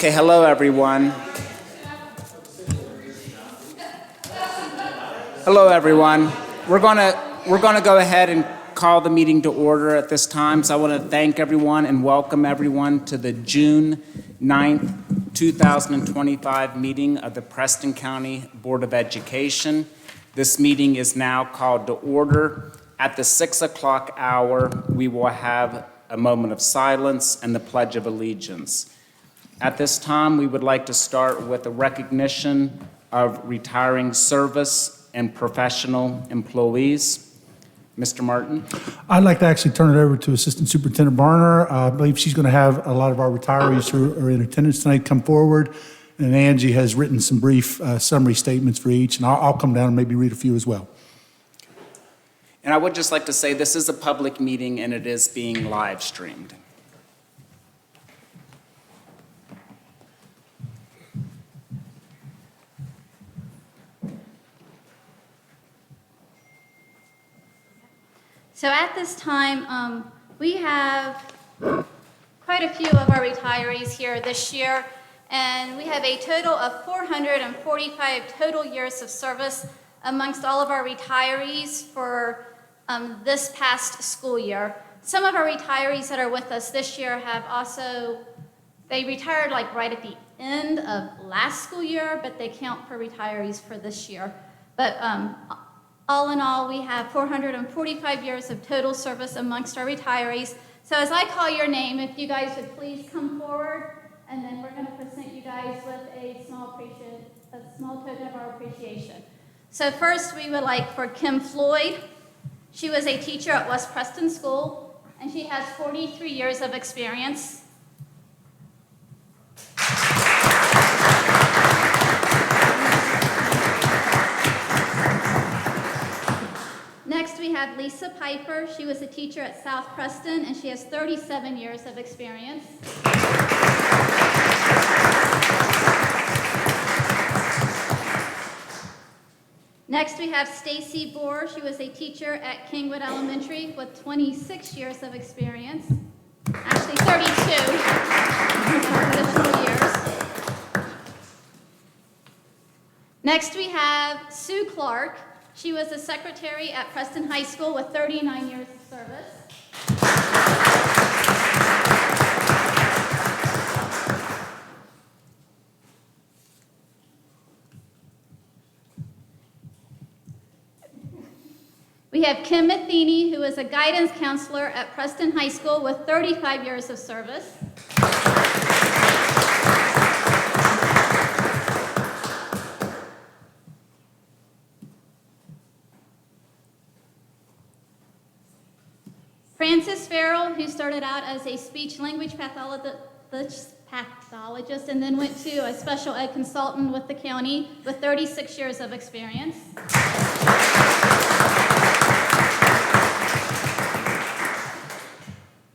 Okay, hello everyone. Hello everyone. We're gonna go ahead and call the meeting to order at this time. So I want to thank everyone and welcome everyone to the June 9th, 2025 meeting of the Preston County Board of Education. This meeting is now called to order. At the 6 o'clock hour, we will have a moment of silence and the Pledge of Allegiance. At this time, we would like to start with a recognition of retiring service and professional employees. Mr. Martin. I'd like to actually turn it over to Assistant Superintendent Barner. I believe she's going to have a lot of our retirees who are in attendance tonight come forward. And Angie has written some brief summary statements for each, and I'll come down and maybe read a few as well. And I would just like to say this is a public meeting and it is being live streamed. So at this time, we have quite a few of our retirees here this year, and we have a total of 445 total years of service amongst all of our retirees for this past school year. Some of our retirees that are with us this year have also, they retired like right at the end of last school year, but they count for retirees for this year. But all in all, we have 445 years of total service amongst our retirees. So as I call your name, if you guys would please come forward, and then we're going to present you guys with a small token of our appreciation. So first, we would like for Kim Floyd. She was a teacher at West Preston School, and she has 43 years of experience. Next, we have Lisa Piper. She was a teacher at South Preston, and she has 37 years of experience. Next, we have Stacy Bohr. She was a teacher at Kingwood Elementary with 26 years of experience. Actually, 32 additional years. Next, we have Sue Clark. She was a secretary at Preston High School with 39 years of service. We have Kim Matheny, who is a guidance counselor at Preston High School with 35 years of service. Frances Farrell, who started out as a speech-language pathologist and then went to a special ed consultant with the county with 36 years of experience.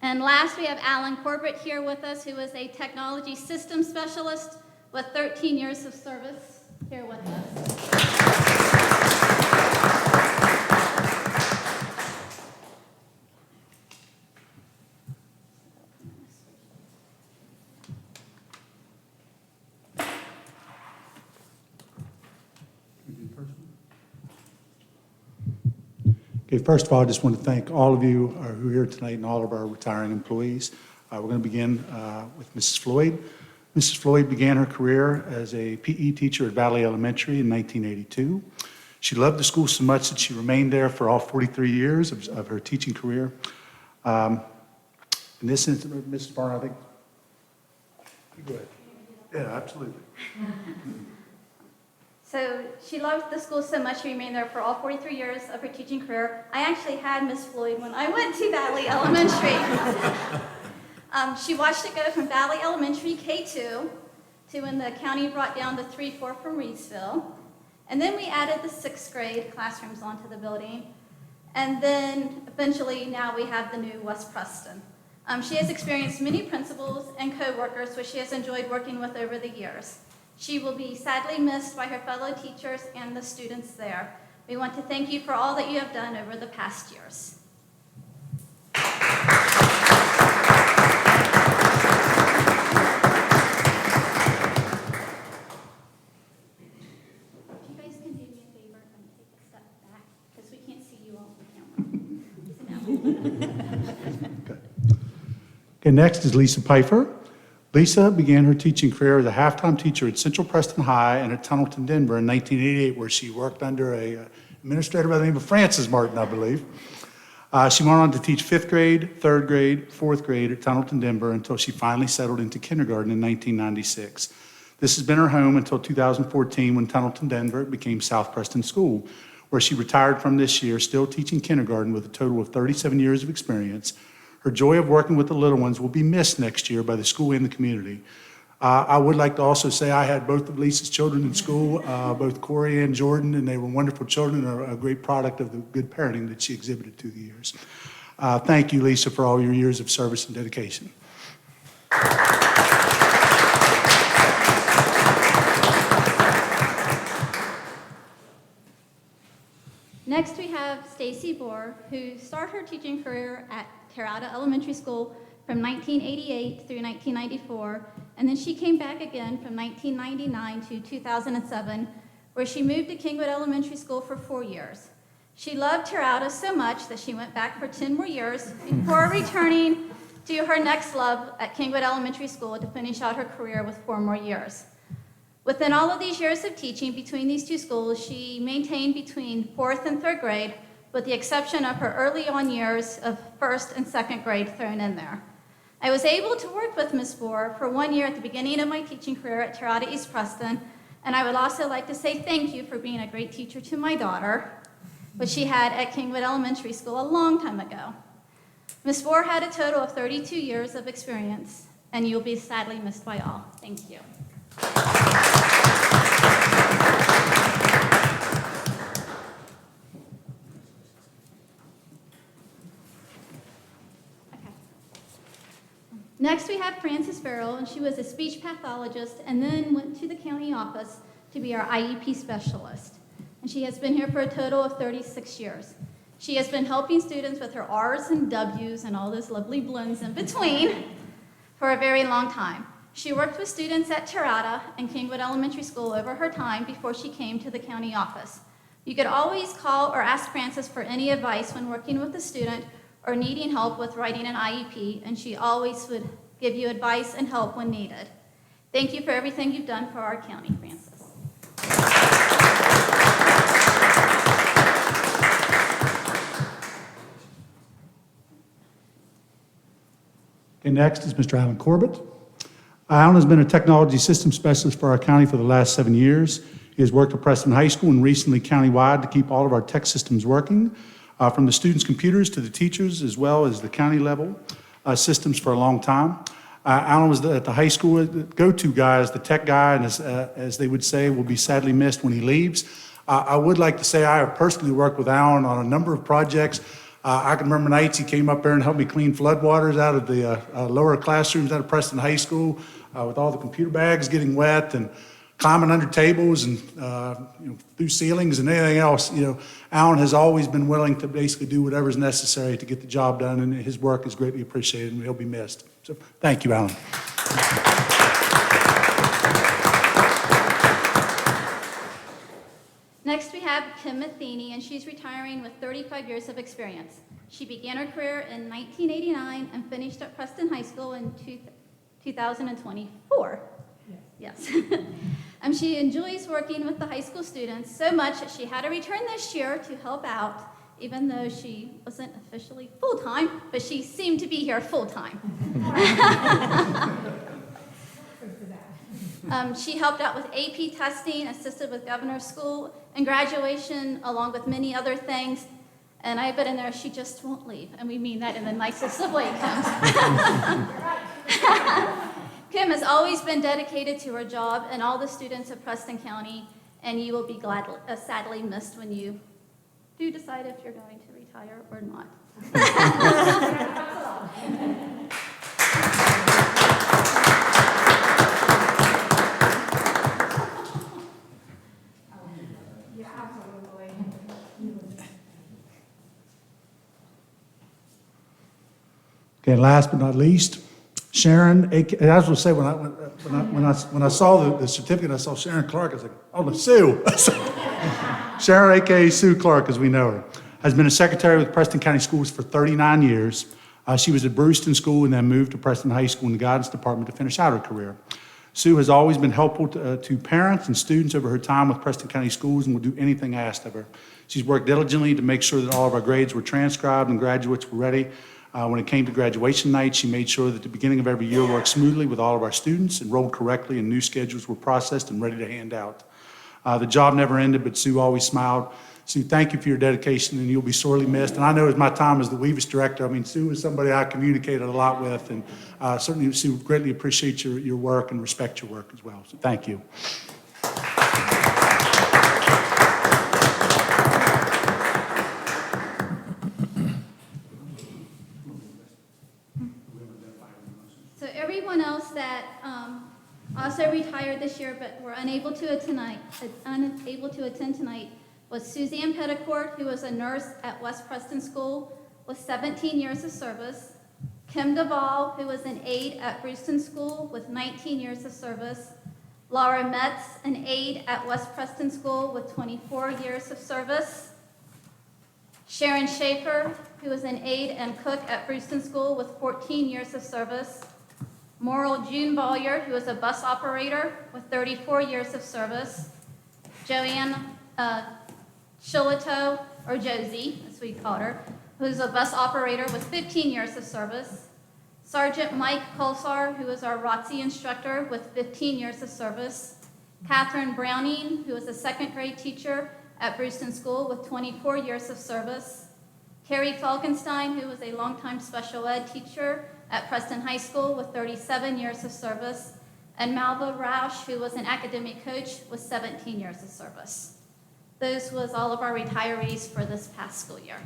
And last, we have Alan Corbett here with us, who is a technology systems specialist with 13 years of service here with us. Okay, first of all, I just want to thank all of you who are here tonight and all of our retiring employees. We're going to begin with Mrs. Floyd. Mrs. Floyd began her career as a PE teacher at Valley Elementary in 1982. She loved the school so much that she remained there for all 43 years of her teaching career. In this instance, Mrs. Barner, I think, you go ahead. Yeah, absolutely. So she loved the school so much she remained there for all 43 years of her teaching career. I actually had Miss Floyd when I went to Valley Elementary. She watched it go from Valley Elementary K2 to when the county brought down the 3-4 from Reedsville. And then we added the 6th grade classrooms onto the building. And then eventually now we have the new West Preston. She has experienced many principals and co-workers, which she has enjoyed working with over the years. She will be sadly missed by her fellow teachers and the students there. We want to thank you for all that you have done over the past years. Okay, next is Lisa Pfeiffer. Lisa began her teaching career as a half-time teacher at Central Preston High and at Tunnelton, Denver in 1988, where she worked under a administrator by the name of Francis Martin, I believe. She went on to teach 5th grade, 3rd grade, 4th grade at Tunnelton, Denver until she finally settled into kindergarten in 1996. This has been her home until 2014 when Tunnelton, Denver became South Preston School, where she retired from this year, still teaching kindergarten with a total of 37 years of experience. Her joy of working with the little ones will be missed next year by the school and the community. I would like to also say I had both of Lisa's children in school, both Corey and Jordan, and they were wonderful children and a great product of the good parenting that she exhibited through the years. Thank you, Lisa, for all your years of service and dedication. Next, we have Stacy Bohr, who started her teaching career at Terada Elementary School from 1988 through 1994, and then she came back again from 1999 to 2007, where she moved to Kingwood Elementary School for 4 years. She loved Terada so much that she went back for 10 more years before returning to her next love at Kingwood Elementary School to finish out her career with 4 more years. Within all of these years of teaching between these two schools, she maintained between 4th and 3rd grade, with the exception of her early on years of 1st and 2nd grade thrown in there. I was able to work with Ms. Bohr for 1 year at the beginning of my teaching career at Terada East Preston, and I would also like to say thank you for being a great teacher to my daughter, which she had at Kingwood Elementary School a long time ago. Ms. Bohr had a total of 32 years of experience, and you'll be sadly missed by all. Thank you. Next, we have Frances Farrell, and she was a speech pathologist and then went to the county office to be our IEP specialist. And she has been here for a total of 36 years. She has been helping students with her R's and W's and all those lovely blends in between for a very long time. She worked with students at Terada and Kingwood Elementary School over her time before she came to the county office. You could always call or ask Frances for any advice when working with a student or needing help with writing an IEP, and she always would give you advice and help when needed. Thank you for everything you've done for our county, Frances. Okay, next is Mr. Alan Corbett. Alan has been a technology systems specialist for our county for the last 7 years. He has worked at Preston High School and recently countywide to keep all of our tech systems working, from the students' computers to the teachers, as well as the county level systems for a long time. Alan was at the high school go-to guy, as the tech guy, and as they would say, will be sadly missed when he leaves. I would like to say I have personally worked with Alan on a number of projects. I can remember nights he came up there and helped me clean floodwaters out of the lower classrooms out of Preston High School, with all the computer bags getting wet and climbing under tables and through ceilings and anything else. Alan has always been willing to basically do whatever is necessary to get the job done, and his work is greatly appreciated, and he'll be missed. So thank you, Alan. Next, we have Kim Matheny, and she's retiring with 35 years of experience. She began her career in 1989 and finished at Preston High School in 2024. Yes. She enjoys working with the high school students so much that she had to return this year to help out, even though she wasn't officially full-time, but she seemed to be here full-time. She helped out with AP testing, assisted with governor's school and graduation, along with many other things. And I bet in there she just won't leave, and we mean that in the nicest of ways. Kim has always been dedicated to her job and all the students of Preston County, and you will be sadly missed when you do decide if you're going to retire or not. Okay, last but not least, Sharon, I was going to say, when I saw the certificate, I saw Sharon Clark. I was like, oh, Sue. Sharon, a.k.a. Sue Clark, as we know her, has been a secretary with Preston County Schools for 39 years. She was at Brewston School and then moved to Preston High School in the guidance department to finish out her career. Sue has always been helpful to parents and students over her time with Preston County Schools and will do anything asked of her. She's worked diligently to make sure that all of our grades were transcribed and graduates were ready. When it came to graduation night, she made sure that the beginning of every year worked smoothly with all of our students, enrolled correctly, and new schedules were processed and ready to hand out. The job never ended, but Sue always smiled. Sue, thank you for your dedication, and you'll be sorely missed. And I know as my time as the WEVIS director, I mean, Sue is somebody I communicated a lot with, and certainly, Sue, greatly appreciate your work and respect your work as well. So thank you. So everyone else that also retired this year but were unable to attend tonight was Suzanne Petticourt, who was a nurse at West Preston School with 17 years of service, Kim Duvall, who was an aide at Brewston School with 19 years of service, Laura Metz, an aide at West Preston School with 24 years of service, Sharon Schaefer, who was an aide and cook at Brewston School with 14 years of service, Moral June Bollier, who was a bus operator with 34 years of service, Joanne Shillito, or Josie, as we called her, who's a bus operator with 15 years of service, Sergeant Mike Colsar, who is our ROTC instructor with 15 years of service, Catherine Browning, who is a second grade teacher at Brewston School with 24 years of service, Carrie Falkenstein, who was a longtime special ed teacher at Preston High School with 37 years of service, and Malva Roush, who was an academic coach with 17 years of service. Those was all of our retirees for this past school year.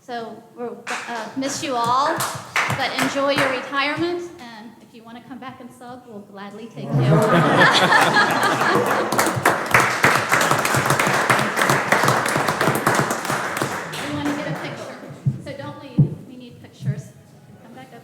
So we'll miss you all, but enjoy your retirement, and if you want to come back and sub, we'll gladly take you. We want to get a picture, so don't leave. We need pictures. Come back up.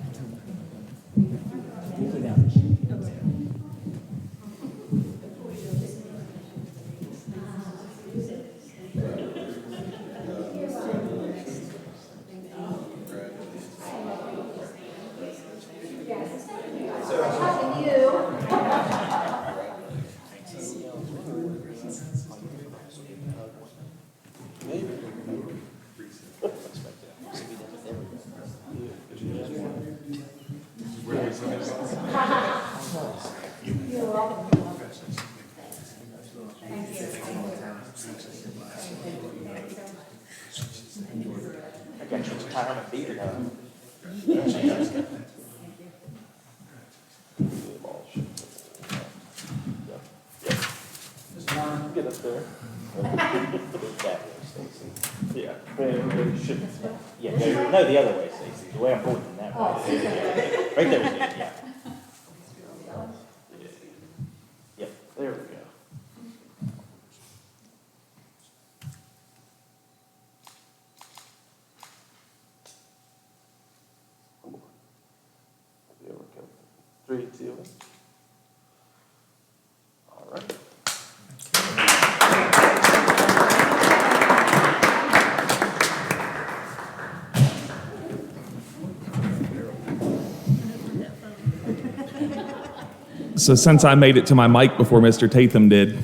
Get up there. Yeah. Yeah, no, the other way, Stacey. The way I'm pointing that way. Right there, yeah. Yep, there we go. There we go. 3, 2. All right. So since I made it to my mic before Mr. Tatham did,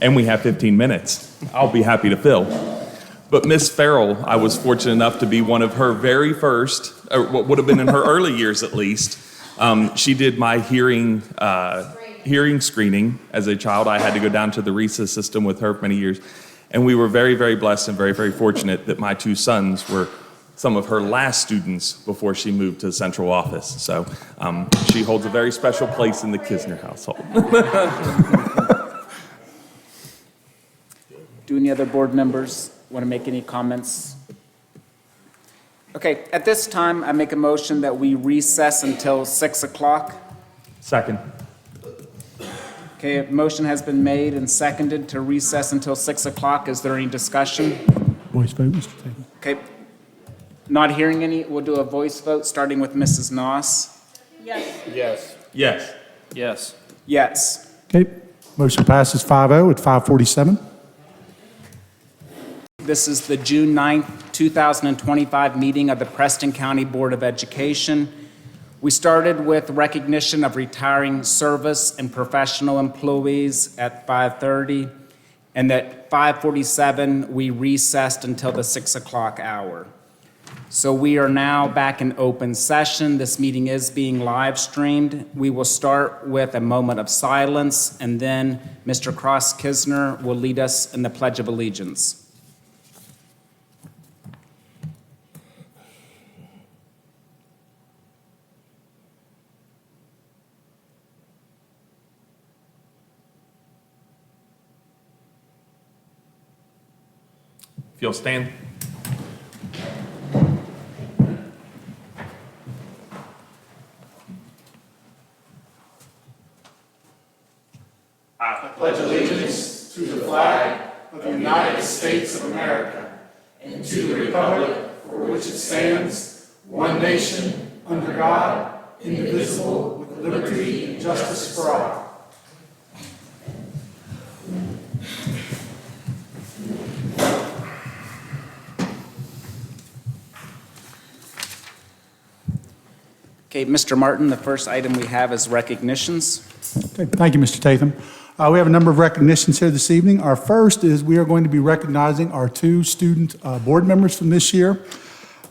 and we have 15 minutes, I'll be happy to fill. But Miss Farrell, I was fortunate enough to be one of her very first, or what would have been in her early years at least. She did my hearing screening as a child. I had to go down to the RESA system with her for many years. And we were very, very blessed and very, very fortunate that my 2 sons were some of her last students before she moved to the central office. So she holds a very special place in the Kisner household. Do any other board members want to make any comments? Okay, at this time, I make a motion that we recess until 6 o'clock. Second. Okay, a motion has been made and seconded to recess until 6 o'clock. Is there any discussion? Voice vote, Mr. Tatum. Okay, not hearing any, we'll do a voice vote, starting with Mrs. Noss. Yes. Yes. Yes. Okay, motion passes 5-0 at 5:47. This is the June 9th, 2025 meeting of the Preston County Board of Education. We started with recognition of retiring service and professional employees at 5:30, and at 5:47, we recessed until the 6 o'clock hour. So we are now back in open session. This meeting is being live streamed. We will start with a moment of silence, and then Mr. Cross-Kisner will lead us in the Pledge of Allegiance. If you'll stand. Pledge allegiance to the flag of the United States of America and to the republic for which it stands, one nation, under God, indivisible, with liberty and justice for all. Okay, Mr. Martin, the first item we have is recognitions. Okay, thank you, Mr. Tatham. We have a number of recognitions here this evening. Our first is we are going to be recognizing our two student board members from this year.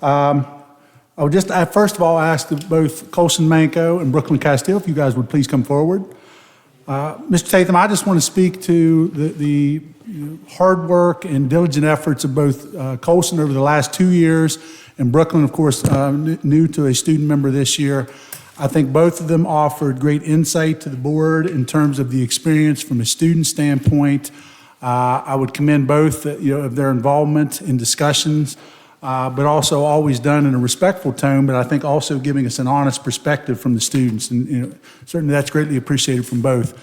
I would just first of all ask that both Colson Manco and Brooklyn Castile, if you guys would please come forward. Mr. Tatham, I just want to speak to the hard work and diligent efforts of both Colson over the last 2 years, and Brooklyn, of course, new to a student member this year. I think both of them offered great insight to the board in terms of the experience from a student standpoint. I would commend both, of their involvement in discussions, but also always done in a respectful tone, but I think also giving us an honest perspective from the students. And certainly that's greatly appreciated from both.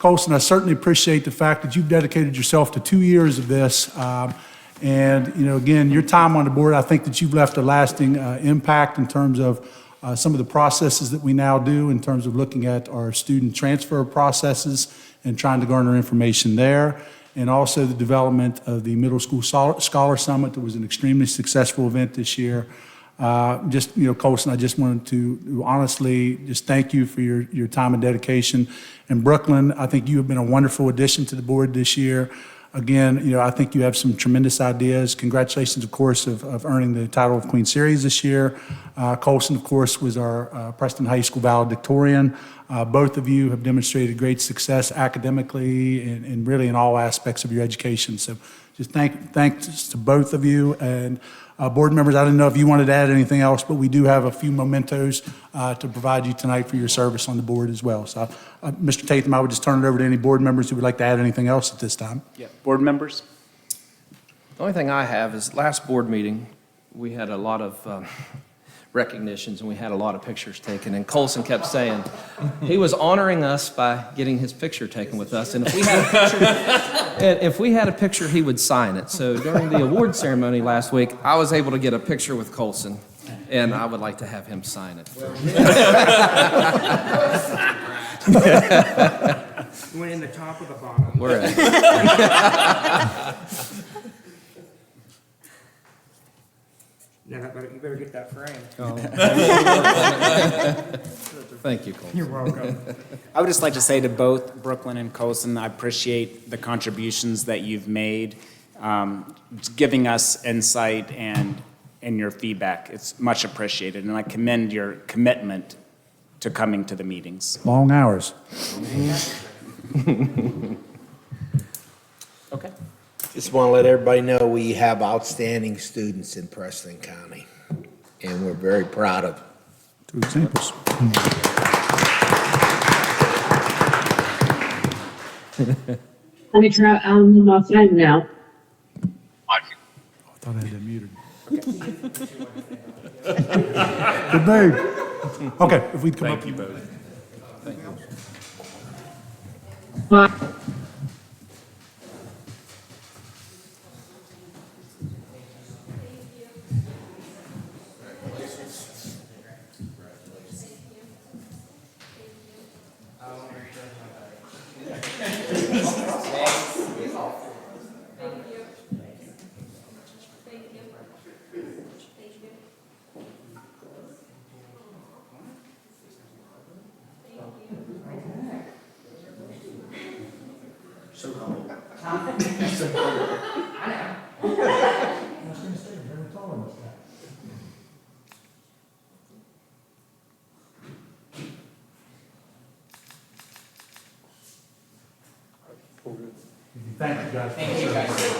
Colson, I certainly appreciate the fact that you've dedicated yourself to 2 years of this. And, again, your time on the board, I think that you've left a lasting impact in terms of some of the processes that we now do in terms of looking at our student transfer processes and trying to garner information there, and also the development of the Middle School Scholar Summit that was an extremely successful event this year. Colson, I just wanted to honestly just thank you for your time and dedication. And Brooklyn, I think you have been a wonderful addition to the board this year. Again, I think you have some tremendous ideas. Congratulations, of course, of earning the title of Queen Series this year. Colson, of course, was our Preston High School valedictorian. Both of you have demonstrated great success academically and really in all aspects of your education. So just thanks to both of you. And board members, I didn't know if you wanted to add anything else, but we do have a few mementos to provide you tonight for your service on the board as well. So, Mr. Tatham, I would just turn it over to any board members who would like to add anything else at this time. Yeah, board members? The only thing I have is last board meeting, we had a lot of recognitions and we had a lot of pictures taken. And Colson kept saying he was honoring us by getting his picture taken with us. And if we had a picture, he would sign it. So during the award ceremony last week, I was able to get a picture with Colson, and I would like to have him sign it. You went in the top or the bottom? We're at. No, you better get that frame. Thank you, Colson. You're welcome. I would just like to say to both Brooklyn and Colson, I appreciate the contributions that you've made, giving us insight and your feedback. It's much appreciated, and I commend your commitment to coming to the meetings. Long hours. Okay. Just want to let everybody know we have outstanding students in Preston County, and we're very proud of them. 2 examples. Let me try, I'm my phone now. I thought I had that muted. Good move. Okay, if we'd come up. Thank you both. Bye. Thank you, guys.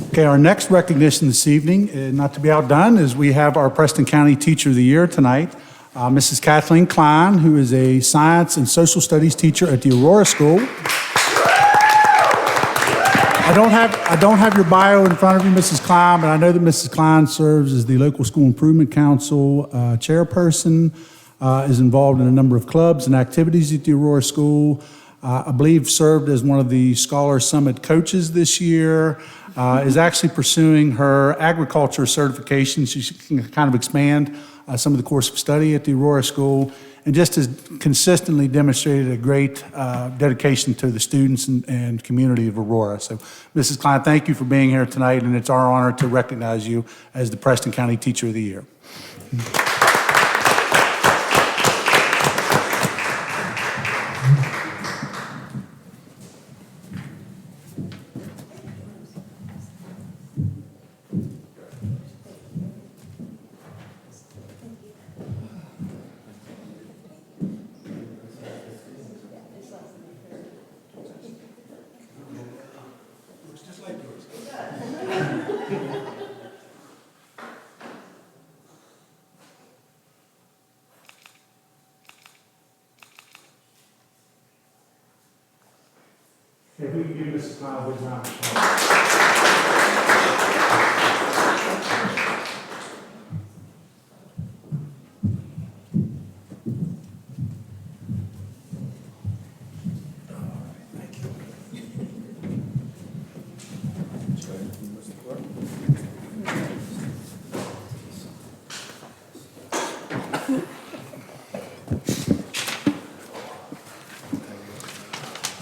Okay, our next recognition this evening, not to be outdone, is we have our Preston County Teacher of the Year tonight, Mrs. Kathleen Klein, who is a science and social studies teacher at the Aurora School. I don't have your bio in front of you, Mrs. Klein, but I know that Mrs. Klein serves as the local school improvement council chairperson, is involved in a number of clubs and activities at the Aurora School. I believe served as one of the Scholar Summit coaches this year, is actually pursuing her agriculture certification. She can kind of expand some of the course of study at the Aurora School, and just has consistently demonstrated a great dedication to the students and community of Aurora. So, Mrs. Klein, thank you for being here tonight, and it's our honor to recognize you as the Preston County Teacher of the Year. If we can give Mrs. Klein a big round of applause.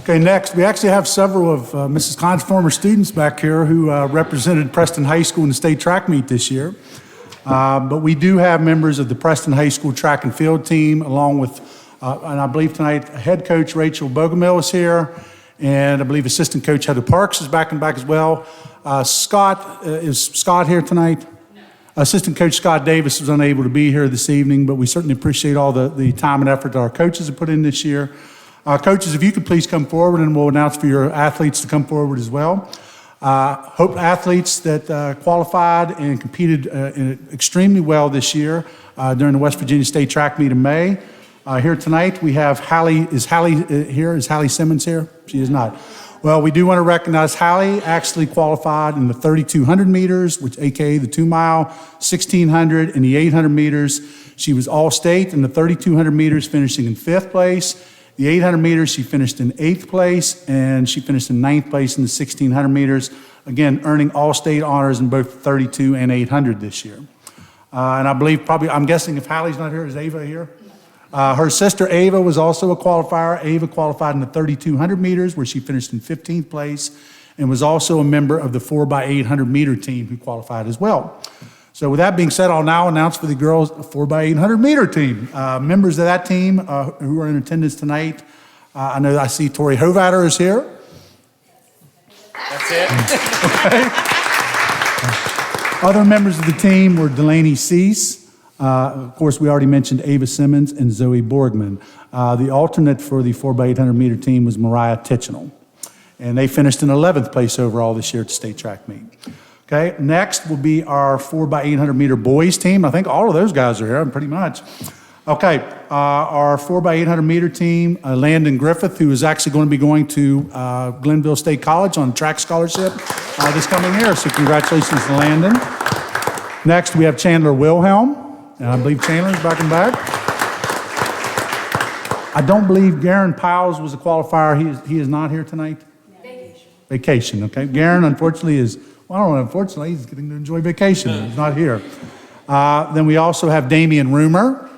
Okay, next, we actually have several of Mrs. Klein's former students back here who represented Preston High School in the state track meet this year. But we do have members of the Preston High School track and field team, along with, and I believe tonight, head coach Rachel Bogomil is here, and I believe assistant coach Heather Parks is back as well. Scott, is Scott here tonight? No. Assistant coach Scott Davis was unable to be here this evening, but we certainly appreciate all the time and effort that our coaches have put in this year. Coaches, if you could please come forward, and we'll announce for your athletes to come forward as well. Hope athletes that qualified and competed extremely well this year during the West Virginia State Track Meet in May. Here tonight, we have Hallie. Is Hallie here? Is Hallie Simmons here? She is not. Well, we do want to recognize Hallie actually qualified in the 3,200 meters, which AKA the 2 mile, 1,600, and the 800 meters. She was all-state in the 3,200 meters, finishing in 5th place. The 800 meters, she finished in 8th place, and she finished in 9th place in the 1,600 meters, again, earning all-state honors in both 32 and 800 this year. And I believe I'm guessing if Hallie's not here, is Ava here? Her sister Ava was also a qualifier. Ava qualified in the 3,200 meters, where she finished in 15th place, and was also a member of the 4x800 meter team who qualified as well. So with that being said, I'll now announce for the girls' 4x800 meter team. Members of that team who are in attendance tonight, I know I see Tori Hovatter is here. That's it? Okay. Other members of the team were Delaney Cease. Of course, we already mentioned Ava Simmons and Zoe Borgman. The alternate for the 4x800 meter team was Mariah Tichenal. And they finished in 11th place overall this year at the state track meet. Okay, next will be our 4x800 meter boys team. I think all of those guys are here, pretty much. Okay, our 4x800 meter team, Landon Griffith, who is actually going to be going to Glenville State College on track scholarship this coming year. So congratulations to Landon. Next, we have Chandler Wilhelm, and I believe Chandler's back and back. I don't believe Garen Piles was a qualifier. He is not here tonight? Vacation, okay. Garen, unfortunately, is... Well, I don't know, unfortunately, he's getting to enjoy vacation. He's not here. Then we also have Damian Roomer,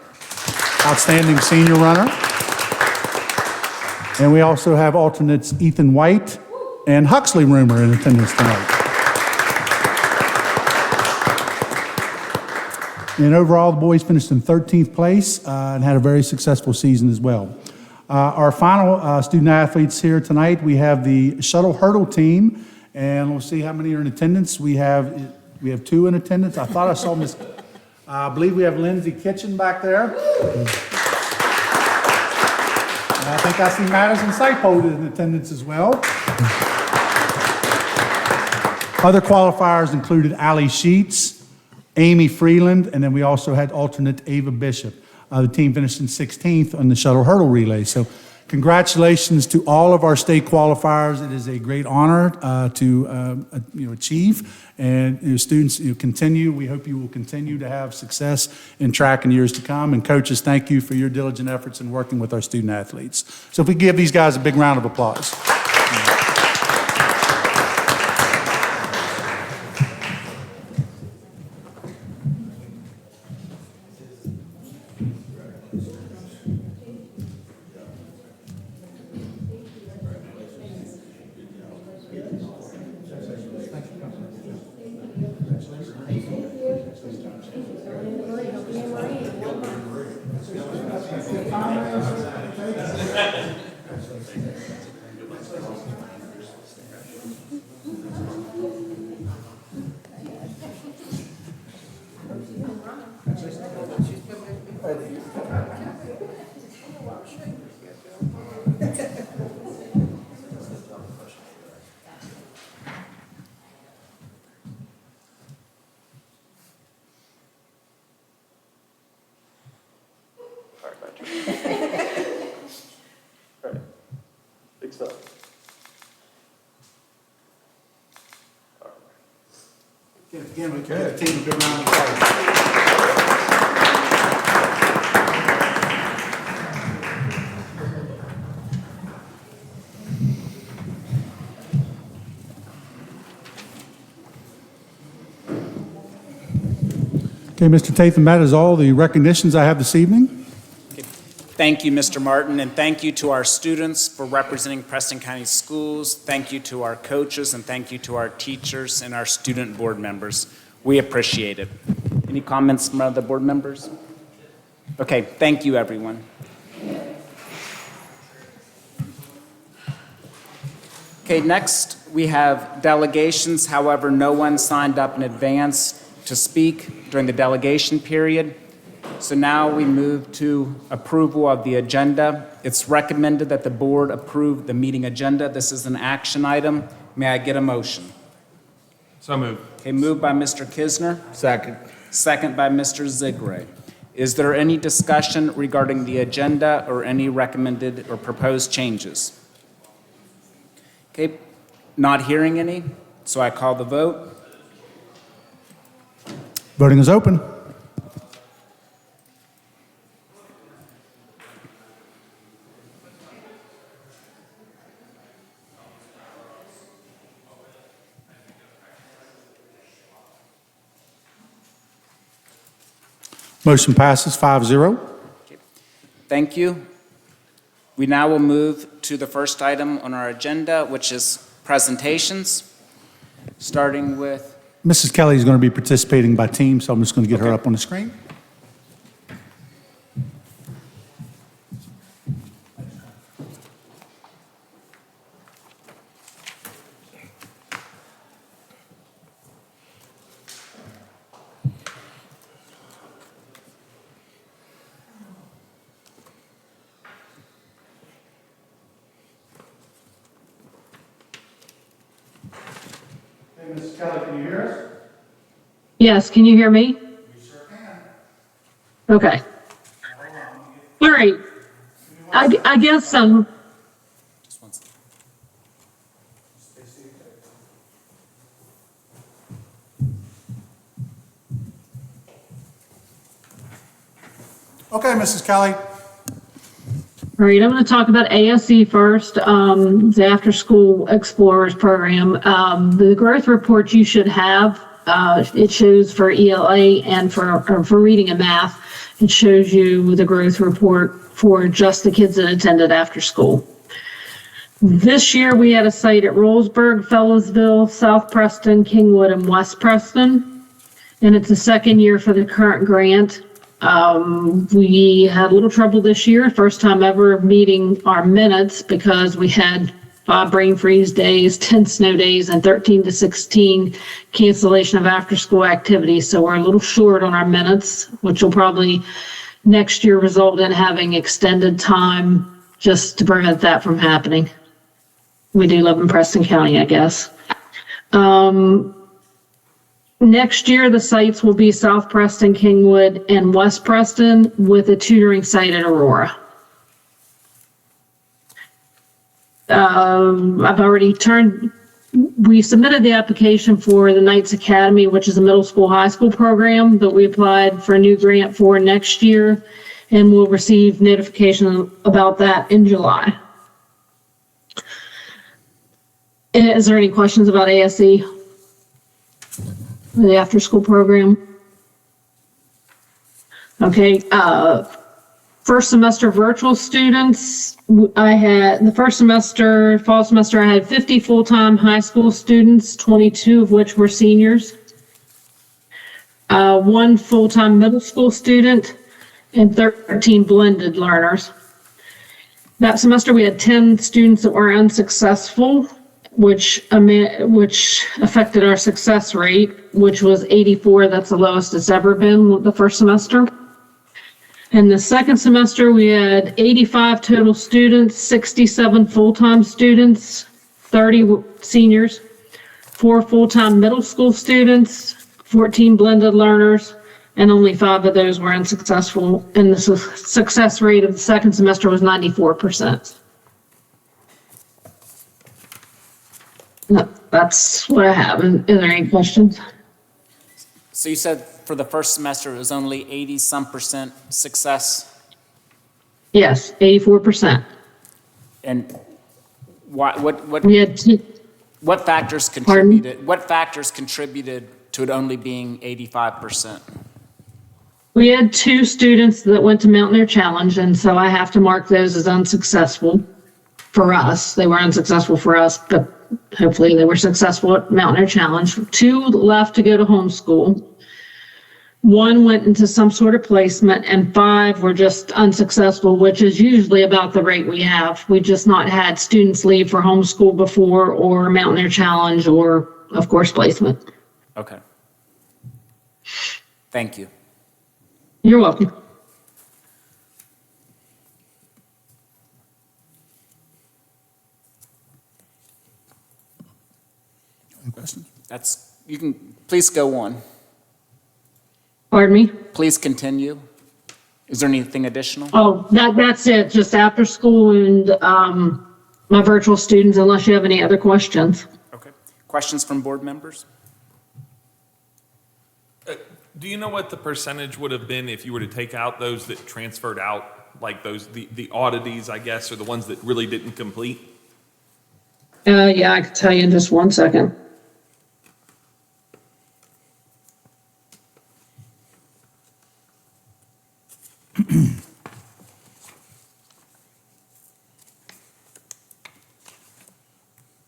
outstanding senior runner. And we also have alternates Ethan White and Huxley Rumor in attendance tonight. And overall, the boys finished in 13th place and had a very successful season as well. Our final student athletes here tonight, we have the shuttle hurdle team, and we'll see how many are in attendance. We have 2 in attendance. I thought I saw Miss, I believe we have Lindsay Kitchen back there. And I think I see Madison Seipold in attendance as well. Other qualifiers included Allie Sheets, Amy Freeland, and then we also had alternate Ava Bishop. The team finished in 16th on the shuttle hurdle relay. So congratulations to all of our state qualifiers. It is a great honor to achieve. And students, continue. We hope you will continue to have success in track in years to come. And coaches, thank you for your diligent efforts in working with our student athletes. So if we give these guys a big round of applause. Big stuff. Again, we give the team a big round of applause. Okay, Mr. Tatham, that is all the recognitions I have this evening. Thank you, Mr. Martin, and thank you to our students for representing Preston County Schools. Thank you to our coaches, and thank you to our teachers and our student board members. We appreciate it. Any comments from other board members? Okay, thank you, everyone. Okay, next we have delegations. However, no one signed up in advance to speak during the delegation period. So now we move to approval of the agenda. It's recommended that the board approve the meeting agenda. This is an action item. May I get a motion? So moved. Okay, moved by Mr. Kisner. Second. Second by Mr. Zigray. Is there any discussion regarding the agenda or any recommended or proposed changes? Okay, not hearing any, so I call the vote. Voting is open. Motion passes 5-0. Thank you. We now will move to the first item on our agenda, which is presentations, starting with, Mrs. Kelly is going to be participating by team, so I'm just going to get her up on the screen. Hey, Mrs. Kelly, can you hear us? Yes, can you hear me? We sure can. Okay. All right. I guess, just one second. Okay, Mrs. Kelly. all right, I'm going to talk about ASE first, the After School Explorers Program. The growth report you should have, it shows for ELA and for reading and math, it shows you the growth report for just the kids that attended after school. This year, we had a site at Rollsburg, Fellows,ville South Preston, Kingwood, and West Preston. And it's the second year for the current grant. We had a little trouble this year, first time ever meeting our minutes because we had 5 brain freeze days, 10 snow days, and 13 to 16 cancellation of after-school activities. So we're a little short on our minutes, which will probably next year result in having extended time just to prevent that from happening. We do live in Preston County, I guess. Next year, the sites will be South Preston, Kingwood, and West Preston with a tutoring site at Aurora. We submitted the application for the Knights Academy, which is a middle school, high school program that we applied for a new grant for next year, and we'll receive notification about that in July. Is there any questions about ASE? The after-school program? Okay, first semester virtual students, I had, the first semester, fall semester, I had 50 full-time high school students, 22 of which were seniors. 1 full-time middle school student, and 13 blended learners. That semester, we had 10 students that were unsuccessful, which affected our success rate, which was 84. That's the lowest it's ever been the first semester. And the second semester, we had 85 total students, 67 full-time students, 30 seniors, 4 full-time middle school students, 14 blended learners, and only 5 of those were unsuccessful. And the success rate of the second semester was 94%. No, that's what I have. Are there any questions? So you said for the first semester, it was only 80-some% success? Yes, 84%. And what We had what factors contributed? What factors contributed to it only being 85%? We had 2 students that went to Mountaineer Challenge, and so I have to mark those as unsuccessful for us. They were unsuccessful for us, but hopefully they were successful at Mountaineer Challenge. 2 left to go to homeschool. 1 went into some sort of placement, and 5 were just unsuccessful, which is usually about the rate we have. We just not had students leave for homeschool before, or Mountaineer Challenge, or of course placement. Okay. Thank you. You're welcome. Any questions? You can, please go on. Pardon me? Please continue. Is there anything additional? Oh, that's it, just after school and my virtual students, unless you have any other questions. Okay. Questions from board members? Do you know what the percentage would have been if you were to take out those that transferred out, like those, the oddities, I guess, or the ones that really didn't complete? Yeah, I can tell you in just 1 second.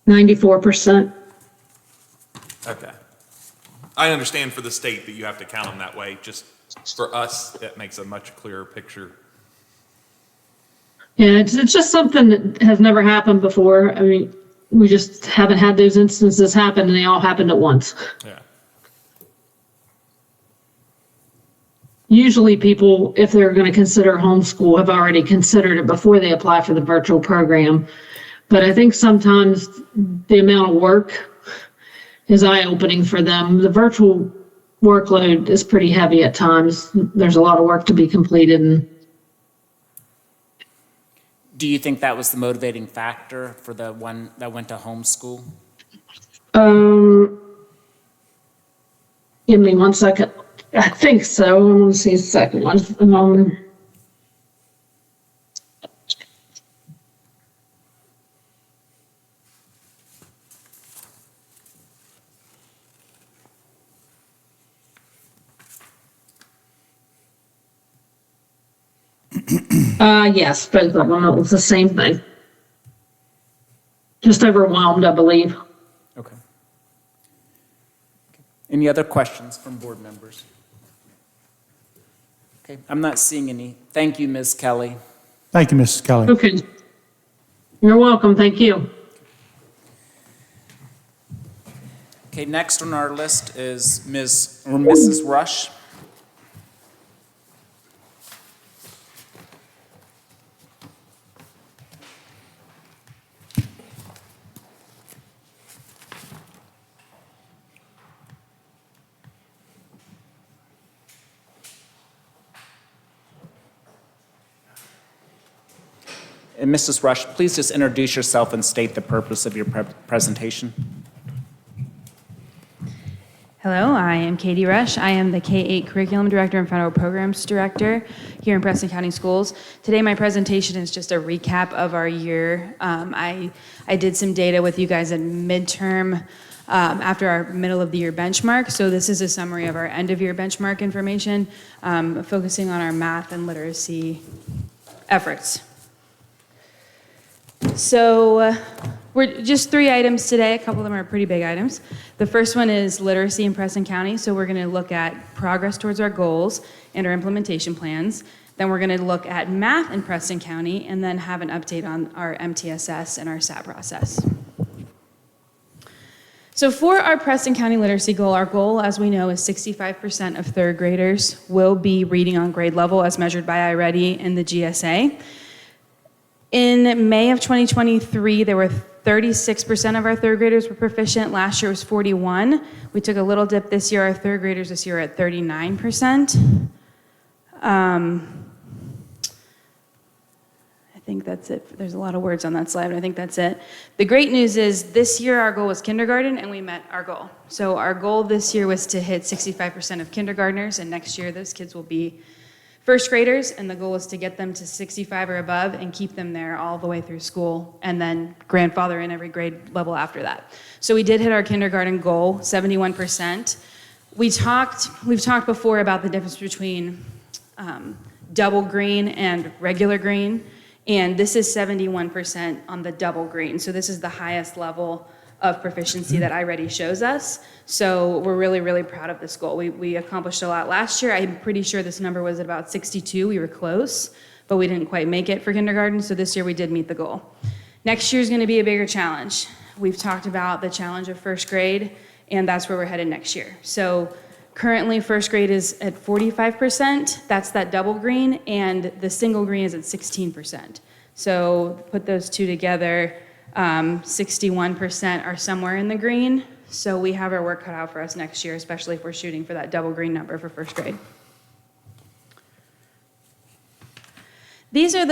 %94%. Okay. I understand for the state that you have to count them that way. Just for us, it makes a much clearer picture. Yeah, it's just something that has never happened before. I mean, we just haven't had those instances happen, and they all happened at once. Yeah. Usually people, if they're going to consider homeschool, have already considered it before they apply for the virtual program. But I think sometimes the amount of work is eye-opening for them. The virtual workload is pretty heavy at times. There's a lot of work to be completed. And Do you think that was the motivating factor for the one that went to homeschool? give me 1 second. I think so. I want to see the second one. Yes, both of them. It was the same thing. just overwhelmed, I believe. Okay. Any other questions from board members? Okay, I'm not seeing any. Thank you, Ms. Kelly. Thank you, Mrs. Kelly. Okay. You're welcome. Thank you. Okay, next on our list is Mrs. Rush. And Mrs. Rush, please just introduce yourself and state the purpose of your presentation. Hello, I am Katie Rush. I am the K-8 Curriculum Director and Federal Programs Director here in Preston County Schools. Today, my presentation is just a recap of our year. I did some data with you guys at midterm after our middle of the year benchmark. So this is a summary of our end of year benchmark information, focusing on our math and literacy efforts. So we're just 3 items today. A couple of them are pretty big items. The first one is literacy in Preston County. So we're going to look at progress towards our goals and our implementation plans. Then we're going to look at math in Preston County and then have an update on our MTSS and our SAT process. So for our Preston County literacy goal, our goal, as we know, is 65% of third graders will be reading on grade level as measured by iReady and the GSA. In May of 2023, there were 36% of our third graders were proficient. Last year was 41. We took a little dip this year. Our third graders this year are at 39%. I think that's it. There's a lot of words on that slide, but I think that's it. The great news is this year our goal was kindergarten, and we met our goal. So our goal this year was to hit 65% of kindergartners, and next year those kids will be first graders, and the goal is to get them to 65 or above and keep them there all the way through school, and then grandfather in every grade level after that. So we did hit our kindergarten goal, 71%. We've talked before about the difference between double green and regular green, and this is 71% on the double green. So this is the highest level of proficiency that iReady shows us. So we're really, really proud of this goal. We accomplished a lot last year. I'm pretty sure this number was at about 62. We were close, but we didn't quite make it for kindergarten. So this year we did meet the goal. Next year is going to be a bigger challenge. We've talked about the challenge of first grade, and that's where we're headed next year. So currently first grade is at 45%. That's that double green, and the single green is at 16%. So put those two together, 61% are somewhere in the green, so we have our work cut out for us next year, especially if we're shooting for that double green number for first grade. These are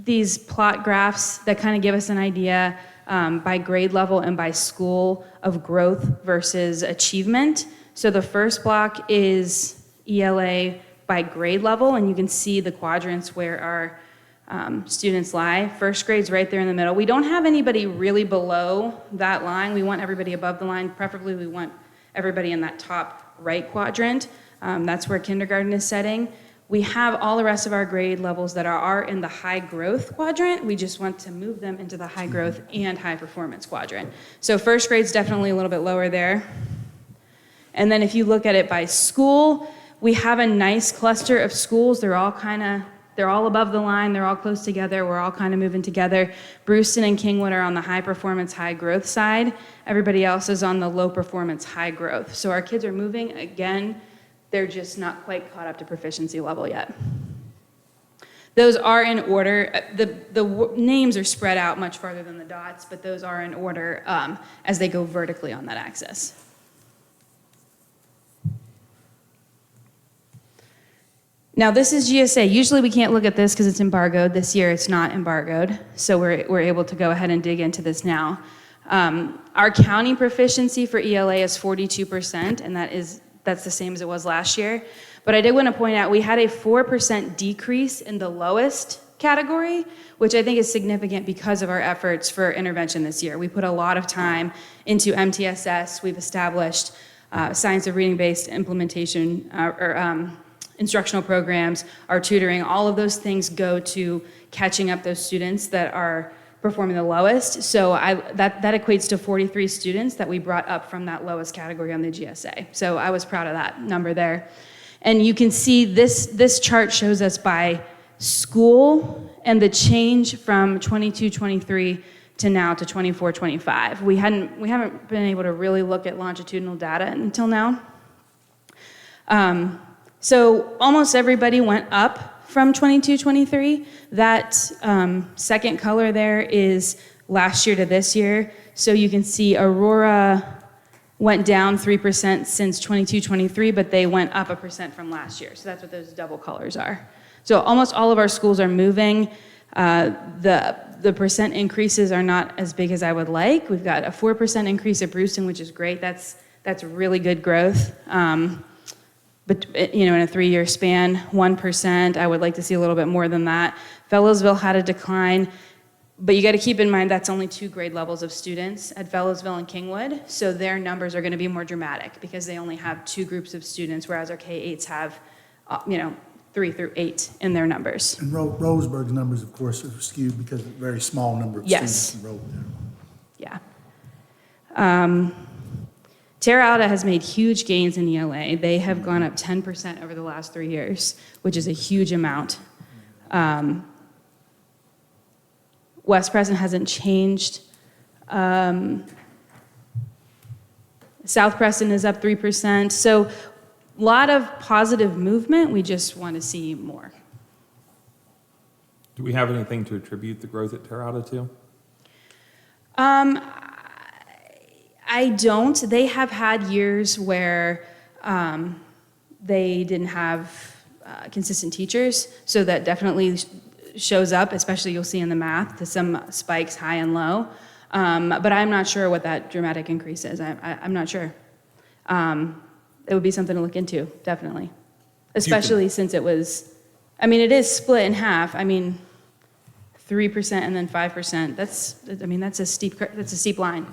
these plot graphs that kind of give us an idea by grade level and by school of growth versus achievement. So the first block is ELA by grade level, and you can see the quadrants where our students lie. First grade's right there in the middle. We don't have anybody really below that line. We want everybody above the line. Preferably, we want everybody in that top right quadrant. That's where kindergarten is setting. We have all the rest of our grade levels that are in the high growth quadrant. We just want to move them into the high growth and high performance quadrant. So first grade's definitely a little bit lower there. And then if you look at it by school, we have a nice cluster of schools. They're all above the line, they're all close together, we're all kind of moving together. Brewston and Kingwood are on the high performance, high growth side. Everybody else is on the low performance, high growth. So our kids are moving, again, they're just not quite caught up to proficiency level yet. Those are in order. The names are spread out much farther than the dots, but those are in order as they go vertically on that axis. Now this is GSA. Usually we can't look at this because it's embargoed. This year it's not embargoed, so we're able to go ahead and dig into this now. Our county proficiency for ELA is 42%, and that's the same as it was last year. But I did want to point out we had a 4% decrease in the lowest category, which I think is significant because of our efforts for intervention this year. We put a lot of time into MTSS. We've established science of reading-based implementation instructional programs, our tutoring, all of those things go to catching up those students that are performing the lowest. So that equates to 43 students that we brought up from that lowest category on the GSA. So I was proud of that number there. And you can see this chart shows us by school and the change from 22-23 to now to 24-25. We haven't been able to really look at longitudinal data until now. So almost everybody went up from 22-23. That second color there is last year to this year. So you can see Aurora went down 3% since 22-23, but they went up 1% from last year. So that's what those double colors are. So almost all of our schools are moving. The percent increases are not as big as I would like. We've got a 4% increase at Brewston, which is great. That's really good growth. But in a 3-year span, 1%. I would like to see a little bit more than that. Fellows,ville had a decline, but you got to keep in mind that's only 2 grade levels of students at Fellows,ville and Kingwood, so their numbers are going to be more dramatic because they only have 2 groups of students, whereas our K-8s have, 3 through 8 in their numbers. And Roseburg's numbers, of course, are skewed because of a very small number of students enrolled there. Yeah. Terra Alta has made huge gains in ELA. They have gone up 10% over the last 3 years, which is a huge amount. West Preston hasn't changed. South Preston is up 3%. So a lot of positive movement. We just want to see more. Do we have anything to attribute the growth at Terra Alta to? I don't. They have had years where they didn't have consistent teachers, so that definitely shows up, especially you'll see in the math, to some spikes high and low. But I'm not sure what that dramatic increase is. I'm not sure. It would be something to look into, definitely. Especially since it was, it is split in half. 3% and then 5%. That's a steep line.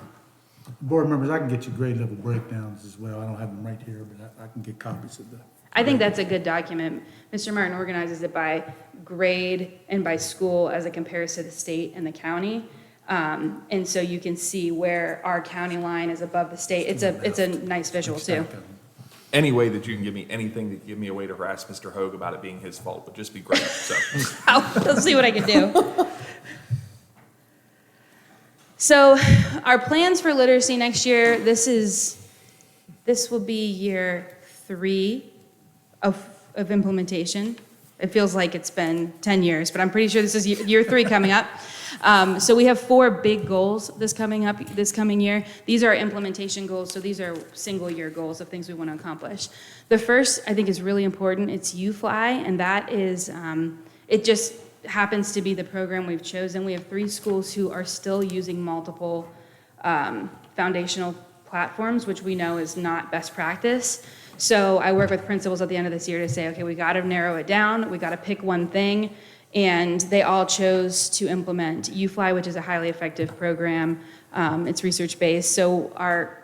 Board members, I can get you grade level breakdowns as well. I don't have them right here, but I can get copies of the. I think that's a good document. Mr. Martin organizes it by grade and by school as it compares to the state and the county. And so you can see where our county line is above the state. It's a nice visual too. Any way that you can give me anything to give me a way to harass Mr. Hogue about it being his fault would just be great. So I'll see what I can do. So our plans for literacy next year, this will be year 3 of implementation. It feels like it's been 10 years, but I'm pretty sure this is year 3 coming up. So we have 4 big goals this coming year. These are implementation goals, so these are single year goals of things we want to accomplish. The first, I think, is really important. It's UFly, and that is, it just happens to be the program we've chosen. We have 3 schools who are still using multiple foundational platforms, which we know is not best practice. So I work with principals at the end of this year to say, okay, we got to narrow it down. We got to pick one thing. And they all chose to implement UFly, which is a highly effective program. It's research-based. So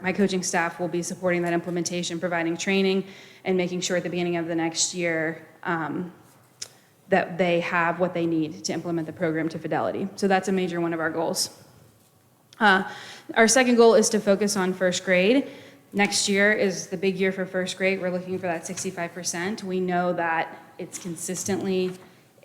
my coaching staff will be supporting that implementation, providing training, and making sure at the beginning of the next year that they have what they need to implement the program to fidelity. So that's a major one of our goals. Our second goal is to focus on first grade. Next year is the big year for first grade. We're looking for that 65%. We know that it's consistently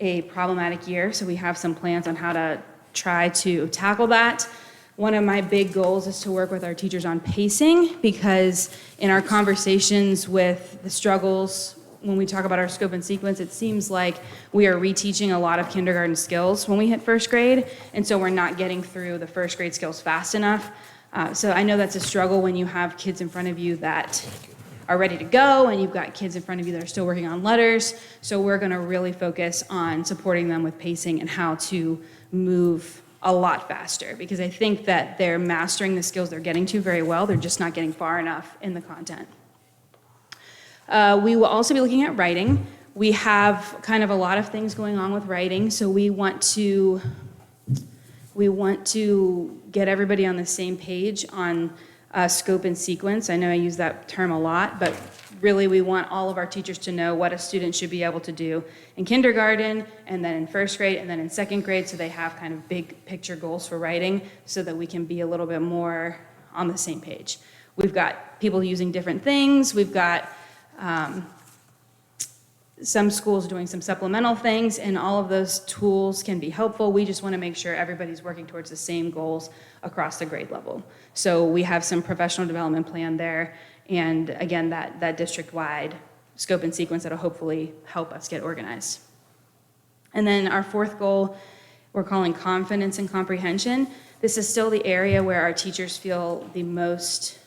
a problematic year, so we have some plans on how to try to tackle that. One of my big goals is to work with our teachers on pacing, because in our conversations with the struggles, when we talk about our scope and sequence, it seems like we are reteaching a lot of kindergarten skills when we hit first grade, and so we're not getting through the first grade skills fast enough. So I know that's a struggle when you have kids in front of you that are ready to go, and you've got kids in front of you that are still working on letters. So we're going to really focus on supporting them with pacing and how to move a lot faster, because I think that they're mastering the skills they're getting to very well. They're just not getting far enough in the content. We will also be looking at writing. We have kind of a lot of things going on with writing, so we want to get everybody on the same page on scope and sequence. I know I use that term a lot, but really, we want all of our teachers to know what a student should be able to do in kindergarten, and then in first grade, and then in second grade, so they have kind of big picture goals for writing, so that we can be a little bit more on the same page. We've got people using different things. We've got some schools doing some supplemental things, and all of those tools can be helpful. We just want to make sure everybody's working towards the same goals across the grade level. So we have some professional development plan there, and again, that district-wide scope and sequence that'll hopefully help us get organized. And then our fourth goal, we're calling confidence and comprehension. This is still the area where our teachers feel the most,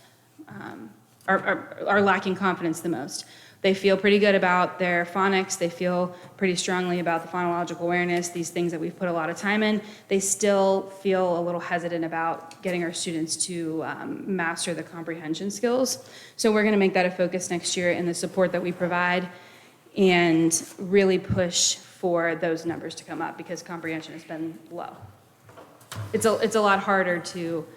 are lacking confidence the most. They feel pretty good about their phonics. They feel pretty strongly about the phonological awareness, these things that we've put a lot of time in. They still feel a little hesitant about getting our students to master the comprehension skills. So we're going to make that a focus next year in the support that we provide and really push for those numbers to come up because comprehension has been low. It's a lot harder to,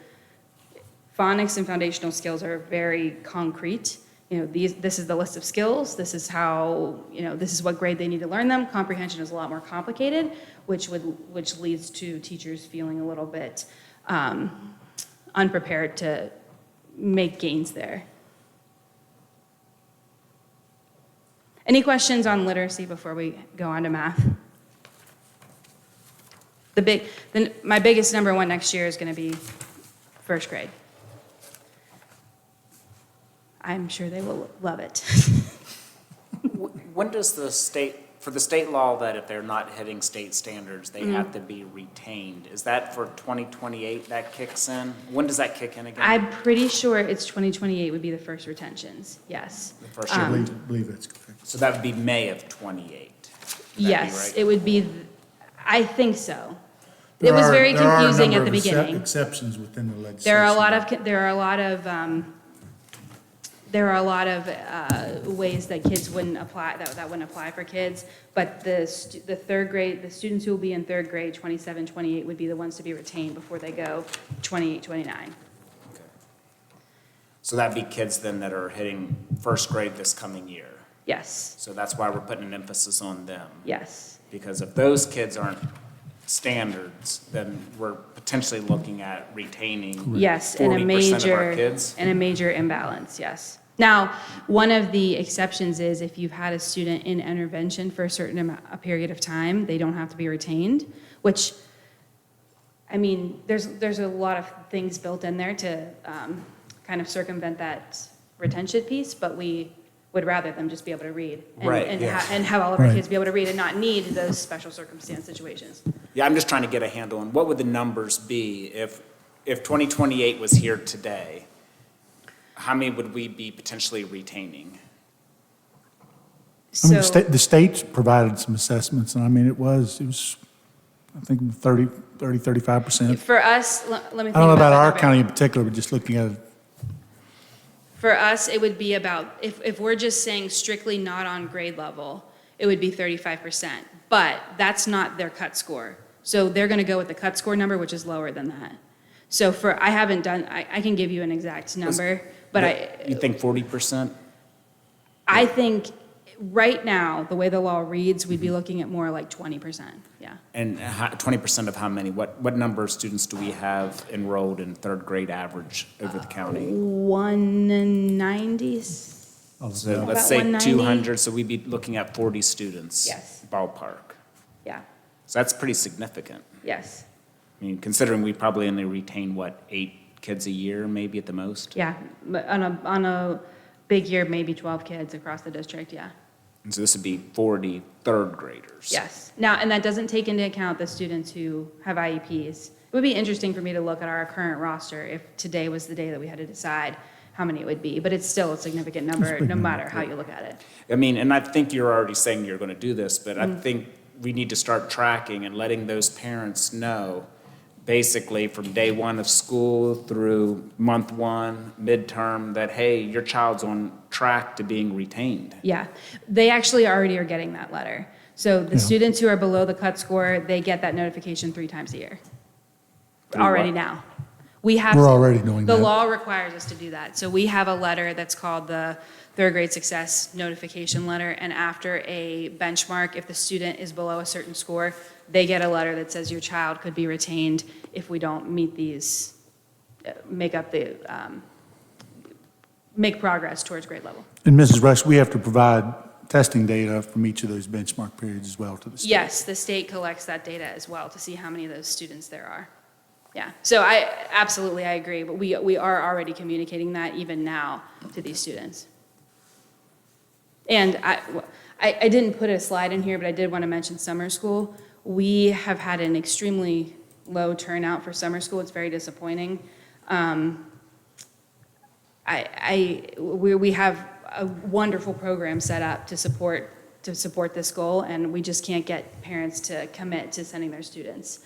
phonics and foundational skills are very concrete. This is the list of skills, this is how, this is what grade they need to learn them. Comprehension is a lot more complicated, which leads to teachers feeling a little bit unprepared to make gains there. Any questions on literacy before we go on to math? My biggest number one next year is going to be first grade. I'm sure they will love it. When does for the state law that if they're not hitting state standards, they have to be retained, is that for 2028 that kicks in? When does that kick in again? I'm pretty sure it's 2028 would be the first retentions, yes. The first year. I believe that's correct. So that would be May of 28. Yes, right? it would be, I think so. It was very confusing at the beginning. Exceptions within the legislation. There are a lot of ways that kids wouldn't apply, that wouldn't apply for kids, but the third grade, the students who will be in third grade, 27, 28, would be the ones to be retained before they go 28, 29. Okay. So that'd be kids then that are hitting first grade this coming year. Yes, So that's why we're putting an emphasis on them. yes, Because if those kids aren't standards, then we're potentially looking at retaining yes, and 40% of our kids. a major imbalance, yes. Now, one of the exceptions is if you've had a student in intervention for a period of time, they don't have to be retained, which, I mean, there's a lot of things built in there to kind of circumvent that retention piece, but we would rather them just be able to read and have all of our Right. kids be able to read and not need those special circumstance situations. Yeah, I'm just trying to get a handle on what would the numbers be if 2028 was here today? How many would we be potentially retaining? I mean, So, the state's provided some assessments, and I mean, it was, I think, 35%. for us, let me think I don't know about that our number. county in particular, but just looking at it, For us, it would be about, if we're just saying strictly not on grade level, it would be 35%. But that's not their cut score. So they're going to go with the cut score number, which is lower than that. So I haven't done, I can give you an exact number, but You think 40%? I think right now, the way the law reads, we'd be looking at more like 20%, yeah. And 20% of how many? What number of students do we have enrolled in third grade average over the county? 190? So About let's say 190? 200, so we'd be looking at 40 students. Yes. Ballpark. Yeah, So that's pretty significant. yes, I mean, considering we probably only retain, 8 kids a year, maybe at the most? yeah. But on a big year, maybe 12 kids across the district, yeah. And so this would be 40 third graders. Yes. Now, and that doesn't take into account the students who have IEPs. It would be interesting for me to look at our current roster if today was the day that we had to decide how many it would be, but it's still a significant number, no matter how you look at it. I mean, and I think you're already saying you're going to do this, but Mm-hmm. I think we need to start tracking and letting those parents know, basically from day one of school through month one, midterm, that, hey, your child's on track to being retained. Yeah, they actually already are getting that letter. So the students who are below the cut score, they get that notification 3 times a year. Through Already what? now. We have. We're already doing The that. law requires us to do that. So we have a letter that's called the third grade success notification letter. And after a benchmark, if the student is below a certain score, they get a letter that says your child could be retained if we don't meet these, make progress towards grade level. And Mrs. Rush, we have to provide testing data from each of those benchmark periods as well to the state. Yes, the state collects that data as well to see how many of those students there are. Yeah, so I agree, but we are already communicating that even now to these students. And I didn't put a slide in here, but I did want to mention summer school. We have had an extremely low turnout for summer school. It's very disappointing. We have a wonderful program set up to support this goal, and we just can't get parents to commit to sending their students.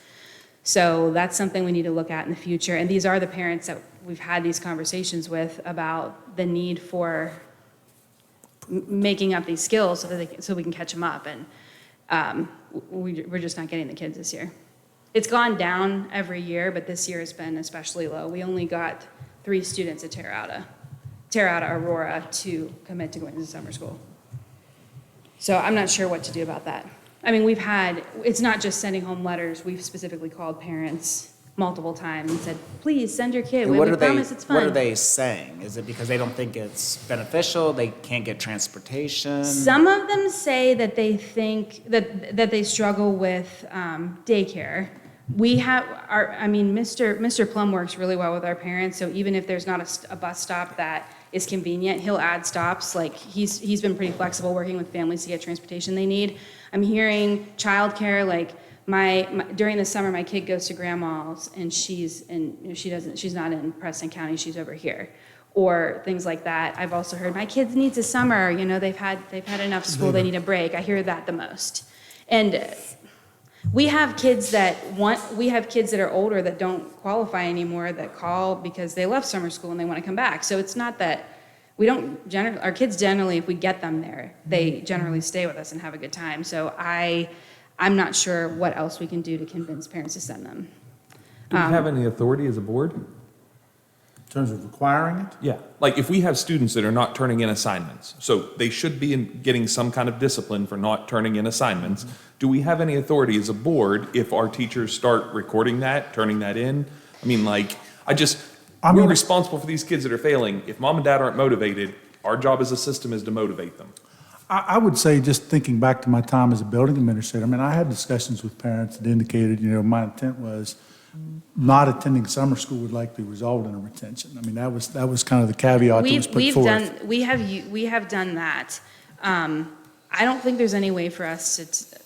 So that's something we need to look at in the future. And these are the parents that we've had these conversations with about the need for making up these skills so we can catch them up. And we're just not getting the kids this year. It's gone down every year, but this year has been especially low. We only got 3 students at Terra Aurora to commit to going to summer school. So I'm not sure what to do about that. I mean, it's not just sending home letters. We've specifically called parents multiple times and said, please send your kid. We promise it's fun. What are they saying? Is it because they don't think it's beneficial, they can't get transportation? Some of them say that they think that they struggle with daycare. We have Mr. Plum works really well with our parents, so even if there's not a bus stop that is convenient, he'll add stops. Like he's been pretty flexible working with families to get transportation they need. I'm hearing childcare, like during the summer my kid goes to grandma's and she's not in Preston County, she's over here. Or things like that. I've also heard my kids needs a summer, they've had enough school, they need a break. I hear that the most. And we have kids that are older that don't qualify anymore that call because they left summer school and they want to come back. So it's not that our kids generally, if we get them there, they generally stay with us and have a good time. So I'm not sure what else we can do to convince parents to send them. Do we have any authority as a board? In terms of requiring it? Yeah, like if we have students that are not turning in assignments, so they should be getting some kind of discipline for not turning in assignments. Do we have any authority as a board if our teachers start recording that, turning that in? I mean, we're responsible for these kids that are failing. If mom and dad aren't motivated, our job as a system is to motivate them. I would say, just thinking back to my time as a building administrator, I had discussions with parents that indicated, my intent was not attending summer school would likely result in a retention. That was kind of the caveat that was put forth. We have done that. I don't think there's any way for us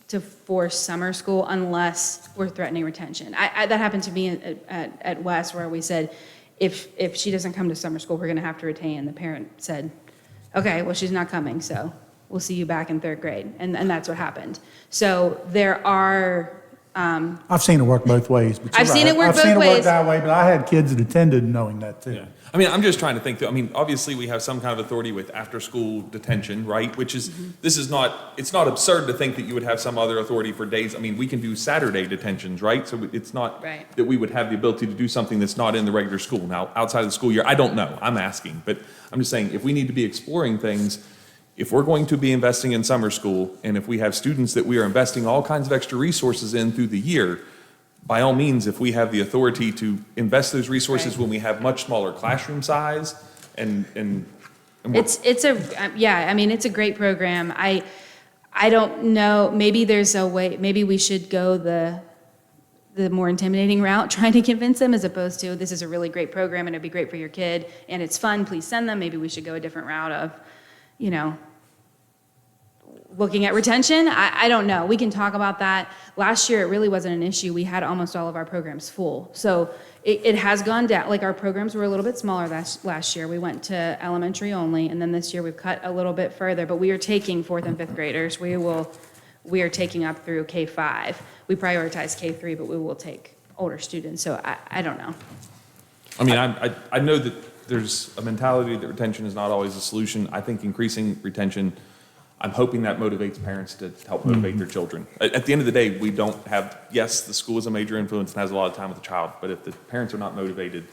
to force summer school unless we're threatening retention. That happened to me at West, where we said, if she doesn't come to summer school, we're going to have to retain. The parent said, okay, well, she's not coming, so we'll see you back in 3rd grade. And that's what happened. So there are... I've seen it work both ways. But I've seen it work both I've seen it work ways. that way, but I had kids that attended knowing that too. Yeah. I'm just trying to think through. Obviously we have some kind of authority with after-school detention, right? Which is, it's not absurd to think that you would have some other authority for days. We can do Saturday detentions, right? So it's not Right. that we would have the ability to do something that's not in the regular school. Now, outside of the school year, I don't know. I'm asking. But I'm just saying, if we need to be exploring things, if we're going to be investing in summer school, and if we have students that we are investing all kinds of extra resources in through the year, by all means, if we have the authority to invest those resources Right. when we have much smaller classroom size and It's a great program. I don't know, maybe there's a way, maybe we should go the more intimidating route, trying to convince them, as opposed to, this is a really great program and it'd be great for your kid and it's fun, please send them. Maybe we should go a different route of, looking at retention. I don't know. We can talk about that. Last year, it really wasn't an issue. We had almost all of our programs full. So it has gone down. Like, our programs were a little bit smaller last year. We went to elementary only, and then this year we've cut a little bit further, but we are taking 4th and 5th graders. We are taking up through K-5. We prioritize K-3, but we will take older students. So I don't know. I know that there's a mentality that retention is not always a solution. I think increasing retention, I'm hoping that motivates parents to help motivate their children. At the end of the day, we don't have, yes, the school is a major influence and has a lot of time with the child, but if the parents are not motivated,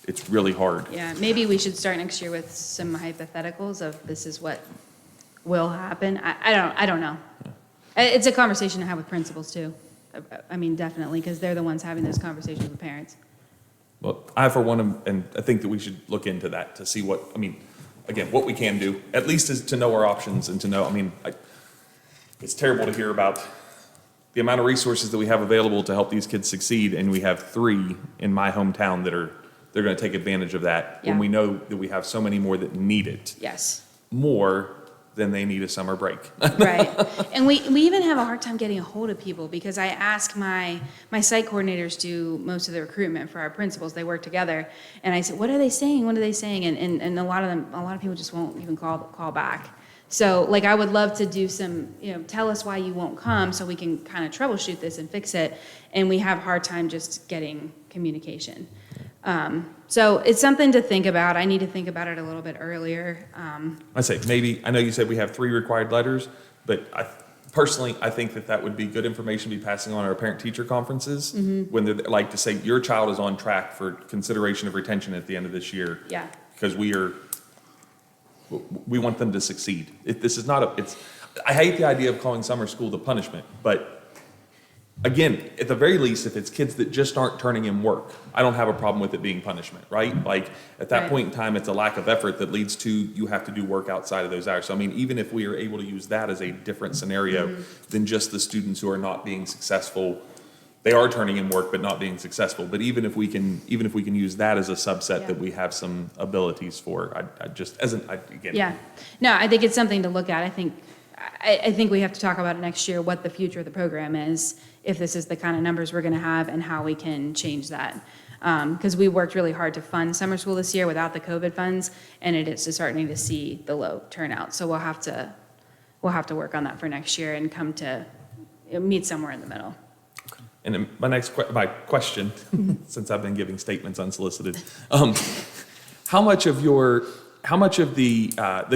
it's really hard. Yeah, maybe we should start next year with some hypotheticals of this is what will happen. I don't know. It's a conversation to have with principals too. I mean, definitely, because they're the ones having those conversations with parents. Well, I, for one, and I think that we should look into that to see what, I mean, again, what we can do, at least is to know our options and to know, I mean, it's terrible to hear about the amount of resources that we have available to help these kids succeed, and we have 3 in my hometown that they're going to take advantage of that, when Yeah. we know that we have so many more that need it Yes. more than they need a summer break. Right. And we even have a hard time getting a hold of people because I ask my site coordinators do most of the recruitment for our principals. They work together. And I said, what are they saying? What are they saying? And a lot of people just won't even call back. So like I would love to do some, tell us why you won't come so we can kind of troubleshoot this and fix it. And we have a hard time just getting communication. So it's something to think about. I need to think about it a little bit earlier. I say, maybe, I know you said we have 3 required letters, but personally, I think that would be good information to be passing on at our parent-teacher conferences, when they're like to say, your child is on track for consideration of retention at the end of this year. Yeah. Because we want them to succeed. This is not I hate the idea of calling summer school the punishment, but again, at the very least, if it's kids that just aren't turning in work, I don't have a problem with it being punishment, right? Like, at that Right. point in time, it's a lack of effort that leads to you have to do work outside of those hours. So, I mean, even if we are able to use that as a different scenario than just the students who are not being successful, they are turning in work but not being successful. But even if we can use that as a subset Yeah. that we have some abilities for, again. Yeah. No, I think it's something to look at. I think we have to talk about it next year, what the future of the program is, if this is the kind of numbers we're going to have, and how we can change that. Because we worked really hard to fund summer school this year without the COVID funds, and it is disheartening to see the low turnout. So we'll have to work on that for next year and come to meet somewhere in the middle. And then my question, since I've been giving statements unsolicited, how much of the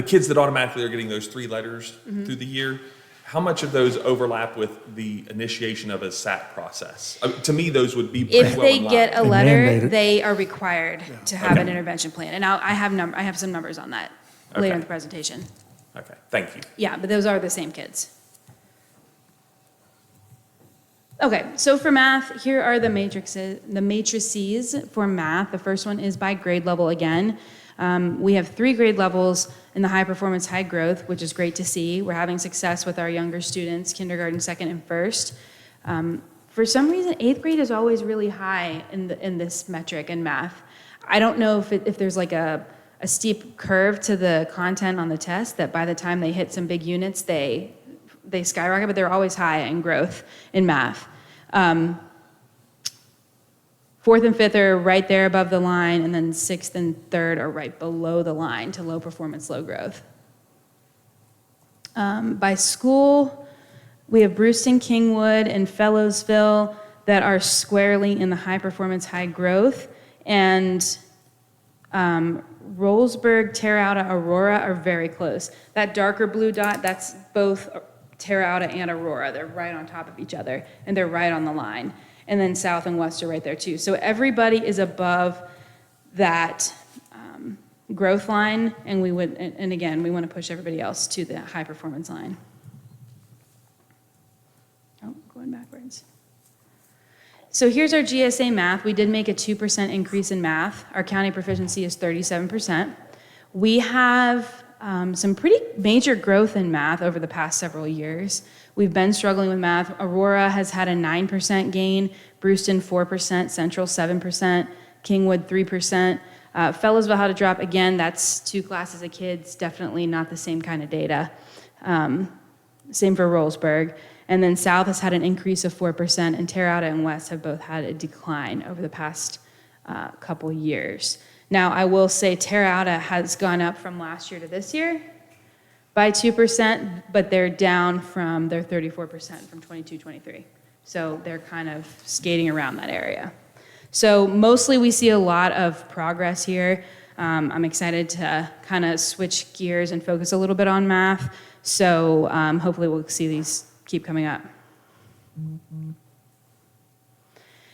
kids that automatically are getting those 3 letters through the year, how much of those overlap with the initiation of a SAT process? To me, those would be pretty If well they in line. get a They letter, mandate it. they are required to have an Okay. intervention plan. And I have some numbers on that later Okay. in the presentation. Okay, thank you. Yeah, but those are the same kids. Okay, so for math, here are the matrices for math. The first one is by grade level again. We have 3 grade levels in the high performance, high growth, which is great to see. We're having success with our younger students, kindergarten, second, and first. For some reason, 8th grade is always really high in this metric in math. I don't know if there's like a steep curve to the content on the test that by the time they hit some big units, they skyrocket, but they're always high in growth in math. 4th and 5th are right there above the line, and then 6th and 3rd are right below the line to low performance, low growth. By school, we have Brewston, Kingwood, and Fellowsville that are squarely in the high performance, high growth, and Rollsburg, Terra Alta, Aurora are very close. That darker blue dot, that's both Terra Alta and Aurora. They're right on top of each other, and they're right on the line. And then South and West are right there too. So everybody is above that growth line, and again, we want to push everybody else to the high performance line. Oh, going backwards. So here's our GSA math. We did make a 2% increase in math. Our county proficiency is 37%. We have some pretty major growth in math over the past several years. We've been struggling with math. Aurora has had a 9% gain, Brewston 4%, Central 7%, Kingwood 3%. Fellowsville had a drop. Again, that's 2 classes of kids, definitely not the same kind of data. Same for Rollsburg. And then South has had an increase of 4%, and Terra Alta and West have both had a decline over the past couple years. Now, I will say Terra Alta has gone up from last year to this year by 2%, but they're down from their 34% from 22-23. So they're kind of skating around that area. So mostly we see a lot of progress here. I'm excited to kind of switch gears and focus a little bit on math. So hopefully we'll see these keep coming up.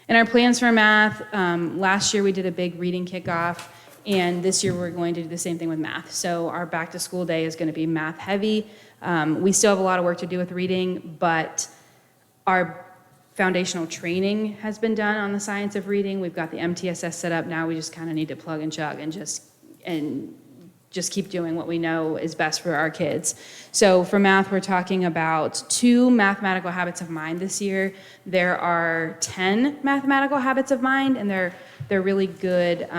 And our plans for math, last year we did a big reading kickoff, and this year we're going to do the same thing with math. So our back to school day is going to be math heavy. We still have a lot of work to do with reading, but our foundational training has been done on the science of reading. We've got the MTSS set up now. We just kind of need to plug and chug and just keep doing what we know is best for our kids. So for math, we're talking about 2 mathematical habits of mind this year. There are 10 mathematical habits of mind, and they're really good.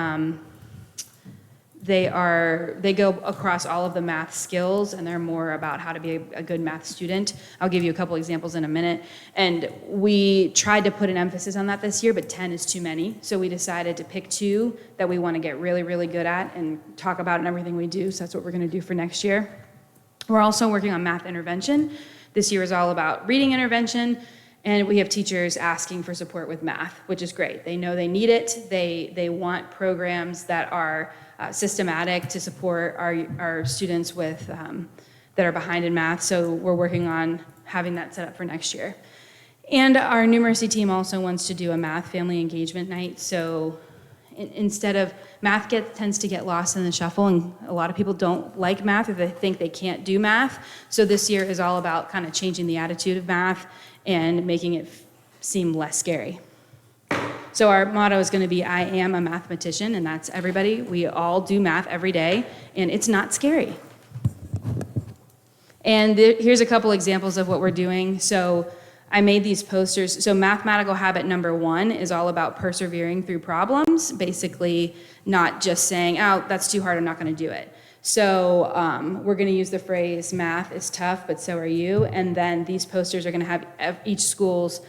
They go across all of the math skills, and they're more about how to be a good math student. I'll give you a couple examples in a minute. And we tried to put an emphasis on that this year, but 10 is too many. So we decided to pick 2 that we want to get really, really good at and talk about in everything we do. So that's what we're going to do for next year. We're also working on math intervention. This year is all about reading intervention, and we have teachers asking for support with math, which is great. They know they need it. They want programs that are systematic to support our students with that are behind in math. So we're working on having that set up for next year. And our numeracy team also wants to do a math family engagement night. So instead of math tends to get lost in the shuffle, and a lot of people don't like math or they think they can't do math. So this year is all about kind of changing the attitude of math and making it seem less scary. So our motto is going to be, I am a mathematician, and that's everybody. We all do math every day, and it's not scary. And here's a couple examples of what we're doing. So I made these posters. So mathematical habit number 1 is all about persevering through problems, basically not just saying, oh, that's too hard, I'm not going to do it. So we're going to use the phrase, math is tough, but so are you. And then these posters are going to have each school's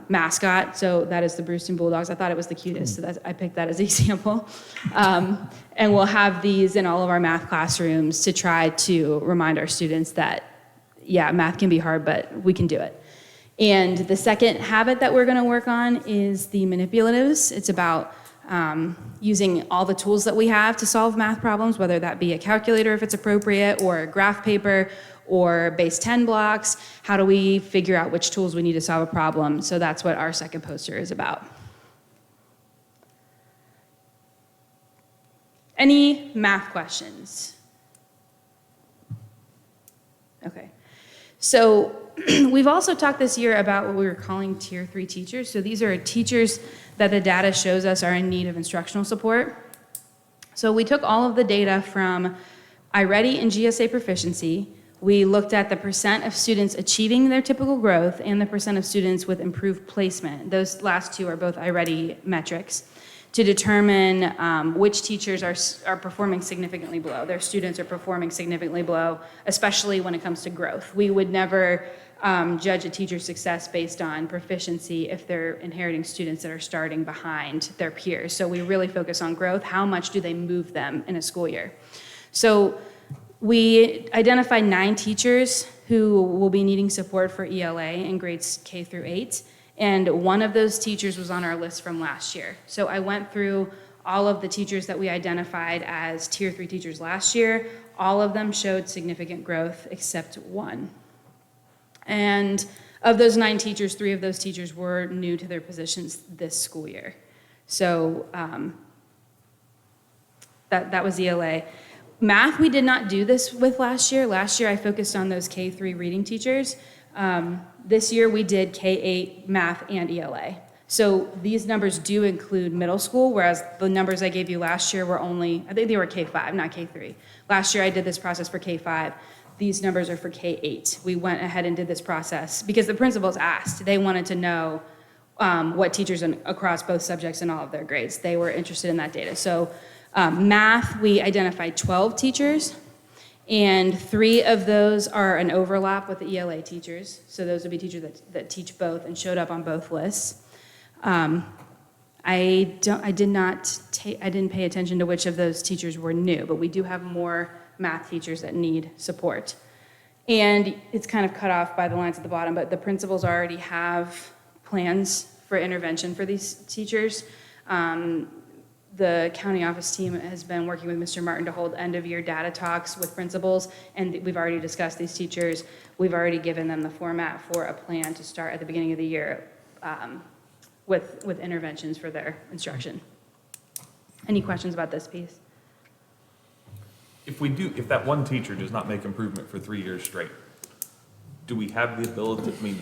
mascot. So that is the Brewston Bulldogs. I thought it was the cutest, so I picked that as an example. And we'll have these in all of our math classrooms to try to remind our students that, yeah, math can be hard, but we can do it. And the second habit that we're going to work on is the manipulatives. It's about using all the tools that we have to solve math problems, whether that be a calculator if it's appropriate, or a graph paper, or base 10 blocks. How do we figure out which tools we need to solve a problem? So that's what our second poster is about. Any math questions? Okay. So we've also talked this year about what we were calling Tier 3 teachers. So these are teachers that the data shows us are in need of instructional support. So we took all of the data from iReady and GSA proficiency. We looked at the percent of students achieving their typical growth and the percent of students with improved placement. Those last 2 are both iReady metrics, to determine which teachers are performing significantly below. Their students are performing significantly below, especially when it comes to growth. We would never judge a teacher's success based on proficiency if they're inheriting students that are starting behind their peers. So we really focus on growth. How much do they move them in a school year? So we identified 9 teachers who will be needing support for ELA in grades K through 8, and one of those teachers was on our list from last year. So I went through all of the teachers that we identified as Tier 3 teachers last year. All of them showed significant growth except one. And of those 9 teachers, 3 of those teachers were new to their positions this school year. So that was ELA. Math, we did not do this with last year. Last year, I focused on those K3 reading teachers. This year, we did K8 math and ELA. So these numbers do include middle school, whereas the numbers I gave you last year were only, I think they were K5, not K3. Last year, I did this process for K5. These numbers are for K8. We went ahead and did this process because the principals asked. They wanted to know what teachers across both subjects in all of their grades. They were interested in that data. So math, we identified 12 teachers, and 3 of those are an overlap with the ELA teachers. So those would be teachers that teach both and showed up on both lists. I didn't pay attention to which of those teachers were new, but we do have more math teachers that need support. And it's kind of cut off by the lines at the bottom, but the principals already have plans for intervention for these teachers. the county office team has been working with Mr. Martin to hold end-of-year data talks with principals, and we've already discussed these teachers. We've already given them the format for a plan to start at the beginning of the year with interventions for their instruction. Any questions about this piece? If that one teacher does not make improvement for 3 years straight, do we have the ability, I mean,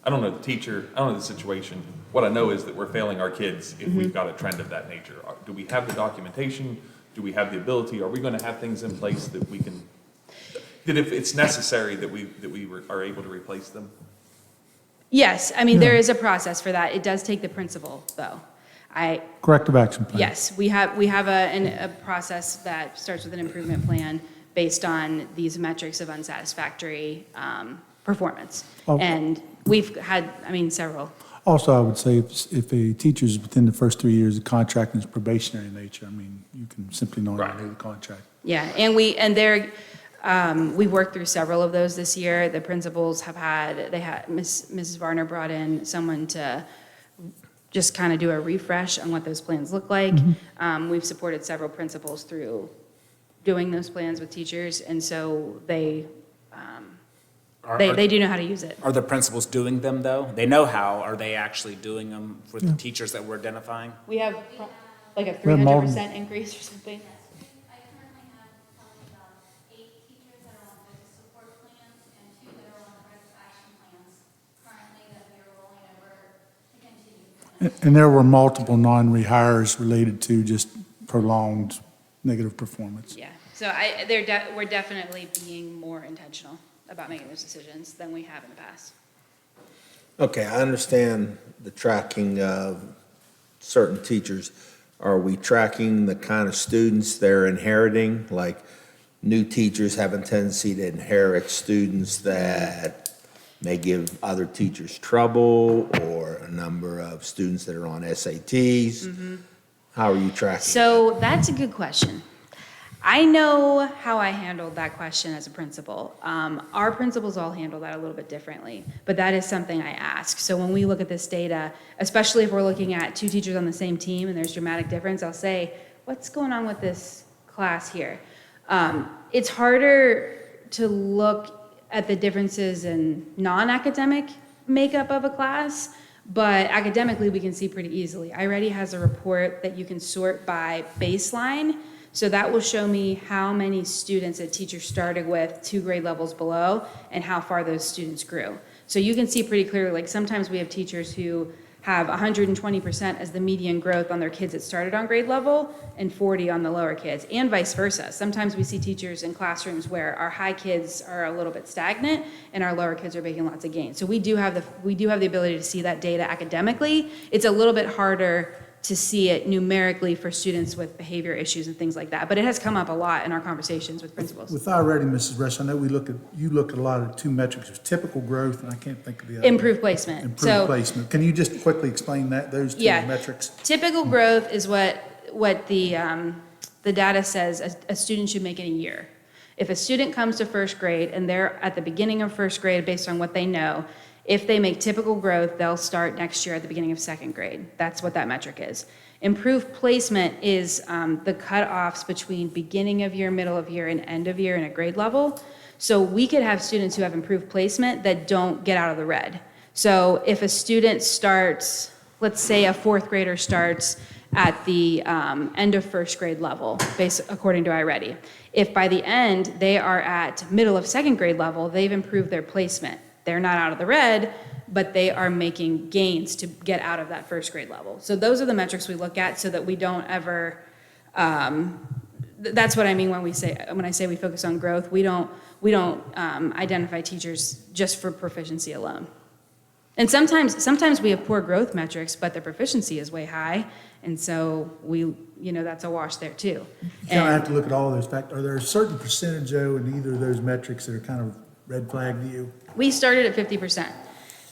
I don't know the teacher, I don't know the situation. What I know is that we're failing our kids if we've got a trend of that nature. Do we have the documentation? Do we have the ability? Are we going to have things in place that we can, that if it's necessary that we are able to replace them? Yes, I mean, there is a process for that. It does take the principal, though. Corrective action plan. Yes, we have a process that starts with an improvement plan based on these metrics of unsatisfactory performance. Oh. And we've had, I mean, several. Also, I would say if a teacher's within the first 3 years of contract and is probationary in nature, I mean, you can simply not renew the contract. Yeah, and we've worked through several of those this year. The principals have Mrs. Varner brought in someone to just kind of do a refresh on what those plans look like. We've supported several principals through doing those plans with teachers, and so they do know how to use it. Are the principals doing them, though? They know how. Are they actually doing them for the teachers that we're identifying? We have like a have multiple. 300% increase or something. I currently have probably 8 teachers that are on focus support plans and 2 that are on corrective action plans currently that we are rolling over to continue. And there were multiple non-rehires related to just prolonged negative performance. Yeah, so we're definitely being more intentional about making those decisions than we have in the past. Okay, I understand the tracking of certain teachers. Are we tracking the kind of students they're inheriting? Like new teachers have a tendency to inherit students that may give other teachers trouble, or a number of students that are on SATs? How are you tracking? So that's a good question. I know how I handled that question as a principal. Our principals all handle that a little bit differently, but that is something I ask. So when we look at this data, especially if we're looking at 2 teachers on the same team and there's dramatic difference, I'll say, what's going on with this class here? It's harder to look at the differences in non-academic makeup of a class, but academically we can see pretty easily. iReady has a report that you can sort by baseline. So that will show me how many students a teacher started with 2 grade levels below and how far those students grew. So you can see pretty clearly, like sometimes we have teachers who have 120% as the median growth on their kids that started on grade level and 40 on the lower kids, and vice versa. Sometimes we see teachers in classrooms where our high kids are a little bit stagnant and our lower kids are making lots of gains. So we do have the ability to see that data academically. It's a little bit harder to see it numerically for students with behavior issues and things like that. But it has come up a lot in our conversations with principals. With iReady, Mrs. Rush, I know you look at a lot of 2 metrics, there's typical growth, and I can't think of the other. Improved placement. Improved placement. Can you just quickly explain those 2 metrics? Typical growth is what the data says a student should make in a year. If a student comes to first grade and they're at the beginning of first grade based on what they know, if they make typical growth, they'll start next year at the beginning of second grade. That's what that metric is. Improved placement is the cutoffs between beginning of year, middle of year, and end of year in a grade level. So we could have students who have improved placement that don't get out of the red. So if a student starts, let's say a 4th grader starts at the end of first grade level, according to iReady. If by the end they are at middle of second grade level, they've improved their placement. They're not out of the red, but they are making gains to get out of that first grade level. So those are the metrics we look at so that we don't ever, that's what I mean when I say we focus on growth. We don't identify teachers just for proficiency alone. And sometimes we have poor growth metrics, but the proficiency is way high. And so that's a wash there too. You kind of have to look at all those factors. Are there a certain percentage, though, in either of those metrics that are kind of red flag to you? We started at 50%.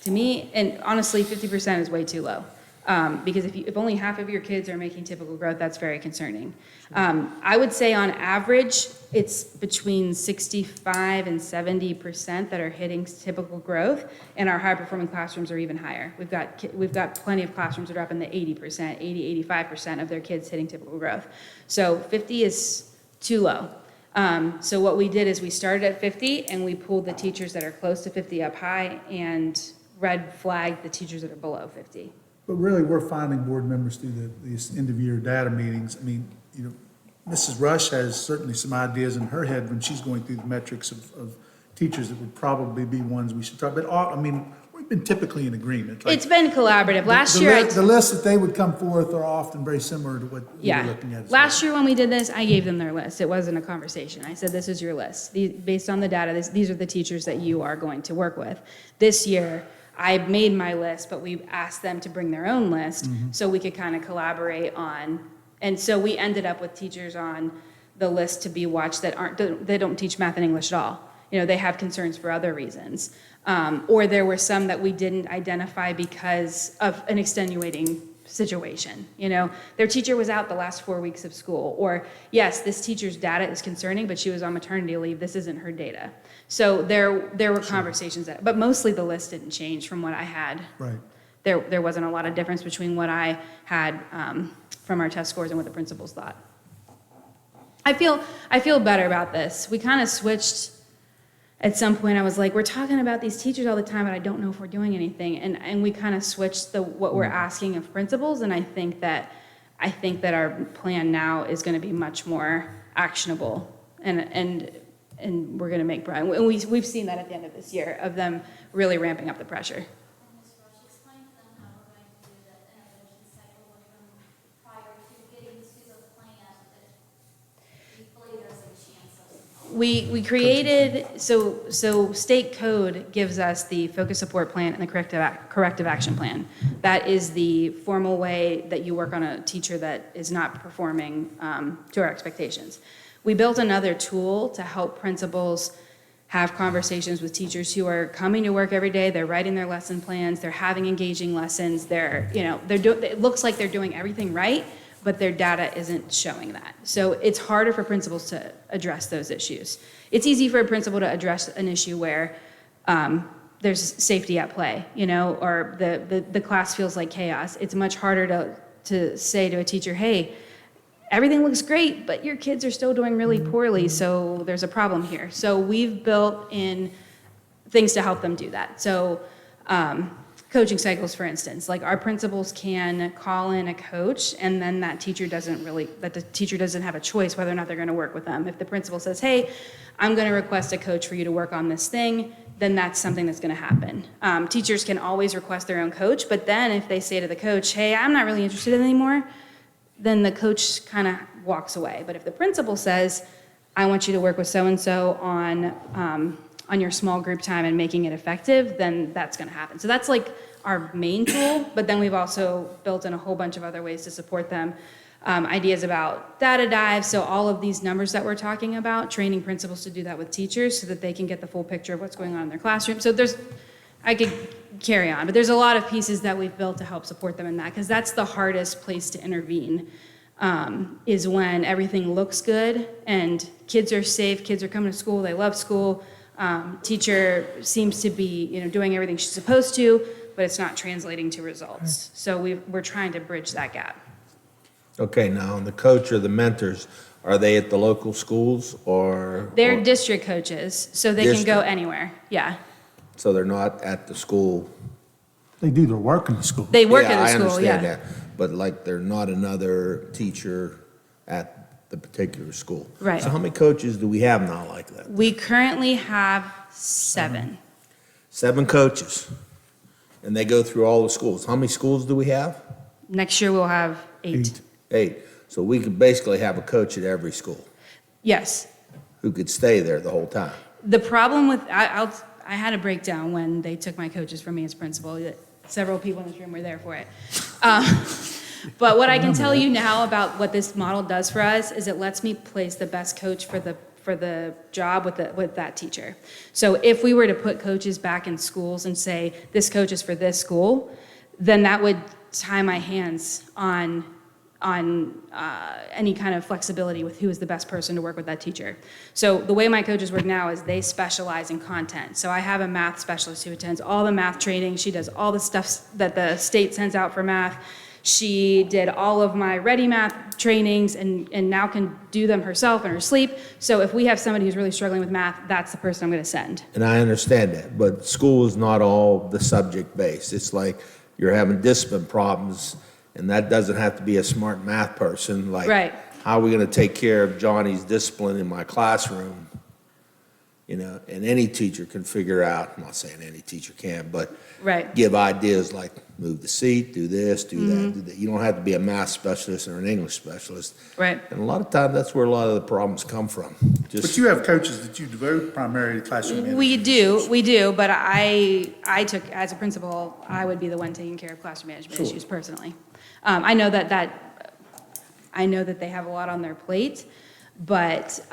To me, and honestly, 50% is way too low. Because if only half of your kids are making typical growth, that's very concerning. I would say on average, it's between 65 and 70% that are hitting typical growth, and our high-performing classrooms are even higher. We've got plenty of classrooms that are up in the 80%, 85% of their kids hitting typical growth. So 50 is too low. So what we did is we started at 50, and we pulled the teachers that are close to 50 up high, and red flagged the teachers that are below 50. But really, we're finding board members through these end-of-year data meetings. I mean, you know, Mrs. Rush has certainly some ideas in her head when she's going through the metrics of teachers that would probably be ones we should talk about. I mean, we've been typically in agreement. Like, It's been collaborative. Last year, the lists that they would come forth are often very similar to what we were looking at. Last year when we did this, I gave them their list. It wasn't a conversation. I said, this is your list. Based on the data, these are the teachers that you are going to work with. This year, I made my list, but we asked them to bring their own list so we could kind of collaborate on. And so we ended up with teachers on the list to be watched that they don't teach math and English at all. You know, they have concerns for other reasons. Or there were some that we didn't identify because of an extenuating situation. You know, their teacher was out the last 4 weeks of school. Or, yes, this teacher's data is concerning, but she was on maternity leave. This isn't her data. So there were conversations but mostly the list didn't change from what I had. Right. There wasn't a lot of difference between what I had from our test scores and what the principals thought. I feel better about this. We kind of switched. At some point, I was like, we're talking about these teachers all the time, but I don't know if we're doing anything. And we kind of switched what we're asking of principals, and I think that our plan now is going to be much more actionable, and we're going to make progress. And we've seen that at the end of this year of them really ramping up the pressure. And Ms. Rush, explain to them how we're going to do the intervention cycle with them prior to getting to the plan that we believe there's a chance of. We created, so state code gives us the focus support plan and the corrective action plan. That is the formal way that you work on a teacher that is not performing to our expectations. We built another tool to help principals have conversations with teachers who are coming to work every day, they're writing their lesson plans, they're having engaging lessons, it looks like they're doing everything right, but their data isn't showing that. So it's harder for principals to address those issues. It's easy for a principal to address an issue where there's safety at play, or the class feels like chaos. It's much harder to say to a teacher, hey, everything looks great, but your kids are still doing really poorly, so there's a problem here. So we've built in things to help them do that. So coaching cycles, for instance, like our principals can call in a coach, and then the teacher doesn't have a choice whether or not they're going to work with them. If the principal says, hey, I'm going to request a coach for you to work on this thing, then that's something that's going to happen. Teachers can always request their own coach, but then if they say to the coach, hey, I'm not really interested anymore, then the coach kind of walks away. But if the principal says, I want you to work with so-and-so on your small group time and making it effective, then that's going to happen. So that's like our main tool, but then we've also built in a whole bunch of other ways to support them. Ideas about data dives, so all of these numbers that we're talking about, training principals to do that with teachers so that they can get the full picture of what's going on in their classroom. So I could carry on, but there's a lot of pieces that we've built to help support them in that, because that's the hardest place to intervene, is when everything looks good and kids are safe, kids are coming to school, they love school, teacher seems to be doing everything she's supposed to, but it's not translating to results. So we're trying to bridge that gap. Okay, now, the coach or the mentors, are they at the local schools or? They're district coaches, so they can go anywhere, yeah. So they're not at the school? They do their work in the school. They work in the I school, understand yeah. that, but like they're not another teacher at the particular school. Right. So how many coaches do we have now like that? We currently have 7. 7 coaches, and they go through all the schools. How many schools do we have? Next year we'll have 8. 8. So we could basically have a coach at every school Yes. who could stay there the whole time. The problem with, I had a breakdown when they took my coaches from me as principal. Several people in this room were there for it. But what I can tell you now about what this model does for us is it lets me place the best coach for the job with that teacher. So if we were to put coaches back in schools and say, this coach is for this school, then that would tie my hands on any kind of flexibility with who is the best person to work with that teacher. So the way my coaches work now is they specialize in content. So I have a math specialist who attends all the math training. She does all the stuff that the state sends out for math. She did all of my Ready Math trainings and now can do them herself in her sleep. So if we have somebody who's really struggling with math, that's the person I'm going to send. And I understand that, but school is not all the subject-based. It's like you're having discipline problems, and that doesn't have to be a smart math person. Like, Right. how are we going to take care of Johnny's discipline in my classroom? You know, and any teacher can figure out, I'm not saying any teacher can, but Right. give ideas like move the seat, do this, do that, do that. You don't have to be a math specialist or an English specialist. Right. And a lot of times, that's where a lot of the problems come from. But you have coaches that you devote primarily to classroom management. We do, but I took, as a principal, I would be the one taking care of classroom management issues personally. I know that they have a lot on their plate, but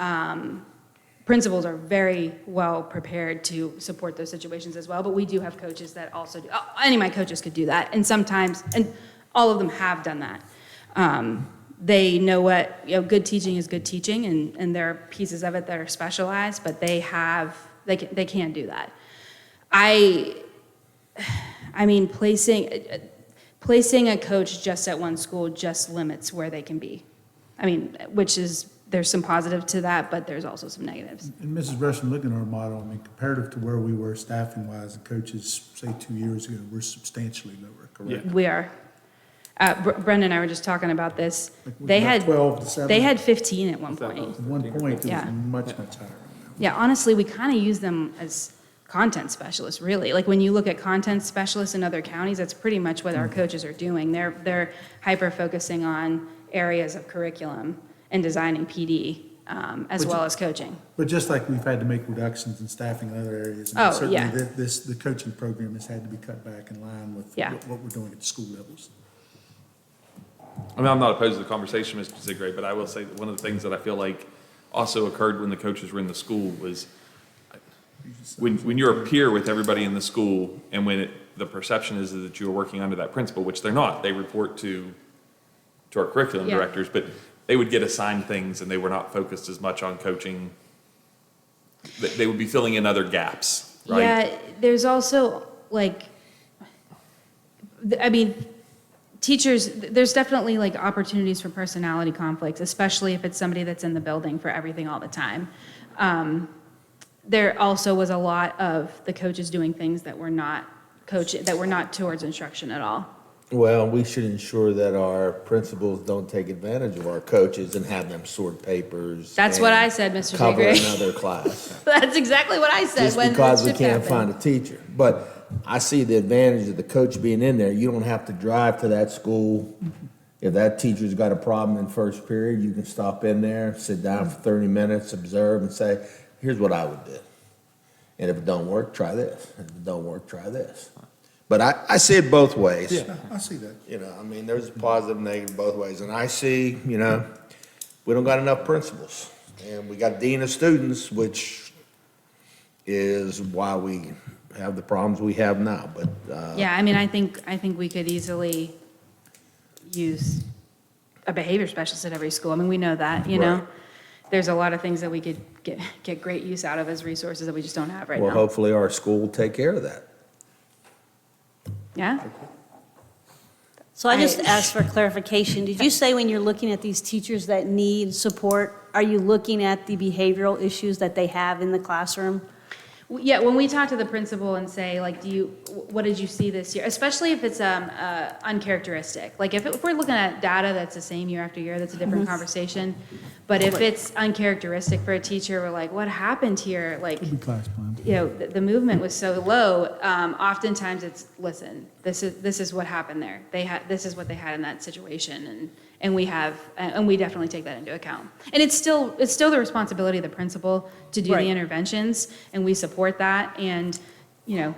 principals are very well prepared to support those situations as well, but we do have coaches that also do. Any of my coaches could do that, and sometimes, and all of them have done that. They know what, good teaching is good teaching, and there are pieces of it that are specialized, but they can do that. I mean, placing a coach just at one school just limits where they can be. I mean, there's some positive to that, but there's also some negatives. And Mrs. Rushing, looking at our model, I mean, comparative to where we were staffing-wise, the coaches, say, 2 years ago, we're substantially lower, correct? We are. Brenda and I were just talking about this. Like, was They it had 12 to 7? They had 15 at one point. At one point, it was Yeah. much, much higher. Yeah, honestly, we kind of use them as content specialists, really. Like when you look at content specialists in other counties, that's pretty much what our coaches are doing. They're hyper-focusing on areas of curriculum and designing PD, as well as coaching. But just like we've had to make reductions in staffing in other areas, I mean, Oh, yeah. certainly the coaching program has had to be cut back in line with Yeah. what we're doing at the school levels. I mean, I'm not opposed to the conversation, Mr. Zigray, but I will say that one of the things that I feel like also occurred when the coaches were in the school was when you're a peer with everybody in the school and when the perception is that you are working under that principal, which they're not. They report to our curriculum Yeah. directors, but they would get assigned things and they were not focused as much on coaching. They would be filling in other gaps, right? Yeah, there's also teachers, there's definitely opportunities for personality conflicts, especially if it's somebody that's in the building for everything all the time. There also was a lot of the coaches doing things that were not towards instruction at all. Well, we should ensure that our principals don't take advantage of our coaches and have them sort papers. That's what and I said, Mr. Cover Zigray. another class. That's exactly what I said Just when because we shift can't happened. find a teacher. But I see the advantage of the coach being in there. You don't have to drive to that school. If that teacher's got a problem in first period, you can stop in there, sit down for 30 minutes, observe, and say, here's what I would do. And if it don't work, try this. If it don't work, try this. But I see it both ways. Yeah, I see that. You know, I mean, there's a positive and negative both ways. And I see, we don't got enough principals. And we got dean of students, which is why we have the problems we have now. But Yeah, I mean, I think we could easily use a behavior specialist at every school. I mean, we know that, Right. There's a lot of things that we could get great use out of as resources that we just don't have right well, now. hopefully our school will take care of that. Yeah? So I just asked for clarification. Did you say when you're looking at these teachers that need support, are you looking at the behavioral issues that they have in the classroom? Yeah, when we talk to the principal and say, what did you see this year? Especially if it's uncharacteristic. Like if we're looking at data that's the same year after year, that's a different conversation. But if it's uncharacteristic for a teacher, we're like, what happened here? Could be class plan. The movement was so low. Oftentimes it's, listen, this is what happened there. This is what they had in that situation, and we definitely take that into account. And it's still the responsibility of the principal to do the Right. interventions, and we support that and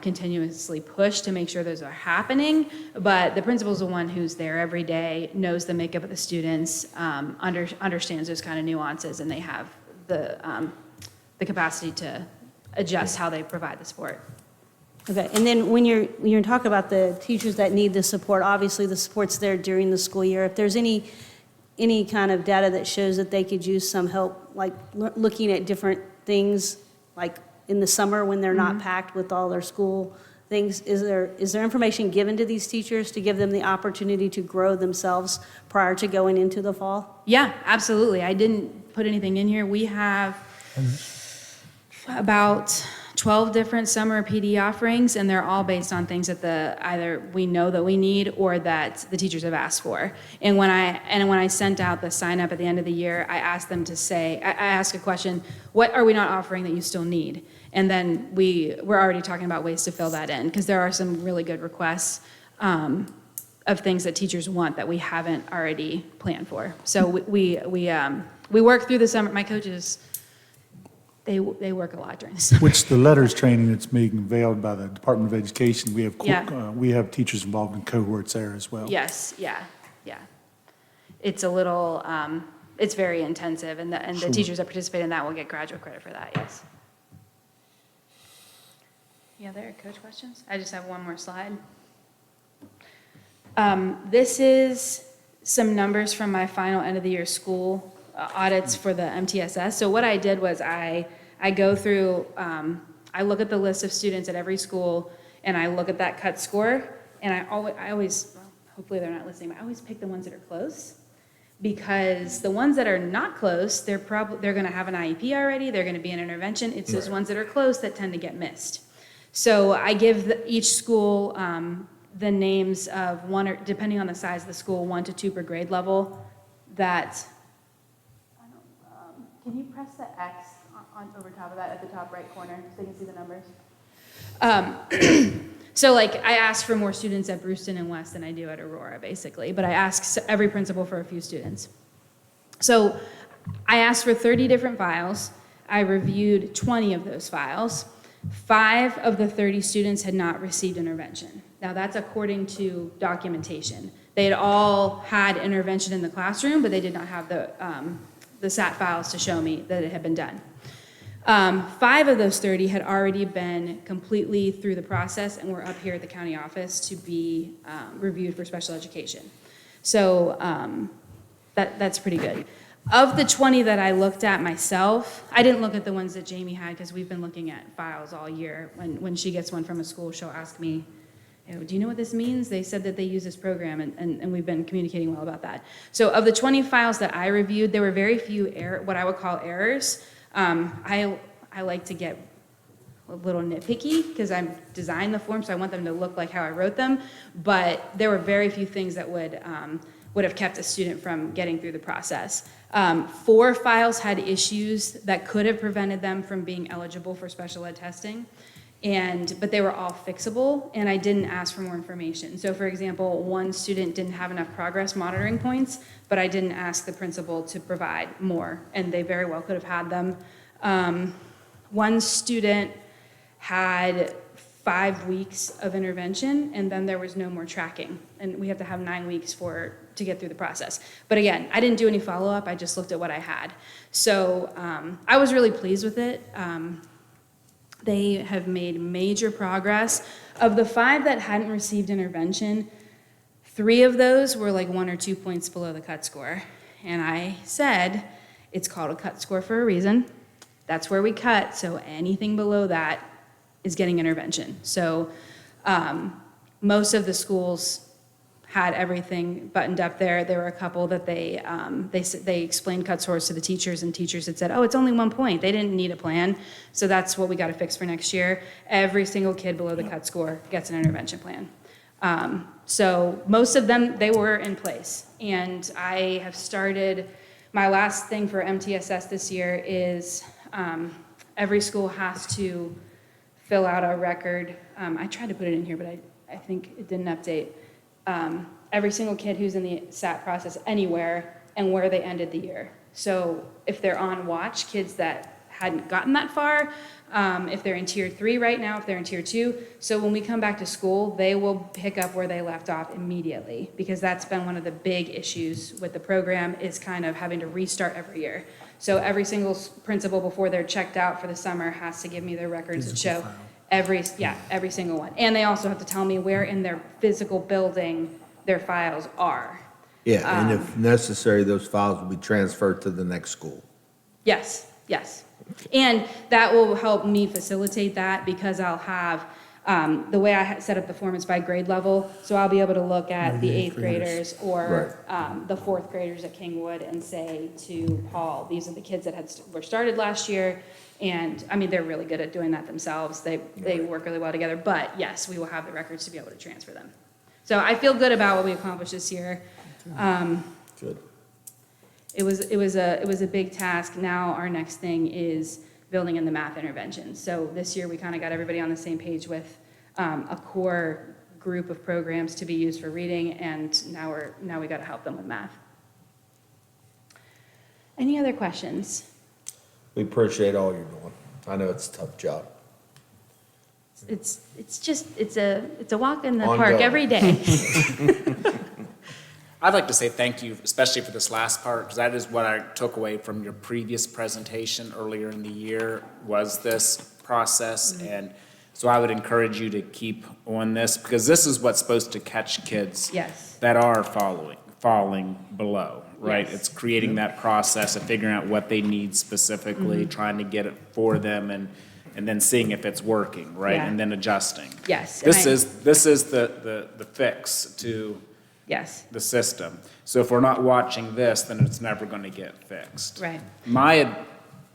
continuously push to make sure those are happening. But the principal's the one who's there every day, knows the makeup of the students, understands those kind of nuances, and they have the capacity to adjust how they provide the support. Okay, and then when you're talking about the teachers that need the support, obviously the support's there during the school year. If there's any kind of data that shows that they could use some help, like looking at different things, like in the summer when they're not packed with all their school things, is there information given to these teachers to give them the opportunity to grow themselves prior to going into the fall? Yeah, absolutely. I didn't put anything in here. We have about 12 different summer PD offerings, and they're all based on things that either we know that we need or that the teachers have asked for. And when I sent out the sign up at the end of the year, I asked them to say, I asked a question, what are we not offering that you still need? And then we're already talking about ways to fill that in, because there are some really good requests of things that teachers want that we haven't already planned for. So we work through the summer. My coaches, they work a lot during the summer. Which the letters training that's being availed by the Department of Education, we have, Yeah. we have teachers involved in cohorts there as well. Yes, yeah. It's a little, it's very intensive, and the teachers that participate in that will get graduate credit for that, yes. Any other coach questions? I just have one more slide. This is some numbers from my final end of the year school audits for the MTSS. So what I did was I go through, I look at the list of students at every school, and I look at that cut score, and I always, well, hopefully they're not listening, but I always pick the ones that are close, because the ones that are not close, they're going to have an IEP already, they're going to be in intervention. It's those ones that are close that tend to get missed. So I give each school the names of one, or depending on the size of the school, 1 to 2 per grade level. That, can you press the X on over top of that at the top right corner so you can see the numbers? So like I ask for more students at Brewston and West than I do at Aurora, basically, but I ask every principal for a few students. So I asked for 30 different files. I reviewed 20 of those files. 5 of the 30 students had not received intervention. Now that's according to documentation. They had all had intervention in the classroom, but they did not have the SAT files to show me that it had been done. 5 of those 30 had already been completely through the process and were up here at the county office to be reviewed for special education. So that's pretty good. Of the 20 that I looked at myself, I didn't look at the ones that Jamie had, because we've been looking at files all year. When she gets one from a school, she'll ask me, do you know what this means? They said that they use this program, and we've been communicating well about that. So of the 20 files that I reviewed, there were very few what I would call errors. I like to get a little nitpicky, because I designed the form, so I want them to look like how I wrote them. But there were very few things that would have kept a student from getting through the process. 4 files had issues that could have prevented them from being eligible for special ed testing, but they were all fixable, and I didn't ask for more information. So for example, one student didn't have enough progress monitoring points, but I didn't ask the principal to provide more, and they very well could have had them. One student had 5 weeks of intervention, and then there was no more tracking, and we have to have 9 weeks to get through the process. But again, I didn't do any follow-up, I just looked at what I had. So I was really pleased with it. They have made major progress. Of the 5 that hadn't received intervention, 3 of those were like 1 or 2 points below the cut score. And I said, it's called a cut score for a reason. That's where we cut, so anything below that is getting intervention. So most of the schools had everything buttoned up there. There were a couple that they explained cut scores to the teachers, and teachers had said, oh, it's only 1 point. They didn't need a plan. So that's what we got to fix for next year. Every single kid below the cut score gets an intervention plan. So most of them, they were in place. And I have started, my last thing for MTSS this year is every school has to fill out a record. I tried to put it in here, but I think it didn't update. Every single kid who's in the SAT process anywhere and where they ended the year. So if they're on watch, kids that hadn't gotten that far, if they're in tier 3 right now, if they're in tier 2. So when we come back to school, they will pick up where they left off immediately, because that's been one of the big issues with the program, is kind of having to restart every year. So every single principal before they're checked out for the summer has to give me their records that show Every single one. And they also have to tell me where in their physical building their files are. Yeah, and if necessary, those files will be transferred to the next school. Yes, yes. And that will help me facilitate that because I'll have, the way I set up the form is by grade level. So I'll be able to look at the eighth graders or the fourth graders at Kingwood and say to Paul, these are the kids that were started last year. And I mean, they're really good at doing that themselves. They work really well together. But yes, we will have the records to be able to transfer them. So I feel good about what we accomplished this year. Good. It was a big task. Now our next thing is building in the math intervention. So this year we kind of got everybody on the same page with a core group of programs to be used for reading, and now we got to help them with math. Any other questions? We appreciate all you're doing. I know it's a tough job. It's a walk in the Ongoing. park every day. I'd like to say thank you, especially for this last part, because that is what I took away from your previous presentation earlier in the year, was this process. And so I would encourage you to keep on this, because this is what's supposed to catch kids Yes. that are falling below, right? Yes. It's creating that process of figuring out what they need specifically, trying to get it for them, and then seeing if it's working, right? Yeah. And then adjusting. Yes. This is the fix to Yes. the system. So if we're not watching this, then it's never going to get fixed. Right. My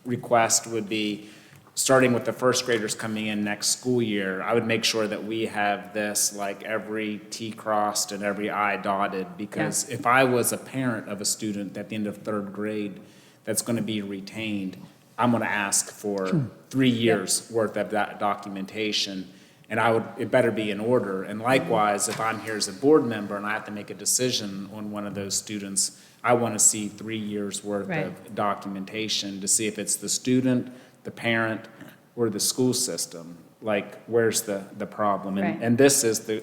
request would be, starting with the first graders coming in next school year, I would make sure that we have this, like, every T crossed and every I dotted, because if I was a parent of a student at the end of third grade that's going to be retained, I'm going to ask for 3 years worth of that documentation. And it better be in order. And likewise, if I'm here as a board member and I have to make a decision on one of those students, I want to see 3 years worth of documentation to see if it's the student, the parent, or the school system. Like, where's the problem? Right. And this is the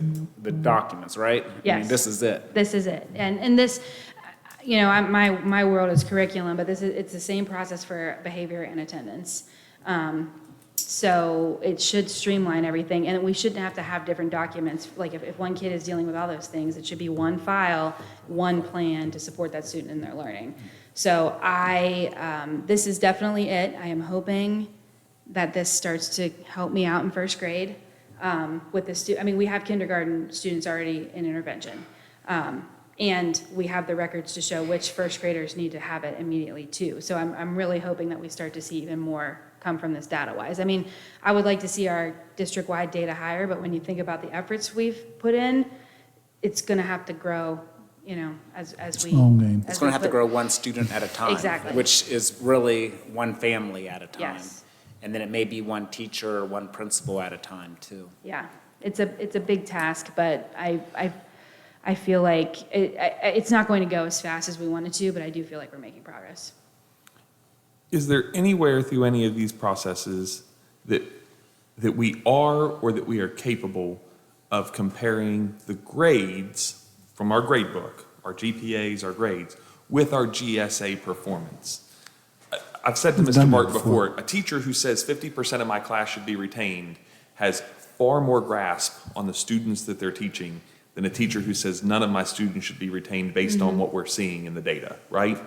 documents, right? I Yes. mean, this is it. This is it. And this, you know, my world is curriculum, but it's the same process for behavior and attendance. So it should streamline everything, and we shouldn't have to have different documents. Like if one kid is dealing with all those things, it should be one file, one plan to support that student in their learning. So this is definitely it. I am hoping that this starts to help me out in first grade with the I mean, we have kindergarten students already in intervention. And we have the records to show which first graders need to have it immediately too. So I'm really hoping that we start to see even more come from this data-wise. I mean, I would like to see our district-wide data higher, but when you think about the efforts we've put in, it's gonna have to grow, you know, as we. a long game. It's going to have to grow one student at a time. Exactly. Which is really one family at a time. Yes. And then it may be one teacher or one principal at a time, too. Yeah, it's a big task, but I feel like it's not going to go as fast as we wanted to, but I do feel like we're making progress. Is there anywhere through any of these processes that we are or that we are capable of comparing the grades from our grade book, our GPAs, our grades, with our GSA performance? I've said to We've Mr. done that Martin before. before, a teacher who says 50% of my class should be retained has far more grasp on the students that they're teaching than a teacher who says none of my students should be retained based on what we're seeing in the data, right?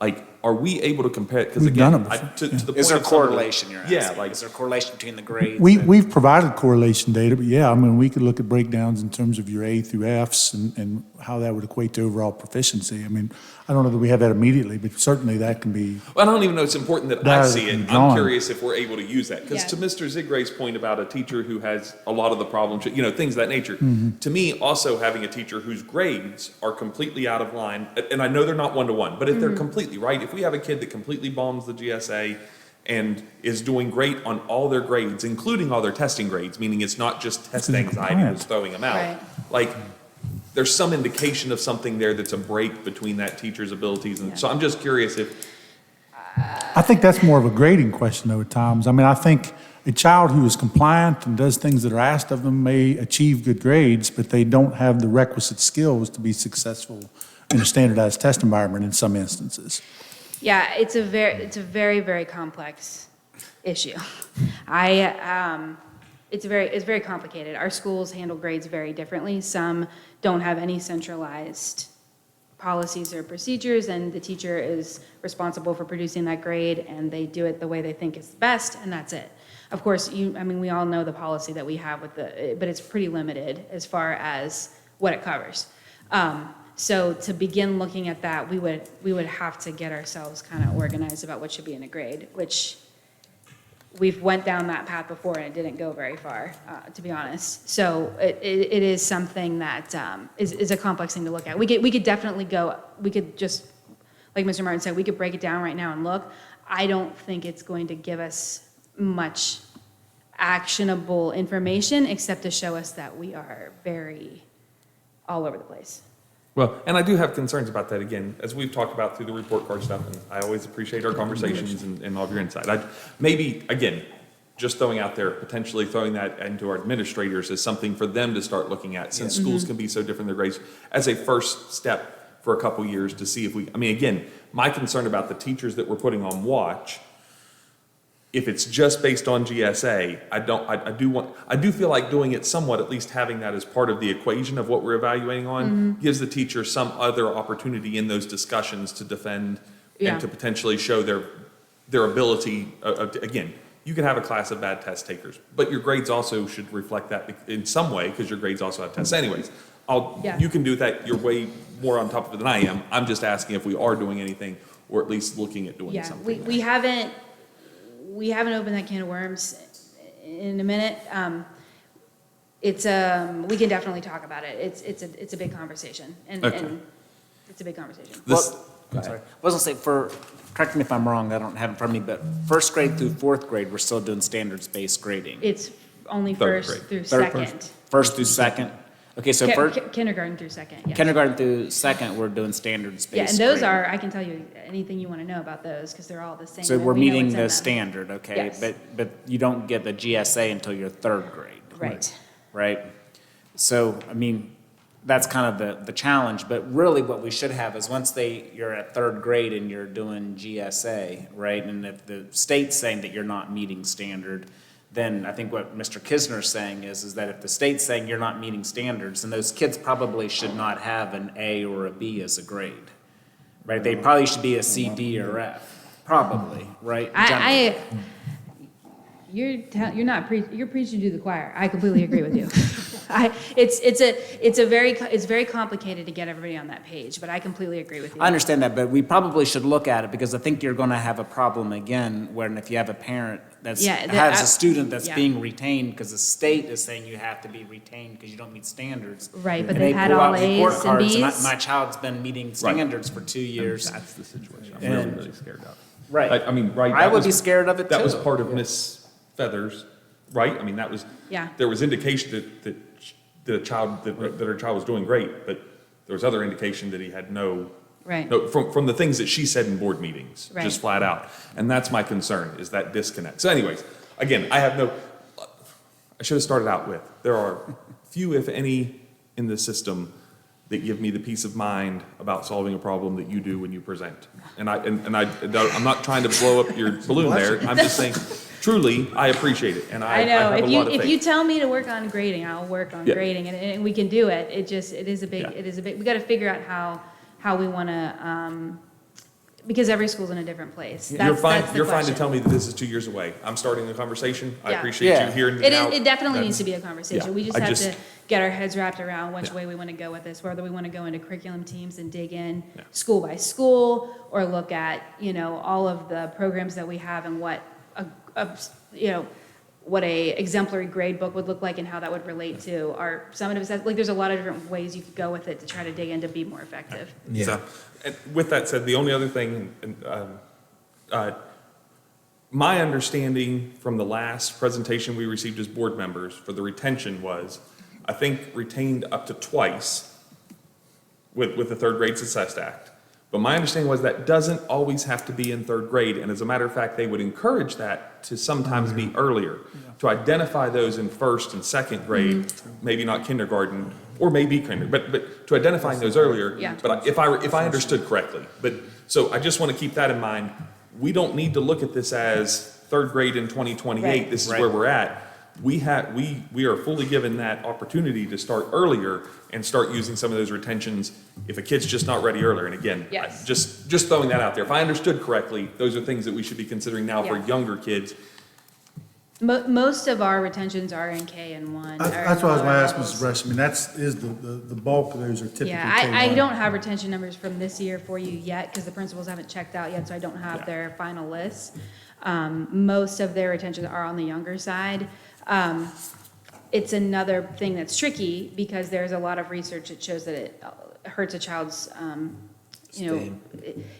Like, are we able to compare? Because We've again, done it before, to the point Is there of some of the- correlation you're asking? Yeah, like, Is there correlation between the grades? We've provided correlation data, but yeah, I mean, we could look at breakdowns in terms of your A through Fs and how that would equate to overall proficiency. I mean, I don't know that we have that immediately, but certainly that can be. I don't even know it's important that I That see can it. be I'm drawn. curious if we're able to use that. Because Yeah. to Mr. Zigray's point about a teacher who has a lot of the problems, you know, things of that nature, to me, also having a teacher whose grades are completely out of line, and I know they're not one-to-one, but if they're completely, right? If we have a kid that completely bombs the GSA and is doing great on all their grades, including all their testing grades, meaning it's not just test anxiety that's throwing them out. Right. Like, there's some indication of something there that's a break between that teacher's abilities. And so I'm just curious if, I think that's more of a grading question though at times. I mean, I think a child who is compliant and does things that are asked of them may achieve good grades, but they don't have the requisite skills to be successful in a standardized test environment in some instances. Yeah, it's a very, very complex issue. I it's very complicated. Our schools handle grades very differently. Some don't have any centralized policies or procedures, and the teacher is responsible for producing that grade, and they do it the way they think is best, and that's it. Of course, we all know the policy that we have but it's pretty limited as far as what it covers. So to begin looking at that, we would have to get ourselves kind of organized about what should be in a grade, which we've went down that path before and it didn't go very far, to be honest. So it is something that is a complex thing to look at. We could definitely we could just, like Mr. Martin said, we could break it down right now and look. I don't think it's going to give us much actionable information except to show us that we are very all over the place. Well, and I do have concerns about that, again, as we've talked about through the report card stuff, and I always appreciate our conversations and all of your insight. Maybe, again, just throwing out there, potentially throwing that into our administrators as something for them to start looking at, since schools can be so different in their grades, as a first step for a couple years to see if again, my concern about the teachers that we're putting on watch, if it's just based on GSA, I do feel like doing it somewhat, at least having that as part of the equation of what we're evaluating on, gives the teacher some other opportunity in those discussions to defend and to potentially show their ability. Again, you can have a class of bad test takers, but your grades also should reflect that in some way, because your grades also have tests. Anyways, you can do that. You're way more on top of it than I am. I'm just asking if we are doing anything, or at least looking at doing something. We haven't opened that can of worms in a minute. We can definitely talk about it. It's a big conversation, and it's a big conversation. I'm sorry. I was gonna say, correct me if I'm wrong, I don't have it in front of me, but first grade through fourth grade, we're still doing standards-based grading. It's only Third first grade. through second. First through second? Okay, so Kindergarten through second, yes. kindergarten through second, we're doing standards-based Yeah, and those grading. I can tell you anything you want to know about those, because they're all the same. So and we're we know meeting what's in the them. standard, okay? Yes. But you don't get the GSA until your third grade, Right. right? So, that's kind of the challenge, but really what we should have is once you're at third grade and you're doing GSA, right? And if the state's saying that you're not meeting standard, then I think what Mr. Kisner's saying is that if the state's saying you're not meeting standards, then those kids probably should not have an A or a B as a grade, right? They probably should be a C, D, or F, probably, right? You're preaching to the choir. I completely agree with you. It's very complicated to get everybody on that page, but I completely agree with you. I understand that, but we probably should look at it, because I think you're gonna have a problem again, when if you have a parent has a student that's being retained, because the state is saying you have to be retained because you don't meet standards. Right, but and they've they had pull all out report A's and cards, B's. My child's been meeting standards for 2 years. That's the situation I'm really, really scared of. Right. Right. I would be scared of it That was too. part of Miss Feathers, right? That was, Yeah. there was indication that her child was doing great, but there was other indication that he had no, from the things that she said in board meetings, Right. just flat out. And that's my concern, is that disconnect. So anyways, again, I should have started out with, there are few, if any, in the system that give me the peace of mind about solving a problem that you do when you present. And I'm not trying to blow up your balloon there. I'm just saying, truly, I appreciate it, and I I know. have a lot of faith. If you tell me to work on grading, I'll work on grading, and we can do it. It is a big. We got to figure out how we want to. Because every school's in a different place. You're fine That's the to question. tell me that this is 2 years away. I'm starting the conversation. I Yeah. appreciate you hearing me out. It definitely needs That's- to be a conversation. yeah, We just I have just- to get our heads wrapped around which way we want to go with this, whether we want to go into curriculum teams and dig in school by school, or look at, all of the programs that we have and what what a exemplary grade book would look like and how that would relate to our summative assessment. Like, there's a lot of different ways you could go with it to try to dig in to be more effective. Yeah. So, and with that said, the only other thing, my understanding from the last presentation we received as board members for the retention was, I think, retained up to twice with the Third Grade Success Act. But my understanding was that doesn't always have to be in third grade, and as a matter of fact, they would encourage that to sometimes be earlier, to identify those in first and second grade, maybe not kindergarten, or maybe kindergarten, but to identifying those earlier. Yeah. But if I understood correctly, so I just want to keep that in mind. We don't need to look at this as third grade in 2028, Right. this is Right. where we're at. we are fully given that opportunity to start earlier and start using some of those retentions if a kid's just not ready earlier. And again, Yes. just throwing that out there. If I understood correctly, those are things that we should be considering now for Yeah. younger kids. Most of our retentions are in K and 1. That's what I was gonna ask levels. Mrs. Rush. I mean, the bulk of those are typically Yeah, I K-1. don't have retention numbers from this year for you yet, because the principals haven't checked out yet, so I don't have their final list. Most of their retentions are on the younger side. It's another thing that's tricky, because there's a lot of research that shows that it hurts a child's,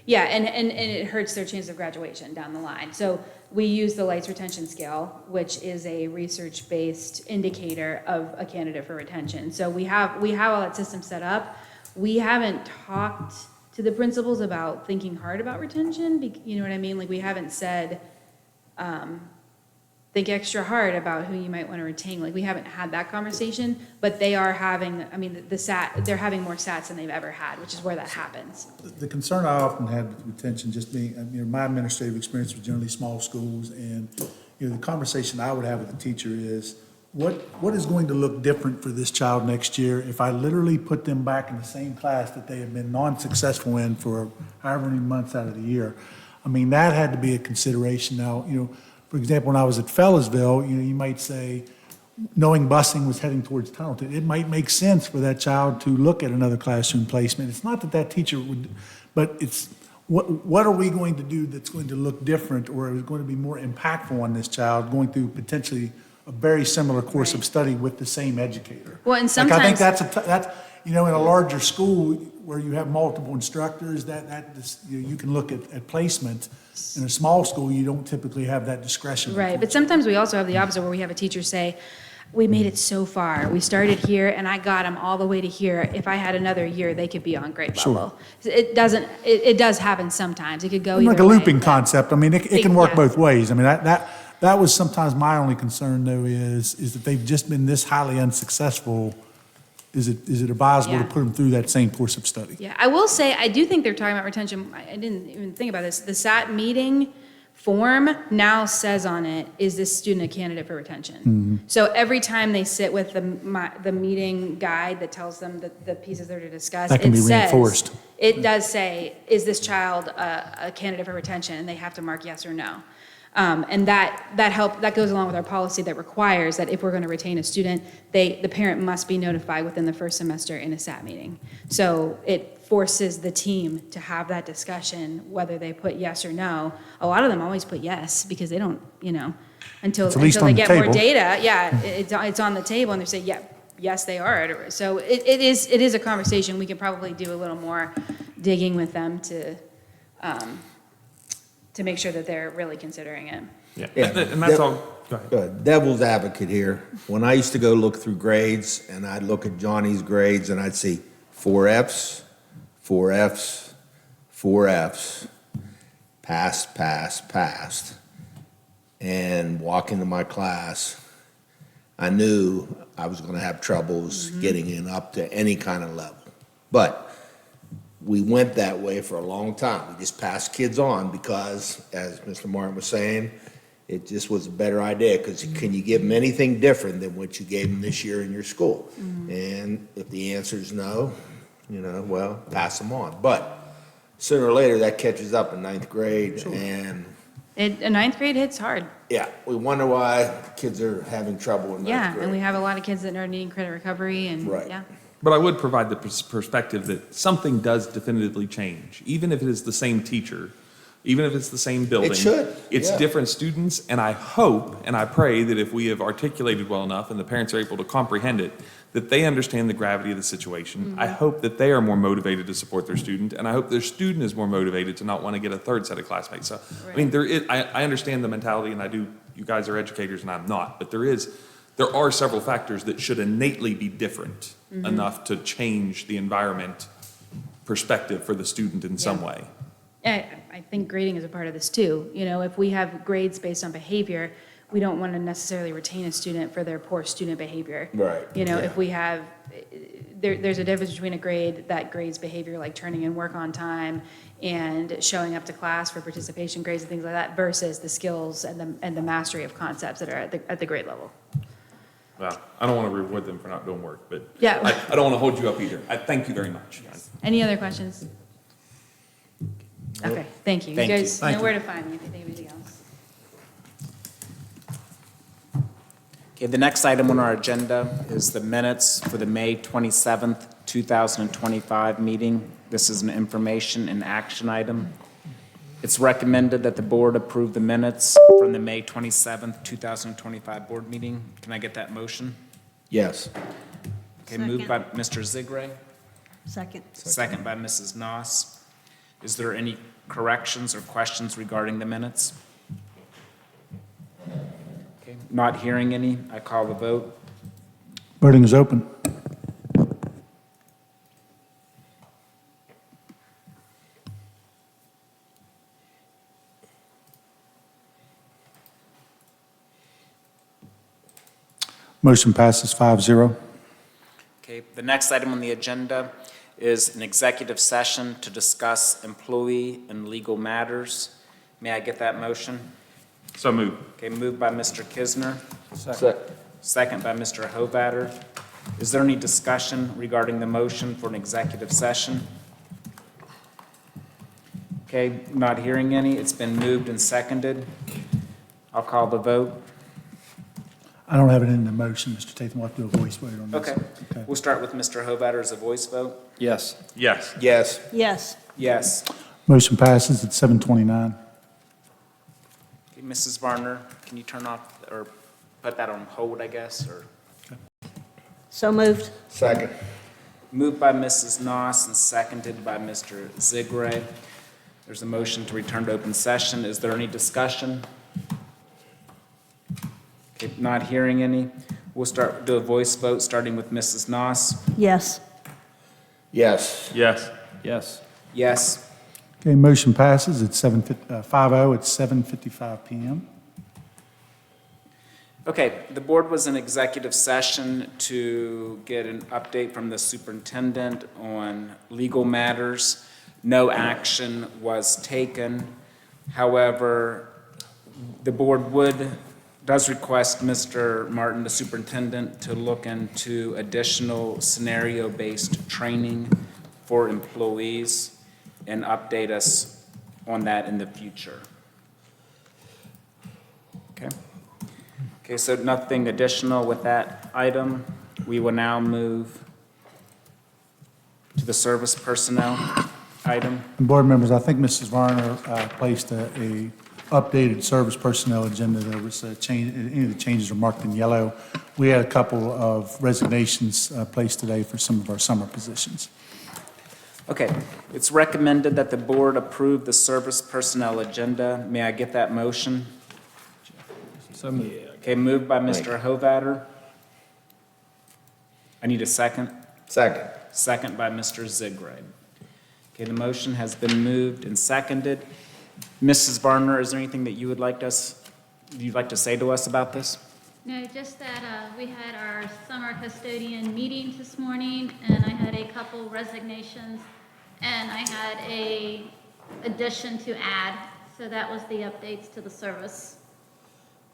yeah, and it hurts their chance of graduation down the line. So we use the Lights Retention Scale, which is a research-based indicator of a candidate for retention. So we have all that system set up. We haven't talked to the principals about thinking hard about retention, you know what I mean? Like, we haven't said, think extra hard about who you might want to retain. Like, we haven't had that conversation, but they are having, I mean, they're having more SATs than they've ever had, which is where that happens. The concern I often had with retention, just being, my administrative experience was generally small schools, and, the conversation I would have with the teacher is, what is going to look different for this child next year if I literally put them back in the same class that they have been non-successful in for however many months out of the year? I mean, that had to be a consideration. Now, for example, when I was at Fellows,ville you might say, knowing busing was heading towards Tunnelton, it might make sense for that child to look at another classroom placement. It's not that teacher would, but it's, what are we going to do that's going to look different, or is going to be more impactful on this child going through potentially a very similar course of study with the same educator? Well, and Like, I think sometimes, that's in a larger school where you have multiple instructors, you can look at placement. In a small school, you don't typically have that discretion. right, but sometimes we also have the opposite, where we have a teacher say, we made it so far. We started here, and I got them all the way to here. If I had another year, they could be on grade level. It does happen sometimes. It could go either Like a way. looping concept. I mean, it can work Yeah. both ways. I mean, that was sometimes my only concern, though, is that they've just been this highly unsuccessful. Is it advisable to Yeah. put them through that same course of study? Yeah, I will say, I do think they're talking about retention. I didn't even think about this. The SAT meeting form now says on it, is this student a candidate for retention? So every time they sit with the meeting guide that tells them the pieces they're to discuss, That can it be says, reinforced. it does say, is this child a candidate for retention? And they have to mark yes or no. And that goes along with our policy that requires that if we're going to retain a student, the parent must be notified within the first semester in a SAT meeting. So it forces the team to have that discussion, whether they put yes or no. A lot of them always put yes, because they don't, until It's at least they on the get more table. data. Yeah, it's on the table, and they say, yeah, yes, they are. So it is a conversation. We could probably do a little more digging with them to make sure that they're really considering it. Yeah, Yeah. and that's all, go ahead. Good. Devil's advocate here. When I used to go look through grades, and I'd look at Johnny's grades, and I'd see 4 Fs, 4 Fs, 4 Fs, passed. And walk into my class, I knew I was going to have troubles getting in up to any kind of level. But we went that way for a long time. We just passed kids on because, as Mr. Martin was saying, it just was a better idea, because can you give them anything different than what you gave them this year in your school? And if the answer is no, well, pass them on. But sooner or later, that catches up in 9th grade, and A ninth grade hits hard. yeah, we wonder why kids are having trouble in 9th Yeah, grade. and we have a lot of kids that are needing credit recovery, and Right. yeah. But I would provide the perspective that something does definitively change, even if it is the same teacher, even if it's the same building. It should, It's yeah. different students, and I hope and I pray that if we have articulated well enough and the parents are able to comprehend it, that they understand the gravity of the situation. I hope that they are more motivated to support their student, and I hope their student is more motivated to not want to get a third set of classmates. So, I mean, I understand the mentality, and I do, you guys are educators and I'm not, but there are several factors that should innately be different enough to change the environment perspective for the student in some way. I think grading is a part of this too. If we have grades based on behavior, we don't want to necessarily retain a student for their poor student behavior. Right, yeah. If we have, there's a difference between a grade that grades behavior, like turning in work on time and showing up to class for participation grades and things like that, versus the skills and the mastery of concepts that are at the grade level. Well, I don't want to reward them for not doing work, but Yeah. I don't want to hold you up either. I thank you very much. Any other questions? Okay, thank you. You Thank you. guys Thank know you. where to find me if you think of anything else. Okay, the next item on our agenda is the minutes for the May 27th, 2025 meeting. This is an information and action item. It's recommended that the board approve the minutes from the May 27th, 2025 board meeting. Can I get that motion? Yes. Okay, moved by Mr. Zigray, Second. second by Mrs. Noss. Is there any corrections or questions regarding the minutes? Okay, not hearing any, I call the vote. Voting is open. Motion passes 5-0. Okay, the next item on the agenda is an executive session to discuss employee and legal matters. May I get that motion? So move. Okay, moved by Mr. Kisner, Second. second by Mr. Hovatter. Is there any discussion regarding the motion for an executive session? Okay, not hearing any. It's been moved and seconded. I'll call the vote. I don't have it in the motion, Mr. Tatum. We'll have to do a voice vote on this. Okay, we'll start with Mr. Hovatter as a voice vote. Yes. Yes. Yes. Yes. Yes. Motion passes at 7:29. Okay, Mrs. Varner, can you turn off or put that on hold, I guess, or? So moved. Second. Moved by Mrs. Noss and seconded by Mr. Zigray. There's a motion to return to open session. Is there any discussion? Okay, not hearing any. We'll do a voice vote, starting with Mrs. Noss. Yes. Yes. Yes. Yes. Yes. Okay, motion passes at 5-0 at 7:55 PM. Okay, the board was in executive session to get an update from the superintendent on legal matters. No action was taken. However, the board does request Mr. Martin, the superintendent, to look into additional scenario-based training for employees and update us on that in the future. Okay. Okay, so nothing additional with that item. We will now move to the service personnel item. And board members, I think Mrs. Varner placed a updated service personnel agenda. There was a change, any of the changes are marked in yellow. We had a couple of resignations placed today for some of our summer positions. Okay, it's recommended that the board approve the service personnel agenda. May I get that motion? So moved. Okay, moved by Mr. Hovatter. I need a second. Second. Second by Mr. Zigray. Okay, the motion has been moved and seconded. Mrs. Varner, is there anything that you'd like to say to us about this? No, just that we had our summer custodian meetings this morning, and I had a couple resignations, and I had a addition to add. So that was the updates to the service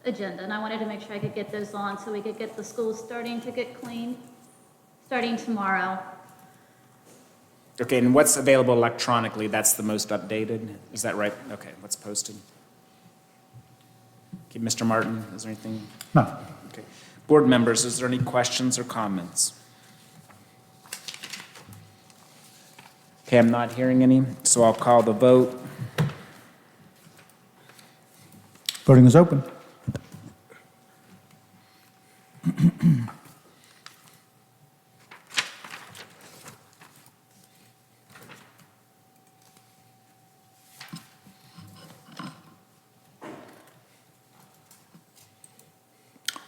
agenda, and I wanted to make sure I could get those on so we could get the schools starting to get clean, starting tomorrow. Okay, and what's available electronically, that's the most updated? Is that right? Okay, what's posted? Okay, Mr. Martin, is there anything? No. Okay. Board members, is there any questions or comments? Okay, I'm not hearing any, so I'll call the vote. Voting is open.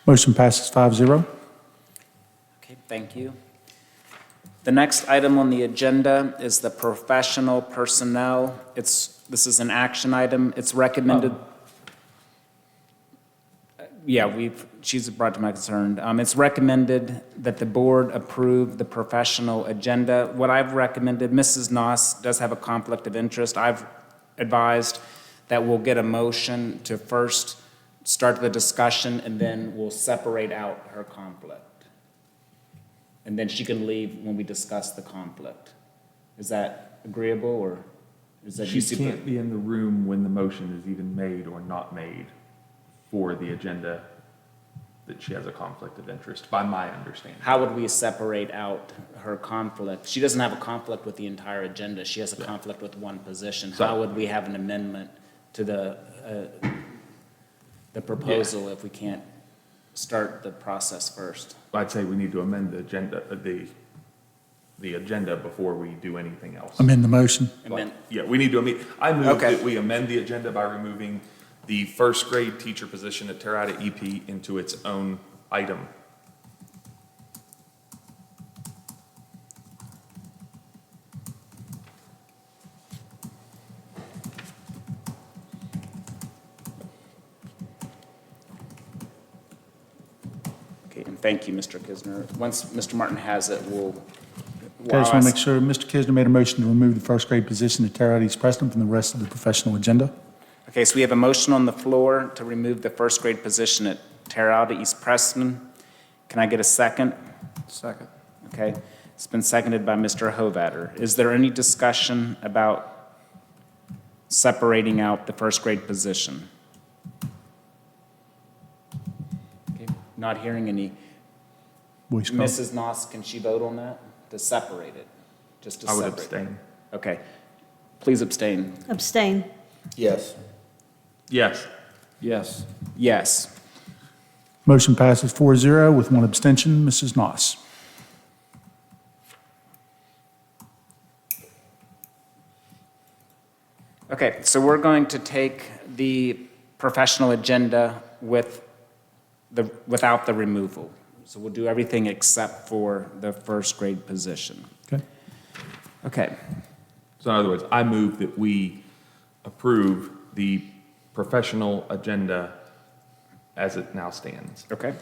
Motion passes 5-0. Okay, thank you. The next item on the agenda is the professional personnel. This is an action item. It's recommended. Yeah, she's brought to my concern. It's recommended that the board approve the professional agenda. What I've recommended, Mrs. Noss does have a conflict of interest. I've advised that we'll get a motion to first start the discussion, and then we'll separate out her conflict. And then she can leave when we discuss the conflict. Is that agreeable, or is that She you can't be in the room when the motion is even made or not made for the agenda that she has a conflict of interest, by my understanding. How would we separate out her conflict? She doesn't have a conflict with the entire agenda. She has a conflict with one position. So- How would we have an amendment to the proposal if we can't start the process first? I'd say we need to amend the agenda, the agenda before we do anything else. Amend the motion. Amend, Yeah, we need to I move Okay. that we amend the agenda by removing the first grade teacher position at Terrata EP into its own item. okay, and thank you, Mr. Kisner. Once Mr. Martin has it, we'll. Okay, I just want to make sure, Mr. Kisner made a motion to remove the first grade position at Terre Haute East Preston from the rest of the professional agenda. Okay, so we have a motion on the floor to remove the first grade position at Terre Haute East Preston. Can I get a second? Second. Okay, it's been seconded by Mr. Hovatter. Is there any discussion about separating out the first grade position? Okay, not hearing any. Voice call. Mrs. Noss, can she vote on that? To separate it? Just to I would separate? abstain. Okay, please abstain. Abstain. Yes. Yes. Yes. Yes. Motion passes 4-0 with one abstention. Mrs. Noss. Okay, so we're going to take the professional agenda without the removal. So we'll do everything except for the first grade position. Okay. Okay, So in other words, I move that we approve the professional agenda as it now stands. okay.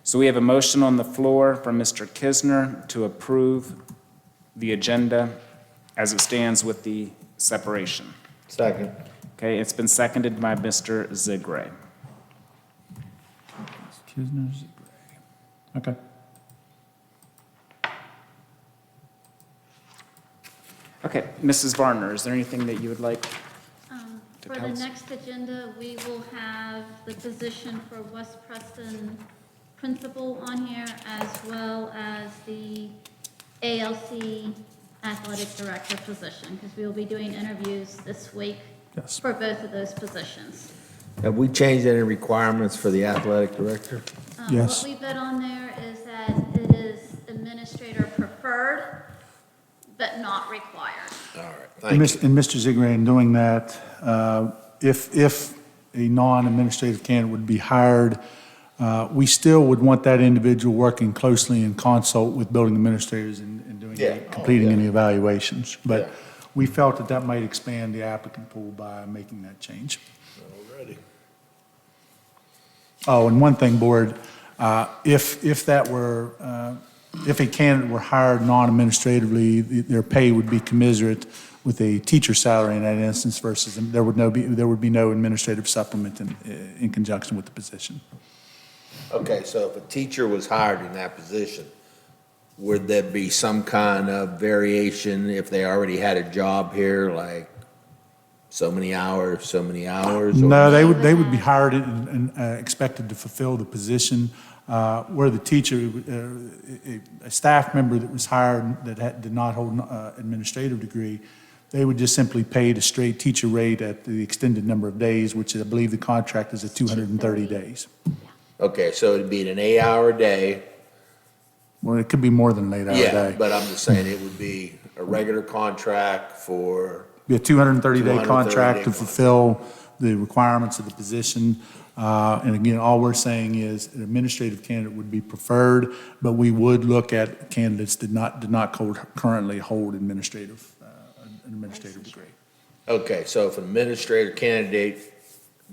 So we have a motion on the floor from Mr. Kisner to approve the agenda as it stands with the separation. Second. Okay, it's been seconded by Mr. Zigray. Kisner's. Okay. Okay, Mrs. Varner, is there anything that you would like? To For tell the us? next agenda, we will have the position for West Preston principal on here, as well as the ALC athletic director position, because we will be doing interviews this week Yes. for both of those positions. Have we changed any requirements for the athletic director? Yes. What we put on there is that it is administrator preferred, but not required. All right, And thank you. Mr. Zigray, in doing that, if a non-administrative candidate would be hired, we still would want that individual working closely in consult with building administrators and doing, Yeah. completing Oh, yeah. any evaluations. Yeah. But we felt that that might expand the applicant pool by making that change. Already. Oh, and one thing, Board, if that were, if a candidate were hired non-administratively, their pay would be commensurate with a teacher salary in that instance versus, there would be no administrative supplement in conjunction with the position. Okay, so if a teacher was hired in that position, would there be some kind of variation if they already had a job here, like so many hours, or- No, they would be hired and expected to fulfill the position. Where the teacher, a staff member that was hired that did not hold an administrative degree, they would just simply pay the straight teacher rate at the extended number of days, which I believe the contract is at 230 days. Okay, so it'd be an 8-hour day. Well, it could be more than an 8-hour Yeah, day. but I'm just saying it would be a regular contract for, Be a 230-day 230-day contract to contract. fulfill the requirements of the position. And again, all we're saying is an administrative candidate would be preferred, but we would look at candidates that did not currently hold an administrative degree. okay, so if an administrator candidate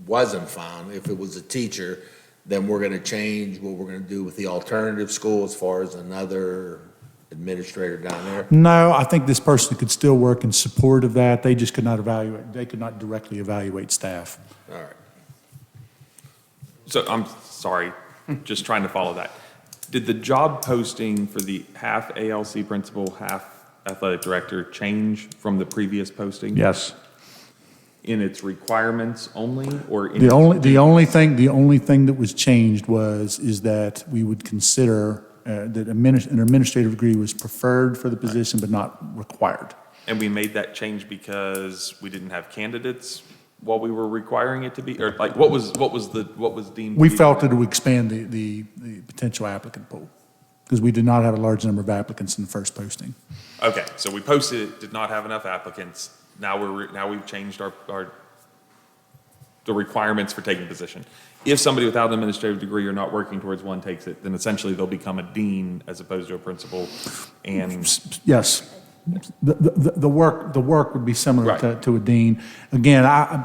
wasn't found, if it was a teacher, then we're gonna change what we're gonna do with the alternative school as far as another administrator down there? No, I think this person could still work in support of that. They just could not evaluate, they could not directly evaluate staff. All right. So I'm sorry, just trying to follow that. Did the job posting for the half ALC principal, half athletic director change from the previous posting? Yes. In its requirements only, or in The its- only thing that was changed is that we would consider that an administrative degree was preferred for the position, but not required. And we made that change because we didn't have candidates while we were requiring it to be, or like, what was deemed? to We be- felt that it would expand the potential applicant pool, because we did not have a large number of applicants in the first posting. Okay, so we posted it, did not have enough applicants. Now we've changed the requirements for taking position. If somebody without an administrative degree or not working towards one takes it, then essentially they'll become a dean as opposed to a principal. And Yes. The work would be similar Right. to a dean. Again,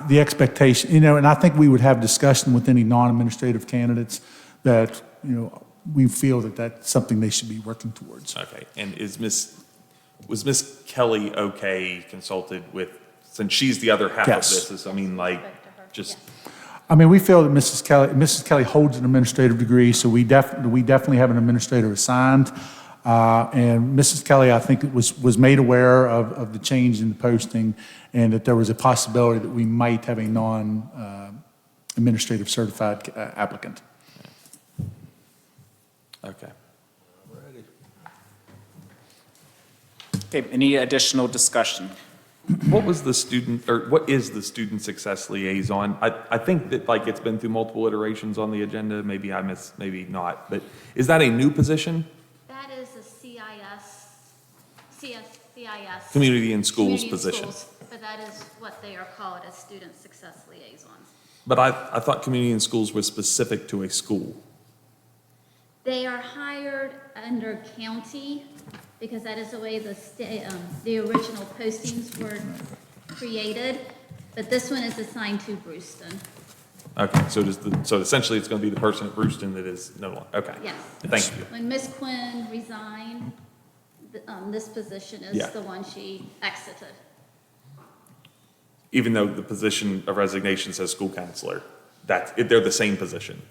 the expectation, and I think we would have discussion with any non-administrative candidates that, we feel that that's something they should be working towards. okay, and was Miss Kelly okay consulted with, since she's the other half of Yes. this? Just We feel that Mrs. Kelly holds an administrative degree, so we definitely have an administrator assigned. And Mrs. Kelly, I think, was made aware of the change in the posting, and that there was a possibility that we might have a non-administrative certified applicant. okay. Okay, any additional discussion? What was the student, or what is the student success liaison? I think that it's been through multiple iterations on the agenda. Maybe I missed, maybe not. But is that a new position? That is a CIS. Community and schools Community and position. schools, but that is what they are called, as student success liaisons. But I thought community and schools was specific to a school. They are hired under county, because that is the way the original postings were created, but this one is assigned to Brewston. Okay, so essentially it's going to be the person at Brewston that is no longer, okay. Yes. Thank you. When Ms. Quinn resigned, this position Yeah. is the one she exited. Even though the position of resignation says school counselor, they're the same position.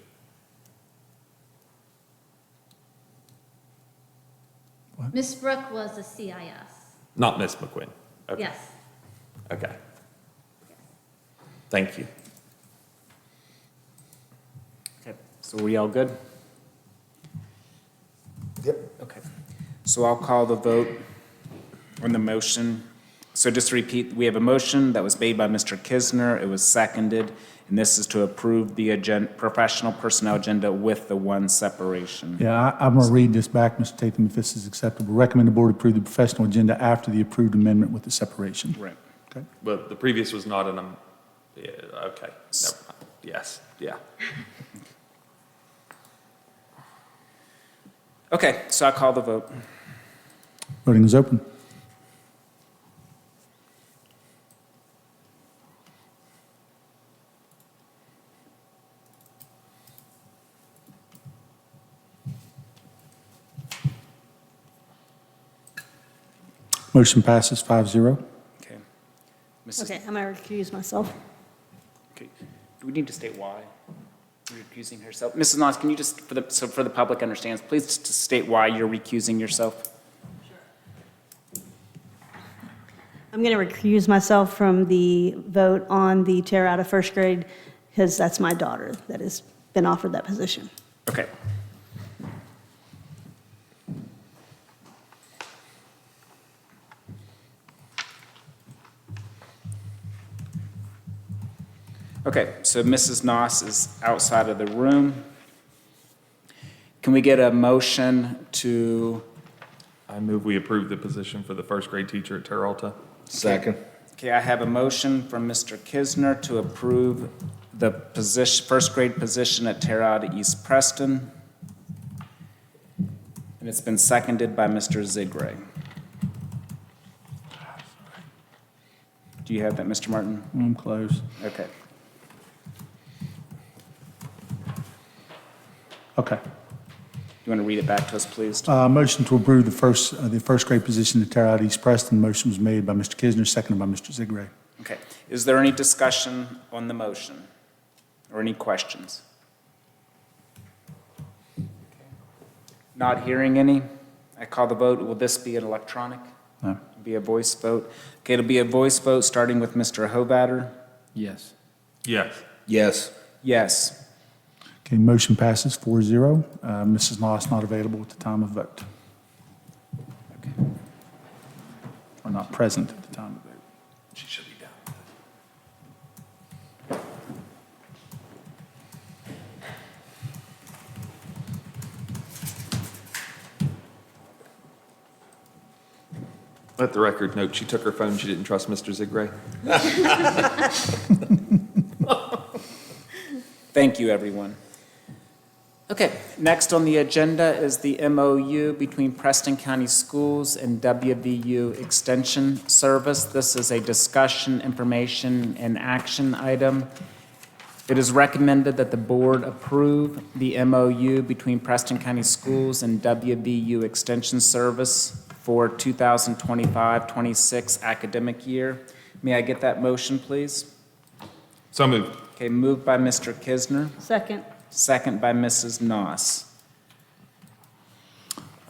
Ms. Brooke was a CIS. Not Miss McQuinn. Okay. Yes. Okay. Thank you. Okay, so we all good? Yep. Okay. So I'll call the vote on the motion. So just to repeat, we have a motion that was made by Mr. Kisner. It was seconded, and this is to approve the professional personnel agenda with the one separation. Yeah, I'm going to read this back, Mr. Tatham, if this is acceptable. Recommend the board approve the professional agenda after the approved amendment with the separation. Right. Okay. But the previous was not yeah, okay. Never mind. Yes, yeah. Okay, so I call the vote. Voting is open. Motion passes 5-0. Okay. Mrs. Okay, I'm going to recuse myself. Okay. Do we need to state why you're recusing herself? Mrs. Noss, can you just, for the public understands, please just state why you're recusing yourself? I'm going to recuse myself from the vote on the chair out of first grade, because that's my daughter that has been offered that position. Okay. Okay, so Mrs. Noss is outside of the room. Can we get a motion to, I move we approve the position for the first grade teacher at Terra Alta. Second. okay, I have a motion from Mr. Kisner to approve the position, first grade position at Terra Alta East Preston. And it's been seconded by Mr. Zigray. Do you have that, Mr. Martin? I'm close. Okay. Okay. You want to read it back to us, please? Motion to approve the first grade position at Terra Out East Preston. Motion was made by Mr. Kisner, seconded by Mr. Zigray. Okay. Is there any discussion on the motion or any questions? Not hearing any. I call the vote. Will this be an electronic? No. Be a voice vote? Okay, it'll be a voice vote, starting with Mr. Hovatter. Yes. Yes. Yes. Yes. Okay, motion passes 4-0. Mrs. Noss not available at the time of vote. Okay. Or not present at the time of vote. She should be down. Let the record note, she took her phone, she didn't trust Mr. Zigray. Thank you, everyone. Okay, next on the agenda is the MOU between Preston County Schools and WVU Extension Service. This is a discussion, information, and action item. It is recommended that the board approve the MOU between Preston County Schools and WVU Extension Service for 2025-26 academic year. May I get that motion, please? So moved. Okay, moved by Mr. Kisner, Second. second by Mrs. Noss.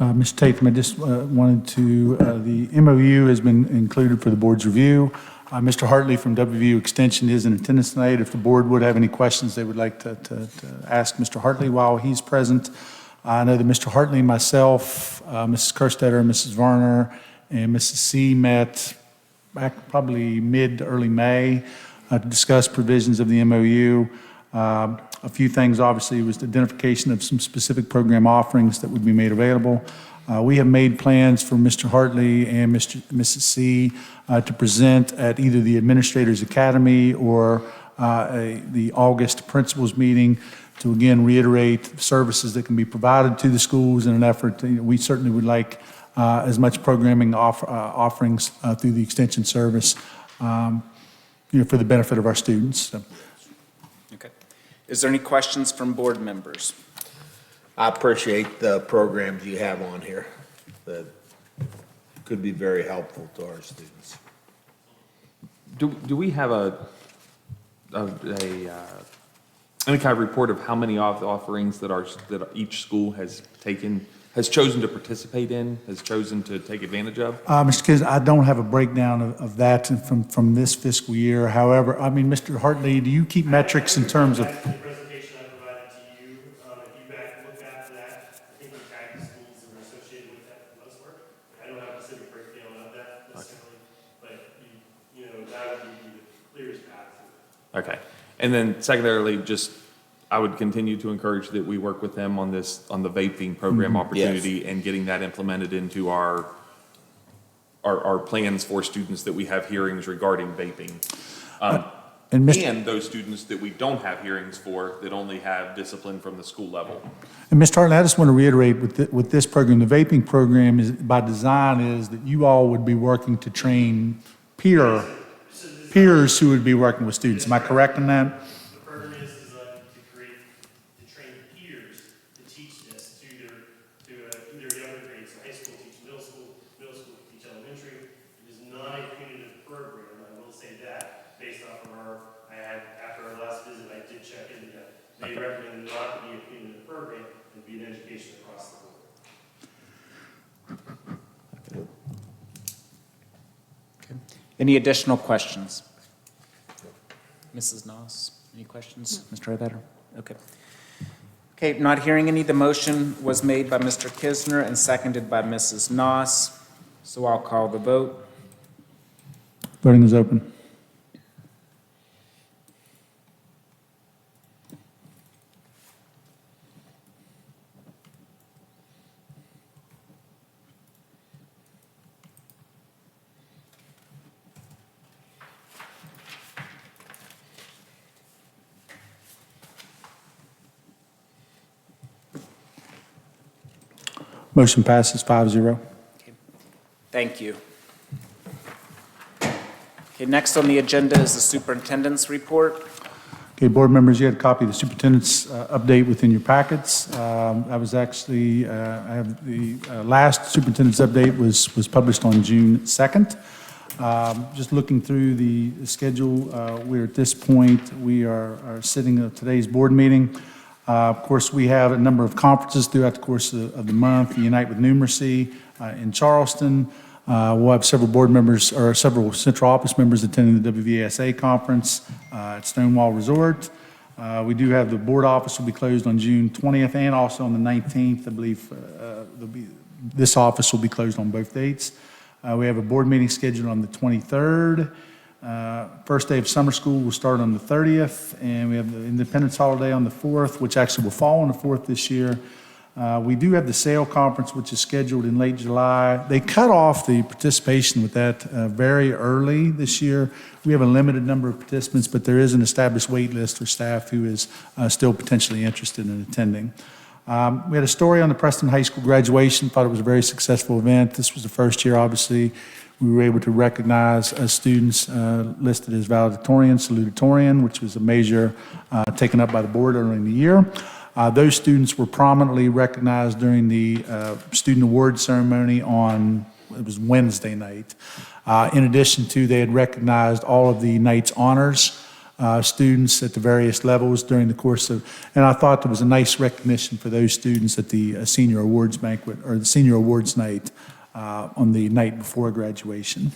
Mr. Tatham, I just wanted to, the MOU has been included for the board's review. Mr. Hartley from WVU Extension is in attendance tonight. If the board would have any questions they would like to ask Mr. Hartley while he's present. I know that Mr. Hartley, myself, Mrs. Kerstetter, Mrs. Varner, and Mrs. C met back probably mid to early May to discuss provisions of the MOU. A few things, obviously, was the identification of some specific program offerings that would be made available. We have made plans for Mr. Hartley and Mrs. C to present at either the Administrators Academy or the August Principals Meeting to again reiterate services that can be provided to the schools in an effort to, we certainly would like as much programming offerings through the Extension Service for the benefit of our students. So. Okay. Is there any questions from board members? I appreciate the programs you have on here that could be very helpful to our students. Do we have any kind of report of how many offerings that each school has chosen to participate in, has chosen to take advantage of? Mr. Kisner, I don't have a breakdown of that from this fiscal year. However, I mean, Mr. Hartley, do you keep metrics in terms of? The presentation I provided to you, if you look back to that, I think we tagged the schools that are associated with that for the most part. I don't have a specific breakdown of that necessarily, but you know, that would be the clearest path to it. Okay. And then secondarily, I would continue to encourage that we work with them on the vaping program opportunity and getting that implemented into our plans for students that we have hearings regarding vaping. And those students that we don't have hearings for that only have discipline from the school level. And Mr. Hartley, I just want to reiterate with this program, the vaping program is by design is that you all would be working to train peers who would be working with students. Am I correct in that? The program is designed to train peers to teach this to either younger grades, so high school teach middle school teach elementary. It is not a punitive program, I will say that, based off of after our last visit, I did check into that. They recommend not to be a punitive program and be an education across the board. Any additional questions? Mrs. Noss, any questions? Mr. Hovatter? Okay. Okay, not hearing any. The motion was made by Mr. Kisner and seconded by Mrs. Noss. So I'll call the vote. Voting is open. Motion passes 5-0. Thank you. Okay, next on the agenda is the superintendent's report. Okay, board members, you had a copy of the superintendent's update within your packets. I was actually, I have the last superintendent's update was published on June 2nd. Just looking through the schedule, we're at this point, we are sitting at today's board meeting. Of course, we have a number of conferences throughout the course of the month. Unite with Numeracy in Charleston. We'll have several board members or several central office members attending the WVSA conference at Stonewall Resort. We do have the board office will be closed on June 20th and also on the 19th. I believe this office will be closed on both dates. We have a board meeting scheduled on the 23rd. First day of summer school will start on the 30th, and we have the Independence Holiday on the 4th, which actually will fall on the 4th this year. We do have the SAIL conference, which is scheduled in late July. They cut off the participation with that very early this year. We have a limited number of participants, but there is an established wait list for staff who is still potentially interested in attending. We had a story on the Preston High School graduation. Thought it was a very successful event. This was the first year, obviously. We were able to recognize students listed as valedictorian, salutatorian, which was a measure taken up by the board early in the year. Those students were prominently recognized during the student award ceremony it was Wednesday night. In addition to, they had recognized all of the night's honors students at the various levels during the course of, and I thought there was a nice recognition for those students at the senior awards banquet, or the senior awards night on the night before graduation.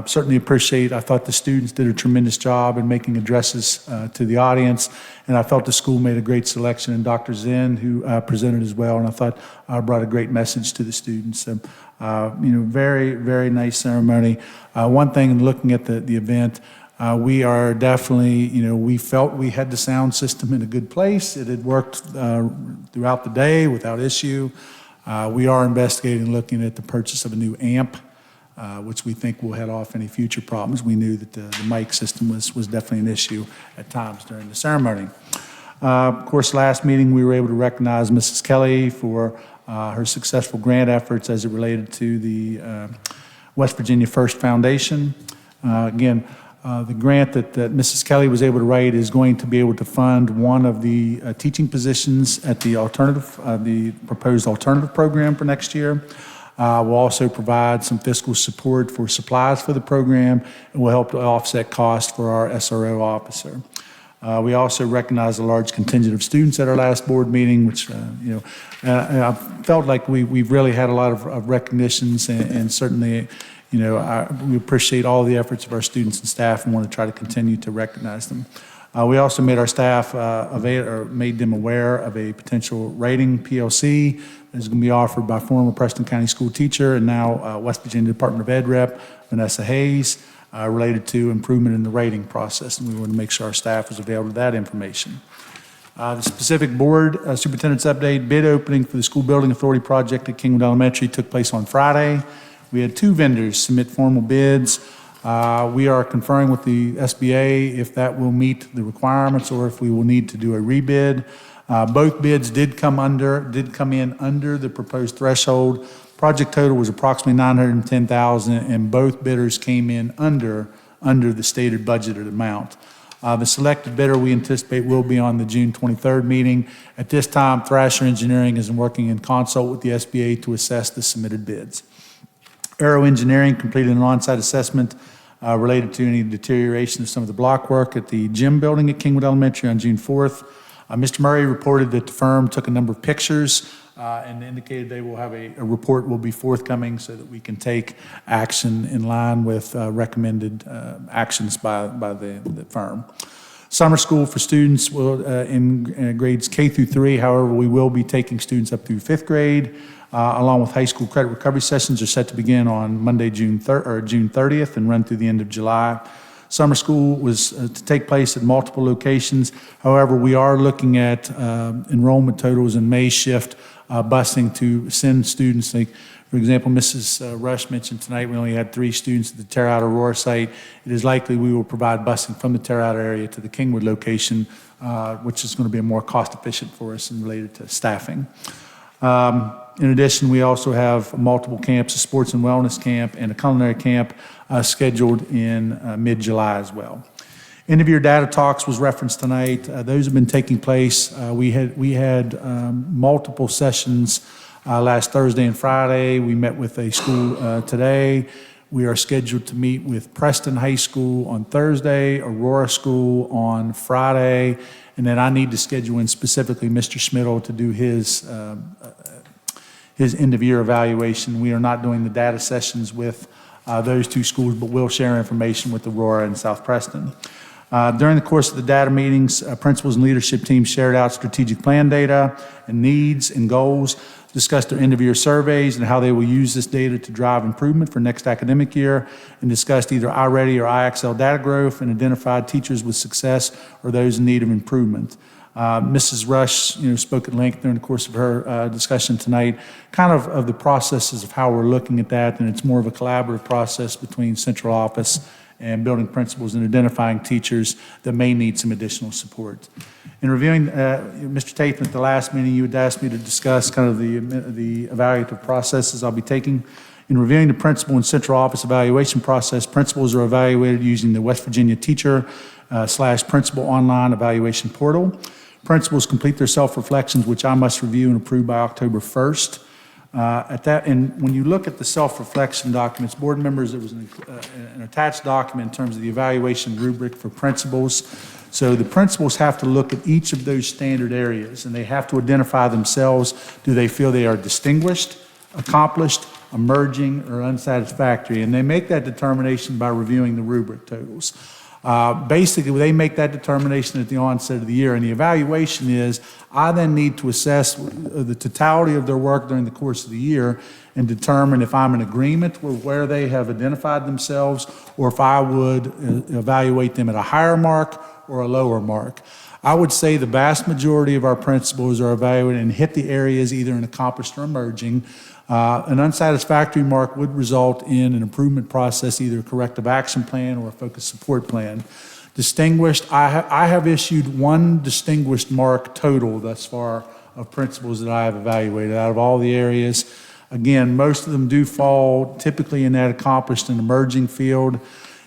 Certainly appreciate, I thought the students did a tremendous job in making addresses to the audience, and I felt the school made a great selection, and Dr. Zinn, who presented as well, and I thought brought a great message to the students. So, very, very nice ceremony. One thing, looking at the event, we are definitely, we felt we had the sound system in a good place. It had worked throughout the day without issue. We are investigating, looking at the purchase of a new amp, which we think will head off any future problems. We knew that the mic system was definitely an issue at times during the ceremony. Of course, last meeting we were able to recognize Mrs. Kelly for her successful grant efforts as it related to the West Virginia First Foundation. Again, the grant that Mrs. Kelly was able to write is going to be able to fund one of the teaching positions at the proposed alternative program for next year. We'll also provide some fiscal support for supplies for the program, and will help to offset costs for our SRO officer. We also recognize a large contingent of students at our last board meeting, which, I felt like we've really had a lot of recognitions, and certainly, we appreciate all the efforts of our students and staff and want to try to continue to recognize them. We also made our staff made them aware of a potential rating PLC that is going to be offered by former Preston County school teacher and now West Virginia Department of Ed rep Vanessa Hayes, related to improvement in the rating process, and we want to make sure our staff is available to that information. The specific board superintendent's update: bid opening for the school building authority project at Kingwood Elementary took place on Friday. We had 2 vendors submit formal bids. We are conferring with the SBA if that will meet the requirements or if we will need to do a rebid. Both bids did come in under the proposed threshold. Project total was approximately $910,000, and both bidders came in under the stated budgeted amount. The selected bidder we anticipate will be on the June 23rd meeting. At this time, Thrasher Engineering is working in consult with the SBA to assess the submitted bids. Aero Engineering completed an on-site assessment related to any deterioration of some of the block work at the gym building at Kingwood Elementary on June 4th. Mr. Murray reported that the firm took a number of pictures and indicated they will have a report will be forthcoming so that we can take action in line with recommended actions by the firm. Summer school for students will in grades K through 3. However, we will be taking students up through 5th grade. Along with high school credit recovery sessions are set to begin on Monday, June 30th and run through the end of July. Summer school was to take place at multiple locations. However, we are looking at enrollment totals and may shift busing to send students. Like, for example, Mrs. Rush mentioned tonight we only had 3 students at the Terre Haute Aurora site. It is likely we will provide busing from the Terre Haute area to the Kingwood location, which is going to be more cost efficient for us and related to staffing. In addition, we also have multiple camps, a sports and wellness camp and a culinary camp scheduled in mid-July as well. End of year data talks was referenced tonight. Those have been taking place. We had multiple sessions last Thursday and Friday. We met with a school today. We are scheduled to meet with Preston High School on Thursday, Aurora School on Friday, and then I need to schedule in specifically Mr. Schmidl to do his end-of-year evaluation. We are not doing the data sessions with those two schools, but we'll share information with Aurora and South Preston. During the course of the data meetings, principals and leadership teams shared out strategic plan data and needs and goals, discussed their end-of-year surveys and how they will use this data to drive improvement for next academic year, and discussed either iReady or IXL data growth and identified teachers with success or those in need of improvement. Mrs. Rush, spoke at length during the course of her discussion tonight, kind of the processes of how we're looking at that, and it's more of a collaborative process between central office and building principals and identifying teachers that may need some additional support. In reviewing, Mr. Tatham, at the last meeting, you had asked me to discuss kind of the evaluative processes I'll be taking. In reviewing the principal and central office evaluation process, principals are evaluated using the West Virginia Teacher / Principal Online Evaluation Portal. Principals complete their self-reflections, which I must review and approve by October 1st. And when you look at the self-reflection documents, board members, there was an attached document in terms of the evaluation rubric for principals. So the principals have to look at each of those standard areas, and they have to identify themselves. Do they feel they are distinguished, accomplished, emerging, or unsatisfactory? And they make that determination by reviewing the rubric totals. Basically, they make that determination at the onset of the year, and the evaluation is, I then need to assess the totality of their work during the course of the year and determine if I'm in agreement with where they have identified themselves, or if I would evaluate them at a higher mark or a lower mark. I would say the vast majority of our principals are evaluated and hit the areas either in accomplished or emerging. An unsatisfactory mark would result in an improvement process, either a corrective action plan or a focused support plan. Distinguished, I have issued one distinguished mark total thus far of principals that I have evaluated out of all the areas. Again, most of them do fall typically in that accomplished and emerging field.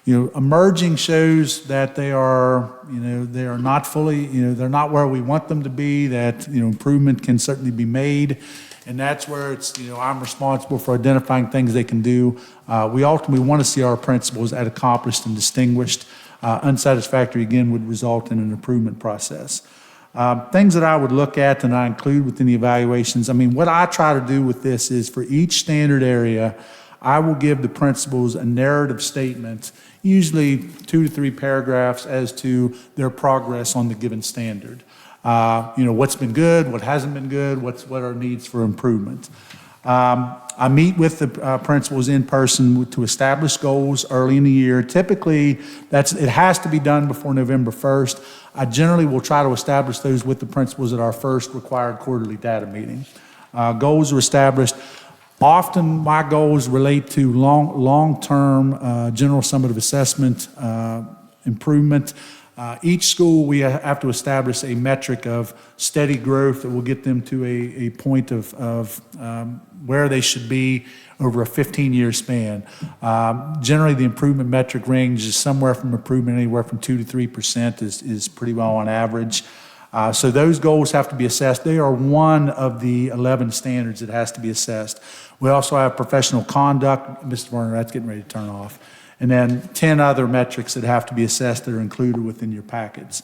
Emerging shows that they are not fully, they're not where we want them to be, that, improvement can certainly be made. And that's where it's, I'm responsible for identifying things they can do. We ultimately want to see our principals at accomplished and distinguished. Unsatisfactory, again, would result in an improvement process. Things that I would look at and I include within the evaluations, what I try to do with this is for each standard area, I will give the principals a narrative statement, usually 2 to 3 paragraphs, as to their progress on the given standard. What's been good, what hasn't been good, what are needs for improvement. I meet with the principals in person to establish goals early in the year. Typically, it has to be done before November 1st. I generally will try to establish those with the principals at our first required quarterly data meeting. Goals are established. Often my goals relate to long-term general summative assessment improvement. Each school, we have to establish a metric of steady growth that will get them to a point of where they should be over a 15-year span. Generally, the improvement metric range is somewhere from improvement anywhere from 2 to 3% is pretty well on average. So those goals have to be assessed. They are one of the 11 standards that has to be assessed. We also have professional conduct. Mr. Warner, that's getting ready to turn off. And then 10 other metrics that have to be assessed that are included within your packets.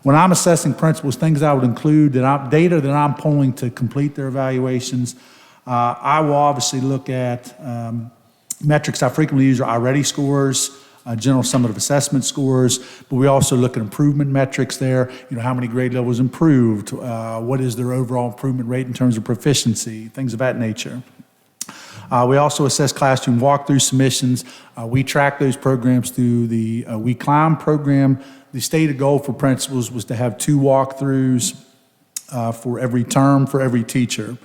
When I'm assessing principals, things I would include, data that I'm pulling to complete their evaluations, I will obviously look at metrics I frequently use are iReady scores, general summative assessment scores, but we also look at improvement metrics there. How many grade levels improved, what is their overall improvement rate in terms of proficiency, things of that nature. We also assess classroom walkthrough submissions. We track those programs through the We Climb program. The stated goal for principals was to have 2 walkthroughs for every term for every teacher.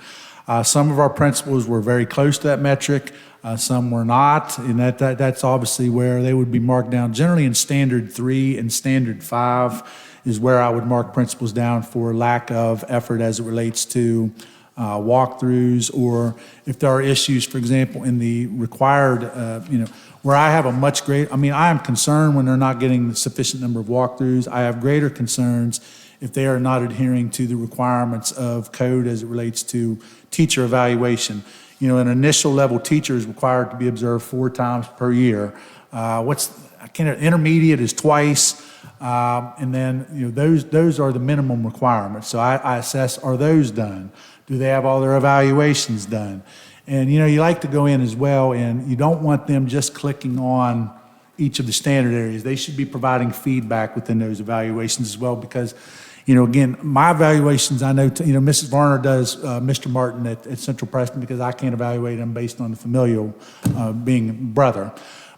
Some of our principals were very close to that metric. Some were not, and that's obviously where they would be marked down. Generally in Standard 3 and Standard 5 is where I would mark principals down for lack of effort as it relates to walkthroughs, or if there are issues, for example, in the required, where I have a much greater, I am concerned when they're not getting the sufficient number of walkthroughs. I have greater concerns if they are not adhering to the requirements of code as it relates to teacher evaluation. An initial level teacher is required to be observed 4 times per year. Intermediate is twice. And then, those are the minimum requirements. So I assess, are those done? Do they have all their evaluations done? And, you like to go in as well, and you don't want them just clicking on each of the standard areas. They should be providing feedback within those evaluations as well, because, again, my evaluations, I know, Mrs. Varner does Mr. Martin at Central Preston, because I can't evaluate him based on the familial being brother.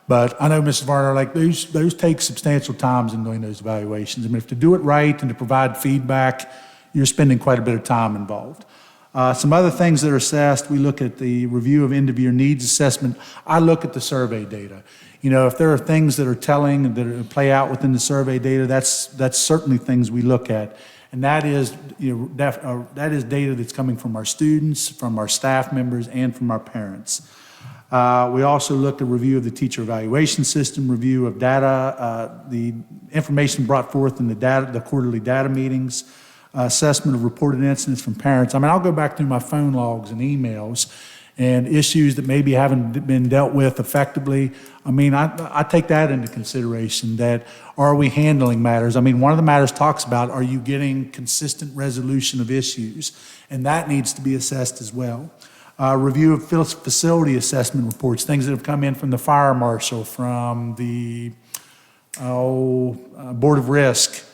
But I know Mrs. Varner, like those take substantial times in doing those evaluations. I mean, if to do it right and to provide feedback, you're spending quite a bit of time involved. Some other things that are assessed, we look at the review of end-of-year needs assessment. I look at the survey data. If there are things that are telling, that play out within the survey data, that's certainly things we look at. And that is, that is data that's coming from our students, from our staff members, and from our parents. We also look at review of the teacher evaluation system, review of data, the information brought forth in the quarterly data meetings, assessment of reported incidents from parents. I mean, I'll go back through my phone logs and emails and issues that maybe haven't been dealt with effectively. I mean, I take that into consideration, that are we handling matters? I mean, one of the matters talks about, are you getting consistent resolution of issues? And that needs to be assessed as well. Review of facility assessment reports, things that have come in from the fire marshal, from the Board of Risk,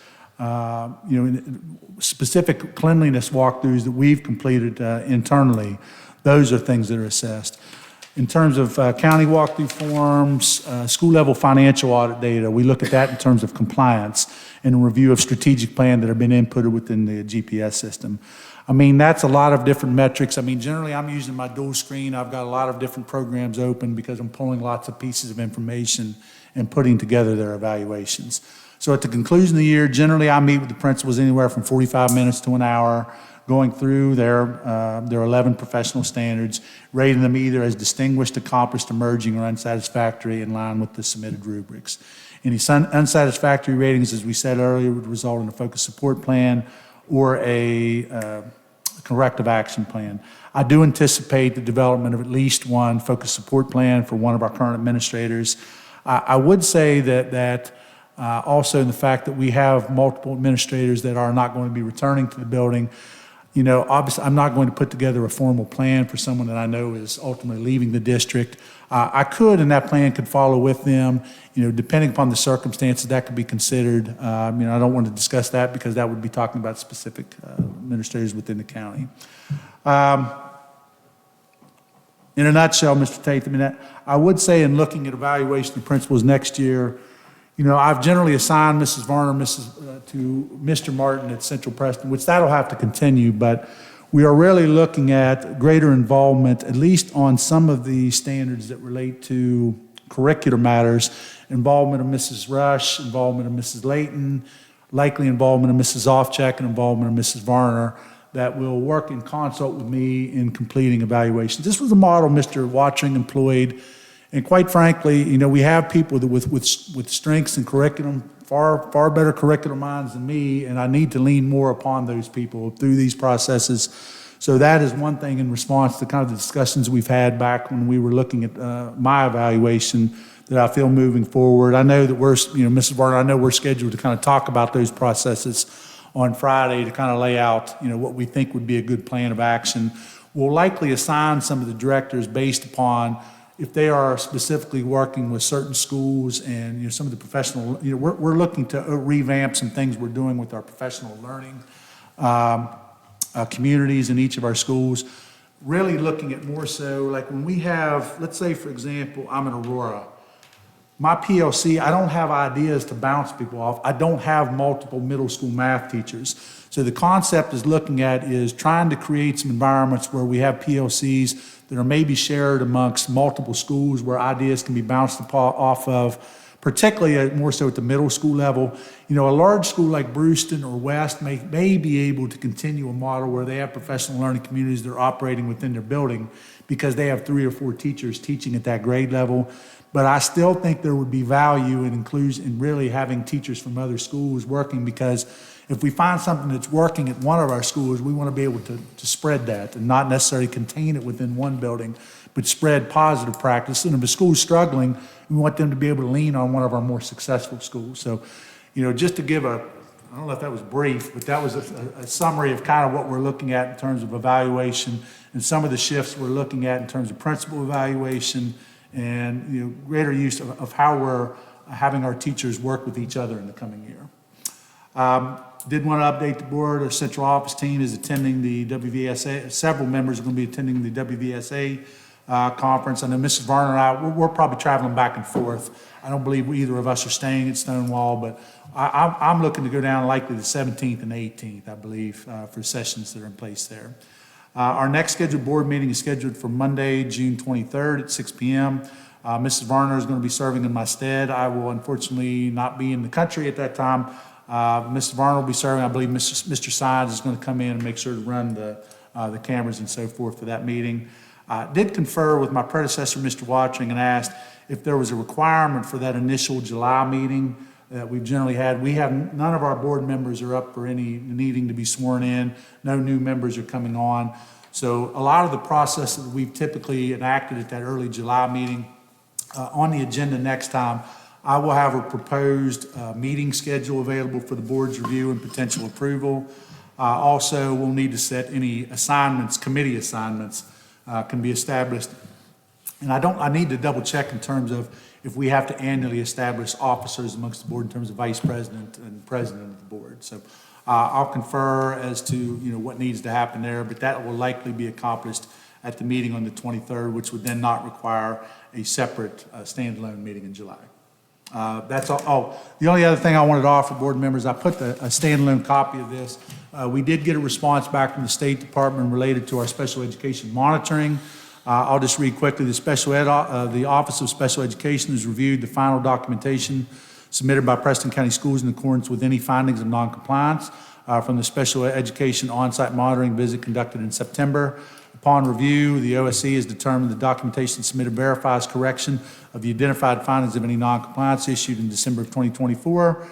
specific cleanliness walkthroughs that we've completed internally. Those are things that are assessed. In terms of county walkthrough forms, school level financial audit data, we look at that in terms of compliance and a review of strategic plan that have been inputted within the GPS system. I mean, that's a lot of different metrics. I mean, generally I'm using my dual screen. I've got a lot of different programs open because I'm pulling lots of pieces of information and putting together their evaluations. So at the conclusion of the year, generally I meet with the principals anywhere from 45 minutes to an hour, going through their 11 professional standards, rating them either as distinguished, accomplished, emerging, or unsatisfactory in line with the submitted rubrics. Any unsatisfactory ratings, as we said earlier, would result in a focus support plan or a corrective action plan. I do anticipate the development of at least one focus support plan for one of our current administrators. I would say that also in the fact that we have multiple administrators that are not going to be returning to the building, obviously I'm not going to put together a formal plan for someone that I know is ultimately leaving the district. I could, and that plan could follow with them, depending upon the circumstances, that could be considered. I don't want to discuss that because that would be talking about specific administrators within the county. In a nutshell, Mr. Tatham, I would say in looking at evaluation of principals next year, I've generally assigned Mrs. Varner to Mr. Martin at Central Preston, which that'll have to continue, but we are really looking at greater involvement, at least on some of the standards that relate to curricular matters, involvement of Mrs. Rush, involvement of Mrs. Layton, likely involvement of Mrs. Ofchek, and involvement of Mrs. Varner, that will work in consult with me in completing evaluations. This was a model Mr. Watching employed. And quite frankly, we have people that with strengths in curriculum, far better curriculum minds than me, and I need to lean more upon those people through these processes. So that is one thing in response to kind of the discussions we've had back when we were looking at my evaluation that I feel moving forward. I know that Mrs. Varner, I know we're scheduled to kind of talk about those processes on Friday to kind of lay out, what we think would be a good plan of action. We'll likely assign some of the directors based upon if they are specifically working with certain schools and some of the professional, we're looking to revamp some things we're doing with our professional learning communities in each of our schools. Really looking at more so like when we have, let's say for example, I'm in Aurora. My PLC, I don't have ideas to bounce people off. I don't have multiple middle school math teachers. So the concept is trying to create some environments where we have PLCs that are maybe shared amongst multiple schools where ideas can be bounced off of, particularly more so at the middle school level. A large school like Brewston or West may be able to continue a model where they have professional learning communities that are operating within their building because they have 3 or 4 teachers teaching at that grade level. But I still think there would be value in inclusion in really having teachers from other schools working, because if we find something that's working at one of our schools, we want to be able to spread that and not necessarily contain it within one building, but spread positive practice. And if a school's struggling, we want them to be able to lean on one of our more successful schools. So, just to give I don't know if that was brief, but that was a summary of kind of what we're looking at in terms of evaluation and some of the shifts we're looking at in terms of principal evaluation and, greater use of how we're having our teachers work with each other in the coming year. Did want to update the board. Our central office team is attending the WVSA. Several members are going to be attending the WVSA conference. I know Mrs. Varner and I, we're probably traveling back and forth. I don't believe either of us are staying at Stonewall, but I'm looking to go down likely the 17th and 18th, I believe, for sessions that are in place there. Our next scheduled board meeting is scheduled for Monday, June 23rd at 6 p.m. Mrs. Varner is going to be serving in my stead. I will unfortunately not be in the country at that time. Mr. Varner will be serving. I believe Mr. Sines is going to come in and make sure to run the cameras and so forth for that meeting. Did confer with my predecessor, Mr. Watching, and asked if there was a requirement for that initial July meeting that we've generally had. None of our board members are up for any needing to be sworn in. No new members are coming on. So a lot of the process that we've typically enacted at that early July meeting, on the agenda next time, I will have a proposed meeting schedule available for the board's review and potential approval. Also, we'll need to set any assignments, committee assignments can be established. And I need to double check in terms of if we have to annually establish officers amongst the board in terms of vice president and president of the board. So I'll confer as to what needs to happen there, but that will likely be accomplished at the meeting on the 23rd, which would then not require a separate standalone meeting in July. That's all. Oh, the only other thing I wanted to offer board members, I put a standalone copy of this. We did get a response back from the State Department related to our special education monitoring. I'll just read quickly. The Office of Special Education has reviewed the final documentation submitted by Preston County Schools in accordance with any findings of noncompliance from the special education on-site monitoring visit conducted in September. Upon review, the OSC has determined the documentation submitted verifies correction of the identified findings of any noncompliance issued in December of 2024.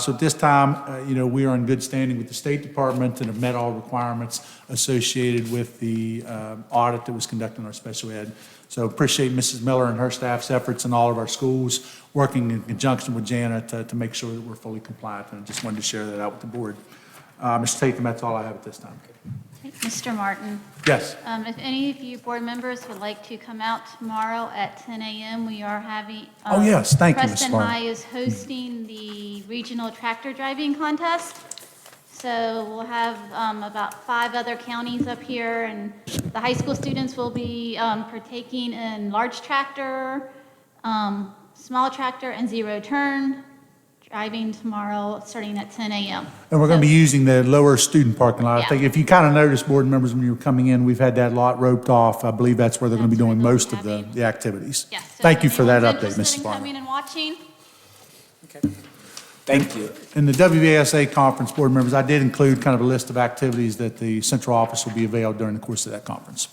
So at this time, we are in good standing with the State Department and have met all requirements associated with the audit that was conducted in our special ed. So appreciate Mrs. Miller and her staff's efforts in all of our schools, working in conjunction with Jana to make sure that we're fully compliant. And I just wanted to share that out with the board. Mr. Tatum, that's all I have at this time. Mr. Martin, Yes. if any of you board members would like to come out tomorrow at 10 a.m., we are having. Oh, yes. Thank you, Ms. Preston Varner. High is hosting the regional tractor driving contest. So we'll have about 5 other counties up here, and the high school students will be partaking in large tractor, small tractor, and zero turn driving tomorrow, starting at 10 a.m. And we're going to be using the lower student parking lot. I Yeah. think if you kind of noticed, board members, when you were coming in, we've had that lot roped off. I believe that's where they're going to be doing most of the activities. Yes, so Thank you if for that anyone's update, interested Mrs. in Varner. coming and watching, Thank you. In the WVSA conference, board members, I did include kind of a list of activities that the central office will be available during the course of that conference.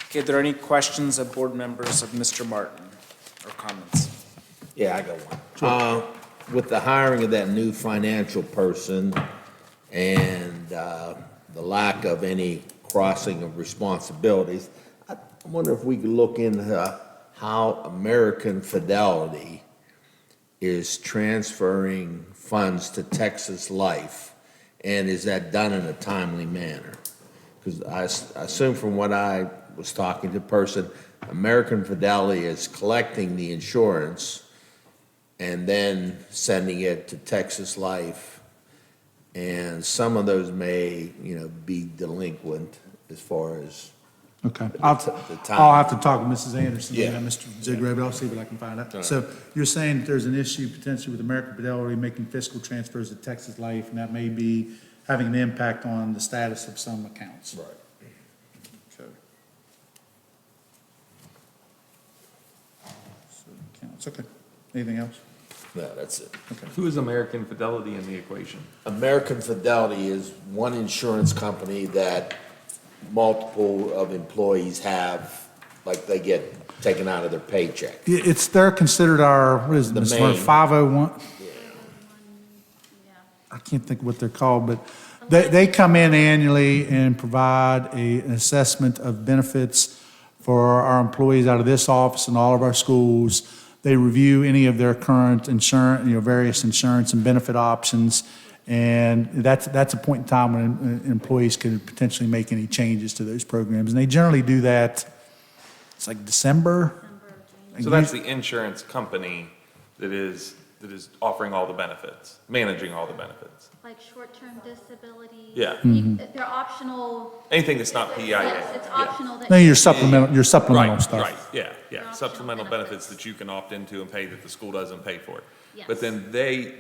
Okay, are there any questions of board members of Mr. Martin or comments? Yeah, I got one. With the hiring of that new financial person and the lack of any crossing of responsibilities, I wonder if we could look into how American Fidelity is transferring funds to Texas Life, and is that done in a timely manner? Because I assume from what I was talking to the person, American Fidelity is collecting the insurance and then sending it to Texas Life, and some of those may, be delinquent as far as Okay. the I'll time. have to talk with Mrs. Anderson, Yeah. and Mr. Ziegler, but I'll see what I can find out. All right. So you're saying that there's an issue potentially with American Fidelity making fiscal transfers to Texas Life, and that may be having an impact on the status of some accounts. Right. Okay. So accounts, okay. Anything else? No, that's it. Who is American Fidelity in the equation? American Fidelity is one insurance company that multiple of employees have, like they get taken out of their paycheck. They're considered our, what is it, The Mr. Lerner, main. 501? I can't think of what they're called, but they come in annually and provide an assessment of benefits for our employees out of this office and all of our schools They review any of their current insurance, various insurance and benefit options. And that's a point in time when employees could potentially make any changes to those programs. And they generally do that, it's like December. So that's the insurance company that is offering all the benefits, managing all the benefits. Like short-term disability. Yeah. If they're optional. Anything that's not PIA. Yes, it's Yeah. optional. that No, you- your supplemental Right, stuff. right, yeah. Supplemental benefits that you can opt into and pay that the school doesn't pay for. Yes. But then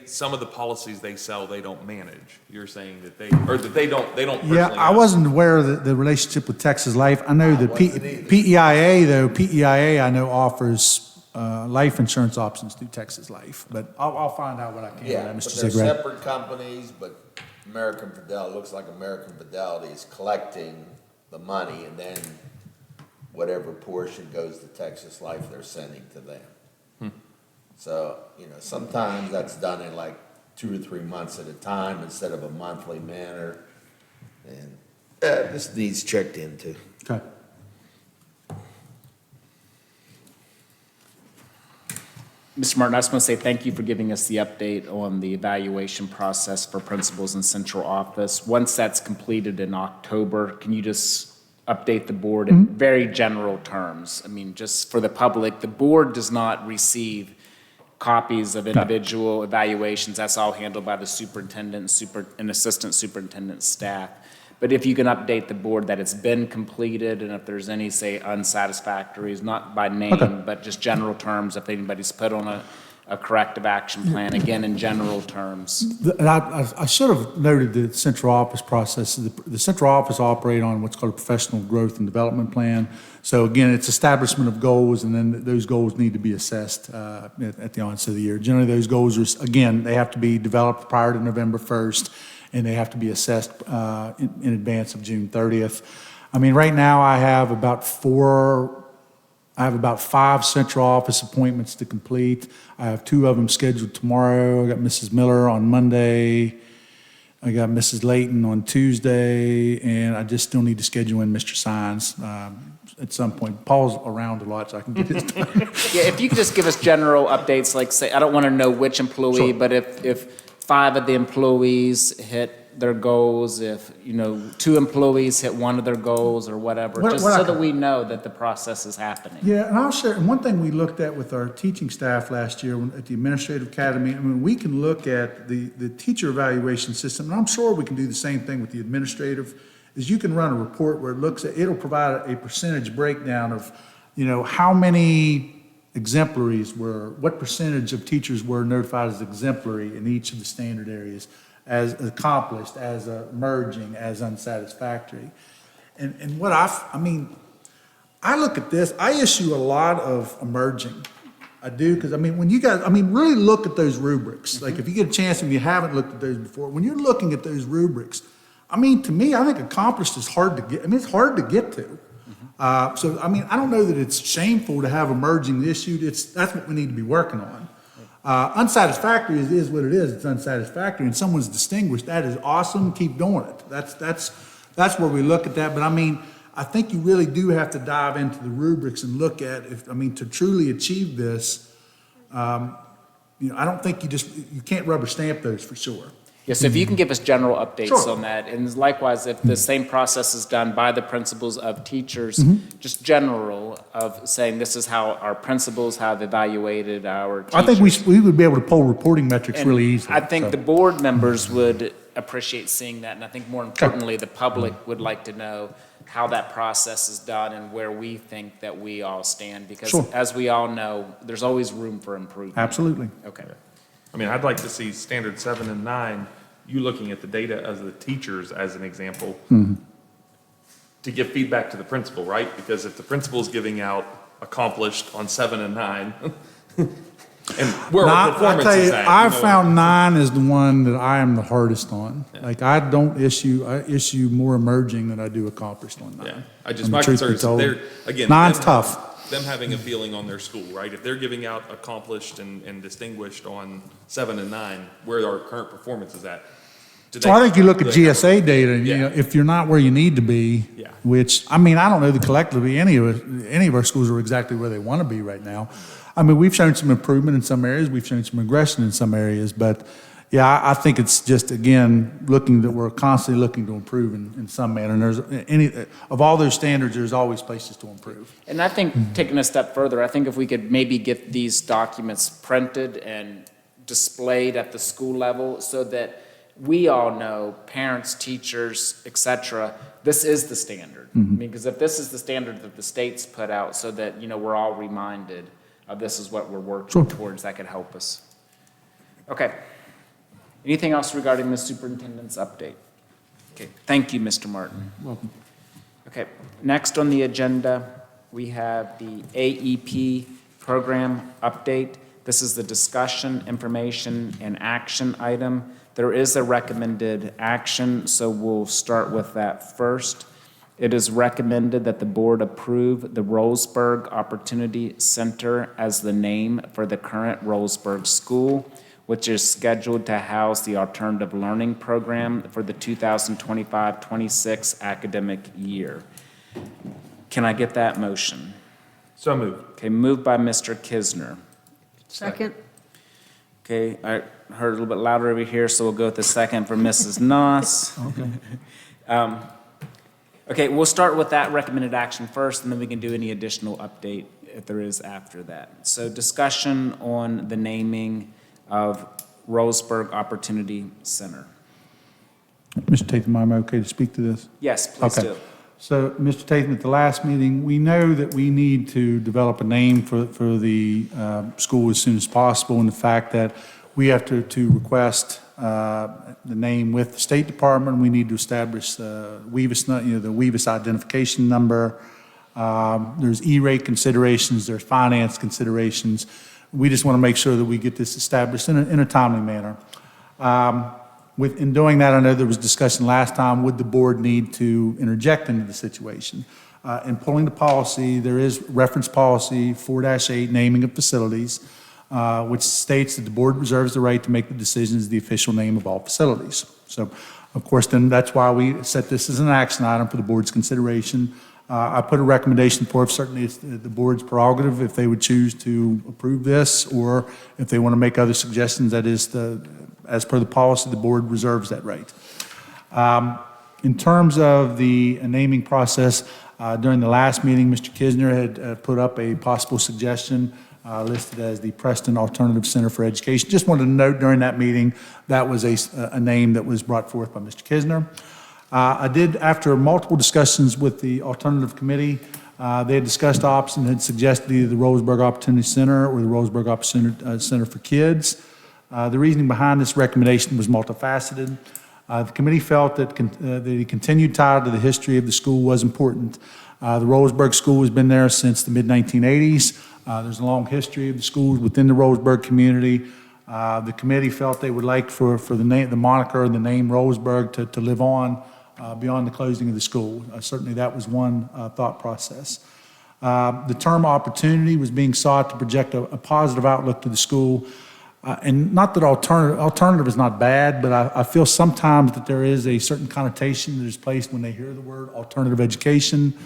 some of the policies they sell, they don't manage. You're saying that they don't personally. Yeah, I wasn't aware of the relationship with Texas Life. I know that PEIA, I know offers life insurance options through Texas Life, but I'll find out what I can. Yeah, Mr. but they're Segrett. separate companies, but American Fidelity, looks like American Fidelity is collecting the money, and then whatever portion goes to Texas Life, they're sending to them. So, sometimes that's done in like 2 or 3 months at a time instead of a monthly manner. And this needs checked into. Okay. Mr. Martin, I just want to say thank you for giving us the update on the evaluation process for principals in central office. Once that's completed in October, can you just update the board in very general terms? I mean, just for the public, the board does not receive copies of individual evaluations. That's all handled by the superintendent and assistant superintendent staff. But if you can update the board that it's been completed, and if there's any, say, unsatisfactories, not by name, but just general terms, if anybody's put on a corrective action plan, again, in general terms. And I should have noted the central office process. The central office operate on what's called a professional growth and development plan. So again, it's establishment of goals, and then those goals need to be assessed at the onset of the year. Generally, those goals are, again, they have to be developed prior to November 1st, and they have to be assessed in advance of June 30th. I mean, right now I have about 5 central office appointments to complete. I have 2 of them scheduled tomorrow. I got Mrs. Miller on Monday. I got Mrs. Layton on Tuesday, and I just still need to schedule in Mr. Sines at some point. Paul's around a lot, so I can get his time. Yeah, if you could just give us general updates, like say, I don't want to know which employee, Sure. but if 5 of the employees hit their goals, if, 2 employees hit one of their goals or whatever, What just I so can- that we know that the process is happening. Yeah, and I'll share, and one thing we looked at with our teaching staff last year at the administrative academy, I mean, we can look at the teacher evaluation system, and I'm sure we can do the same thing with the administrative, is you can run a report where it'll provide a percentage breakdown of, how many exemplaries what percentage of teachers were notified as exemplary in each of the standard areas, as accomplished, as emerging, as unsatisfactory. And what I look at this, I issue a lot of emerging. I do, because when you guys, really look at those rubrics. Like if you get a chance, if you haven't looked at those before, when you're looking at those rubrics, to me, I think accomplished is hard to get, it's hard to get to. So, I don't know that it's shameful to have emerging issued. That's what we need to be working on. Unsatisfactory is what it is. It's unsatisfactory, and someone's distinguished. That is awesome. Keep doing it. That's where we look at that. But I think you really do have to dive into the rubrics and look at to truly achieve this. I don't think you can't rubber stamp those for sure. Yes, if you can give us general updates Sure. on that, and likewise, if the same process is done by the principals of teachers, just general of saying this is how our principals have evaluated our teachers. I think we would be able to pull reporting metrics And really easily. I think so. the board members would appreciate seeing that, and I think more importantly, the public would like to know how that process is done and where we think that we all stand, because Sure. as we all know, there's always room for improvement. Absolutely. Okay. I'd like to see standard 7 and 9, you looking at the data as the teachers as an example, to give feedback to the principal, right? Because if the principal's giving out accomplished on 7 and 9, and where our performance is at. I found 9 is the one that I am the hardest on. Like I issue more emerging than I do accomplished on 9. Yeah, truth my be concern is told. they're, again. 9's them- tough. Them having a feeling on their school, right? If they're giving out accomplished and distinguished on 7 and 9, where our current performance is at. So I think you look at GSA data, and Yeah. if you're not where you need to be, Yeah. which I don't know that collectively any of our schools are exactly where they want to be right now. I mean, we've shown some improvement in some areas, we've shown some regression in some areas, but yeah, I think it's just, again, looking that we're constantly looking to improve in some manner. And there's of all those standards, there's always places to improve. And I think, taking a step further, I think if we could maybe get these documents printed and displayed at the school level so that we all know, parents, teachers, et cetera, this is the standard. I mean, because if this is the standard that the state's put out so that, we're all reminded of this is what we're working towards, that could help us. Okay. Anything else regarding the superintendent's update? Okay, thank you, Mr. Martin. Welcome. Okay, next on the agenda, we have the AEP program update. This is the discussion, information, and action item. There is a recommended action, so we'll start with that first. It is recommended that the board approve the Roseburg Opportunity Center as the name for the current Roseburg School, which is scheduled to house the alternative learning program for the 2025-26 academic year. Can I get that motion? So moved. Okay, moved by Mr. Kisner. Second. Okay, I heard a little bit louder over here, so we'll go with the second for Mrs. Noss. Okay. Okay, we'll start with that recommended action first, and then we can do any additional update if there is after that. So discussion on the naming of Roseburg Opportunity Center. Mr. Tatum, am I okay to speak to this? Yes, please Okay. do. So, Mr. Tatum, at the last meeting, we know that we need to develop a name for the school as soon as possible, and the fact that we have to request the name with the State Department. We need to establish WEVIS, the WEVIS identification number. There's E-rate considerations, there's finance considerations. We just want to make sure that we get this established in a timely manner. In doing that, I know there was discussion last time, would the board need to interject into the situation? In pulling the policy, there is reference policy 4-8, naming of facilities, which states that the board reserves the right to make the decision as the official name of all facilities. So, of course, then that's why we set this as an action item for the board's consideration. I put a recommendation forth. Certainly it's the board's prerogative if they would choose to approve this, or if they want to make other suggestions. That is, as per the policy, the board reserves that right. In terms of the naming process, during the last meeting, Mr. Kisner had put up a possible suggestion listed as the Preston Alternative Center for Education. Just wanted to note during that meeting that was a name that was brought forth by Mr. Kisner. I did, after multiple discussions with the alternative committee, they had discussed options and had suggested either the Roseburg Opportunity Center or the Roseburg Opportunity Center for Kids. The reasoning behind this recommendation was multifaceted. The committee felt that the continued tie to the history of the school was important. The Roseburg School has been there since the mid-1980s. There's a long history of the schools within the Roseburg community. The committee felt they would like for the moniker and the name Roseburg to live on beyond the closing of the school. Certainly that was one thought process. The term opportunity was being sought to project a positive outlook to the school. And not that alternative is not bad, but I feel sometimes that there is a certain connotation that is placed when they hear the word alternative education.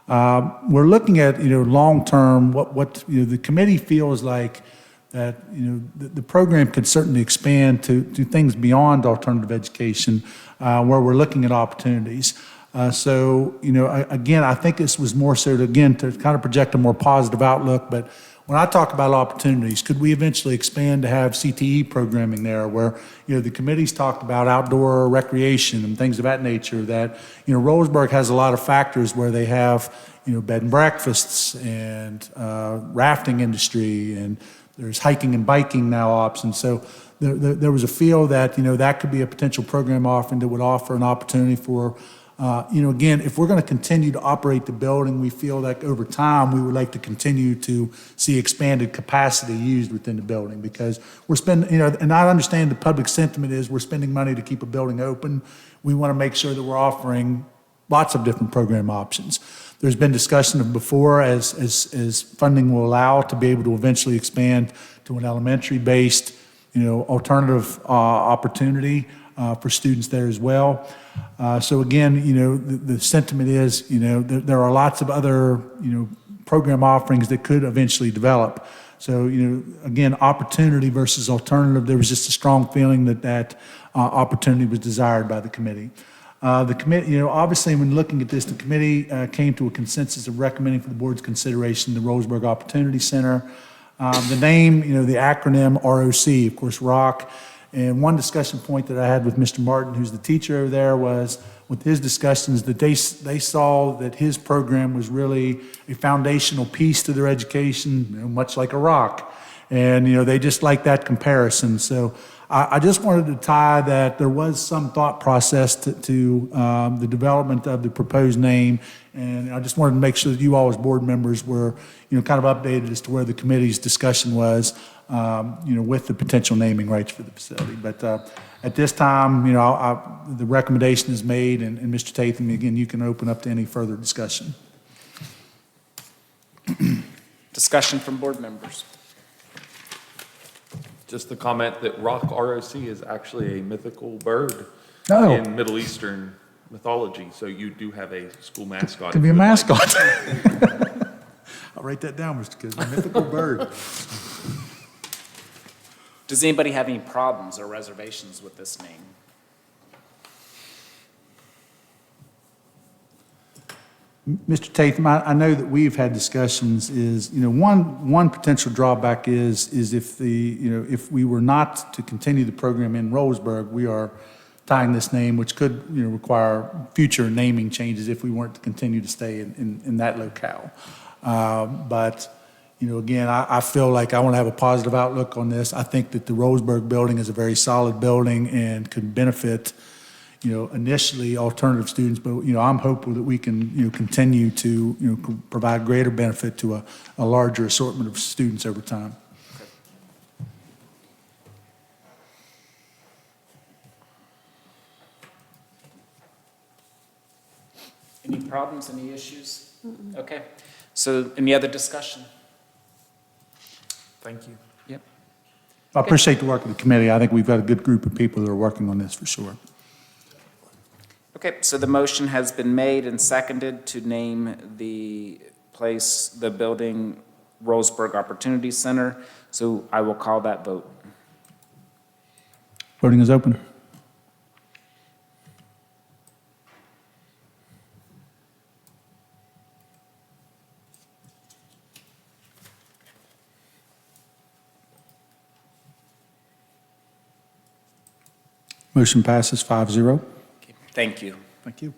We're looking at, long-term, what the committee feels like that, the program could certainly expand to things beyond alternative education, where we're looking at opportunities. Again, I think this was more so to kind of project a more positive outlook. But when I talk about opportunities, could we eventually expand to have CTE programming there, where the committee's talked about outdoor recreation and things of that nature? That Roseburg has a lot of factors where they have bed and breakfasts and rafting industry, and there's hiking and biking now options. So there was a feel that that could be a potential program offering that would offer an opportunity for. Again, if we're going to continue to operate the building, we feel like over time we would like to continue to see expanded capacity used within the building, because we're spending, and I understand the public sentiment is we're spending money to keep a building open. We want to make sure that we're offering lots of different program options. There's been discussion of before, as funding will allow, to be able to eventually expand to an elementary-based, alternative opportunity for students there as well. So again, the sentiment is, there are lots of other, program offerings that could eventually develop. So, again, opportunity versus alternative, there was just a strong feeling that opportunity was desired by the committee. The committee, obviously, when looking at this, the committee came to a consensus of recommending for the board's consideration the Roseburg Opportunity Center. The name, the acronym ROC, of course, ROC. And one discussion point that I had with Mr. Martin, who's the teacher over there, was with his discussions that they saw that his program was really a foundational piece to their education, much like a rock. And, they just like that comparison. So I just wanted to tie that there was some thought process to the development of the proposed name. And I just wanted to make sure that you all as board members were, kind of updated as to where the committee's discussion was, with the potential naming rights for the facility. But at this time, the recommendation is made, and Mr. Tatham, again, you can open up to any further discussion. Discussion from board members. Just the comment that rock ROC is actually a mythical bird Oh. in Middle Eastern mythology. So you do have a school mascot. Could if be a you would like. mascot. I'll write that down, Mr. Kisner, mythical bird. Does anybody have any problems or reservations with this name? Mr. Tatham, I know that we've had discussions is, one potential drawback is if if we were not to continue the program in Roseburg, we are tying this name, which could, require future naming changes if we weren't to continue to stay in that locale. But, again, I feel like I want to have a positive outlook on this. I think that the Roseburg building is a very solid building and could benefit, initially alternative students, but, I'm hopeful that we can, continue to, provide greater benefit to a larger assortment of students over time. Any problems, any issues? Okay. So any other discussion? Thank you. Yep. I appreciate the work of the committee. I think we've got a good group of people that are working on this for sure. Okay, so the motion has been made and seconded to name the building Roseburg Opportunity Center. So I will call that vote. Voting is open. Motion passes 5-0. Okay, thank you. Thank you.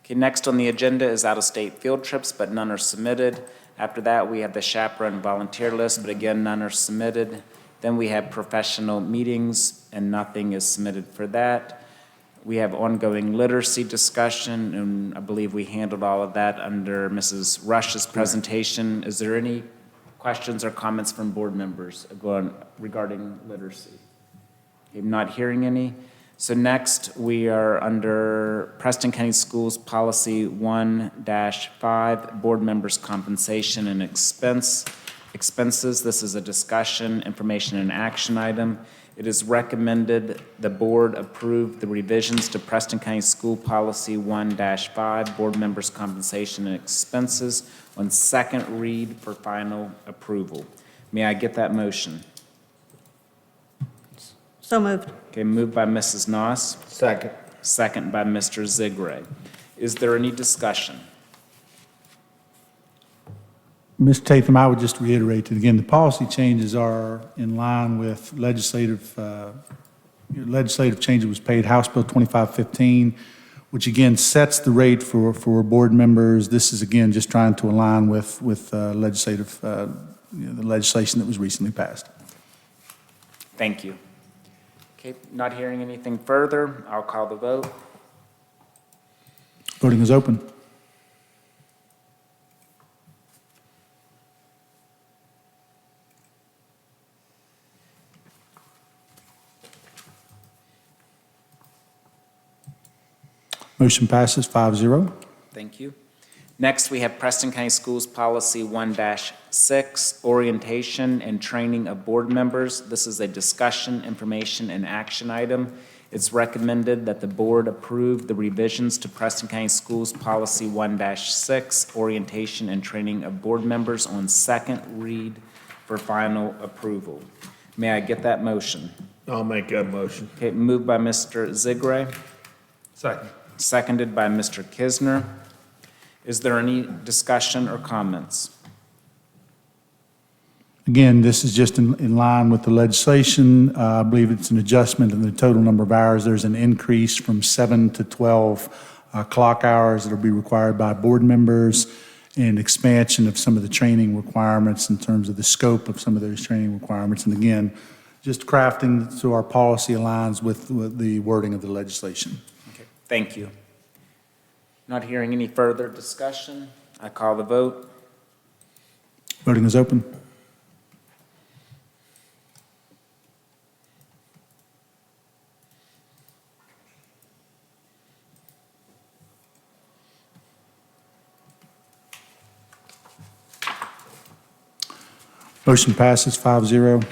Okay, next on the agenda is out-of-state field trips, but none are submitted. After that, we have the chaperone volunteer list, but again, none are submitted. Then we have professional meetings, and nothing is submitted for that. We have ongoing literacy discussion, and I believe we handled all of that under Mrs. Rush's presentation. Is there any questions or comments from board members regarding literacy? Okay, I'm not hearing any. So next, we are under Preston County Schools Policy 1-5, Board Members' Compensation and Expenses. This is a discussion, information, and action item. It is recommended the board approve the revisions to Preston County School Policy 1-5, Board Members' Compensation and Expenses on second read for final approval. May I get that motion? So moved. Okay, moved by Mrs. Noss. Second. Second by Mr. Zigray. Is there any discussion? Mr. Tatham, I would just reiterate that, again, the policy changes are in line with legislative change that was paid, House Bill 2515, which again sets the rate for board members. This is, again, just trying to align with the legislation that was recently passed. Thank you. Okay, not hearing anything further, I'll call the vote. Voting is open. Motion passes 5-0. Thank you. Next, we have Preston County Schools Policy 1-6, Orientation and Training of Board Members. This is a discussion, information, and action item. It's recommended that the board approve the revisions to Preston County Schools Policy 1-6, Orientation and Training of Board Members on second read for final approval. May I get that motion? I'll make that motion. Okay, moved by Mr. Zigray, Second. seconded by Mr. Kisner. Is there any discussion or comments? Again, this is just in line with the legislation. I believe it's an adjustment in the total number of hours. There's an increase from 7 to 12 clock hours that will be required by board members, and expansion of some of the training requirements in terms of the scope of some of those training requirements. And again, just crafting so our policy aligns with the wording of the legislation. Okay, thank you. Not hearing any further discussion, I call the vote. Voting is open. Motion passes 5-0. Okay,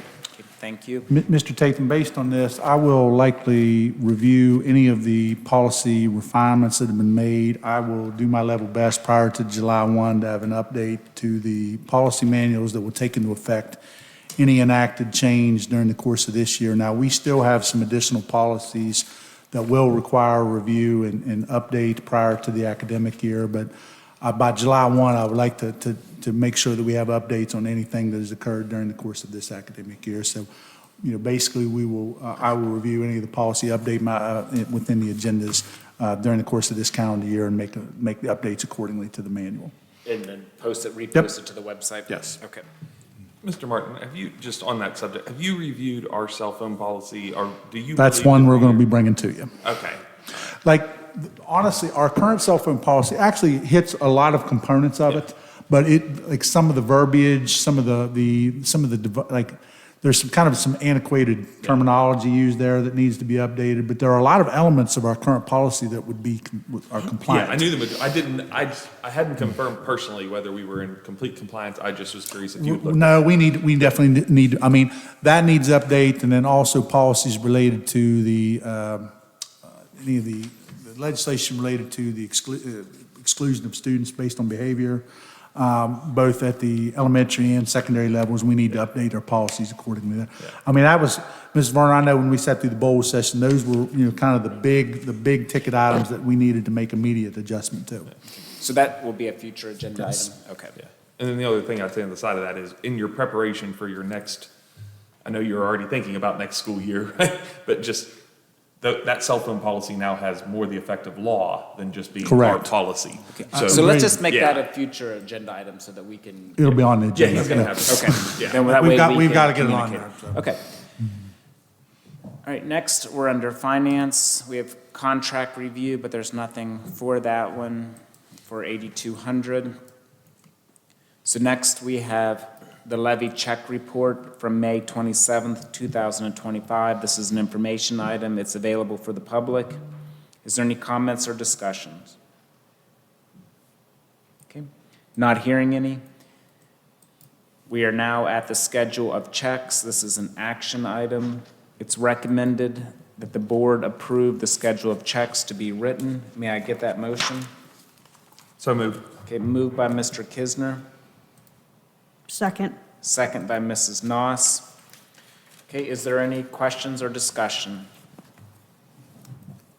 thank you. Mr. Tatham, based on this, I will likely review any of the policy refinements that have been made. I will do my level best prior to July 1 to have an update to the policy manuals that will take into effect any enacted change during the course of this year. Now, we still have some additional policies that will require review and update prior to the academic year, but by July 1, I would like to make sure that we have updates on anything that has occurred during the course of this academic year. So, basically, I will review any of the policy update within the agendas during the course of this calendar year and make the updates accordingly to the manual. And then repost it to the website? Yes. Okay. Mr. Martin, have you, just on that subject, have you reviewed our cell phone policy, or do you? That's believe one that we're going to be bringing to you. Okay. Honestly, our current cell phone policy actually hits a lot of components of it, but some of the verbiage, there's some antiquated terminology used there that needs to be updated, but there are a lot of elements of our current policy that are compliant. Yeah, I knew I hadn't confirmed personally whether we were in complete compliance. I just was curious if you would look. No, we definitely need, that needs update, and then also policies related to any of the legislation related to the exclusion of students based on behavior, both at the elementary and secondary levels. We need to update our policies accordingly. Yeah. That was, Ms. Varner, I know when we sat through the bowl session, those were, kind of the big ticket items that we needed to make immediate adjustment to. So that will be a future agenda Yes. item? Okay. Yeah. And then the other thing I'd say on the side of that is, in your preparation for your next, I know you're already thinking about next school year, right? But just that cell phone policy now has more the effect of law than just being our Correct. policy. Okay. So let's just make that a future agenda item so that we can. It'll be on the Yeah, agenda. he's gonna have it. Okay. Yeah. Then that way We've can got to get it on communicate. there. so. Okay. All right, next, we're under finance. We have contract review, but there's nothing for that one for 8,200. So next, we have the levy check report from May 27th, 2025. This is an information item. It's available for the public. Is there any comments or discussions? Okay, not hearing any. We are now at the schedule of checks. This is an action item. It's recommended that the board approve the schedule of checks to be written. May I get that motion? So moved. Okay, moved by Mr. Kisner, Second. second by Mrs. Noss. Okay, is there any questions or discussion?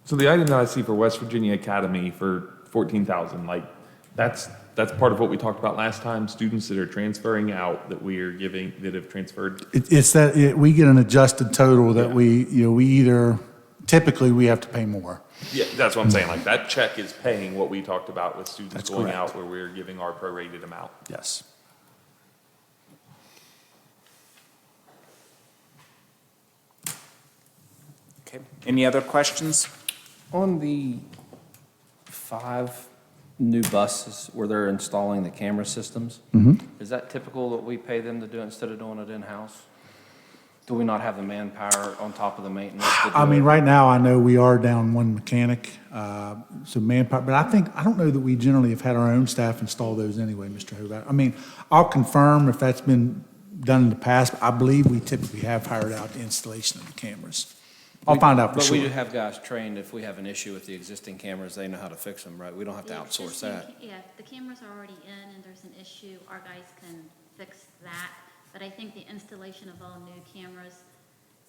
So the item that I see for West Virginia Academy for 14,000, that's part of what we talked about last time, students that are transferring out that we are giving, that have transferred. It's that we get an adjusted total that we either, typically we have to pay more. Yeah, that's what I'm saying. That check is paying what we talked about with students That's going correct. out, where we're giving our prorated amount. Yes. Okay, any other questions? On the 5 new buses where they're installing the camera systems, is that typical that we pay them to do it instead of doing it in-house? Do we not have the manpower on top of the maintenance to do it? Right now, I know we are down one mechanic, so manpower, but I don't know that we generally have had our own staff install those anyway, Mr. Hobart. I'll confirm if that's been done in the past, but I believe we typically have hired out the installation of the cameras. I'll find out for But we do sure. have guys trained, if we have an issue with the existing cameras, they know how to fix them, right? We don't have to outsource Existing- that. Yeah, if the cameras are already in and there's an issue, our guys can fix that. But I think the installation of all new cameras,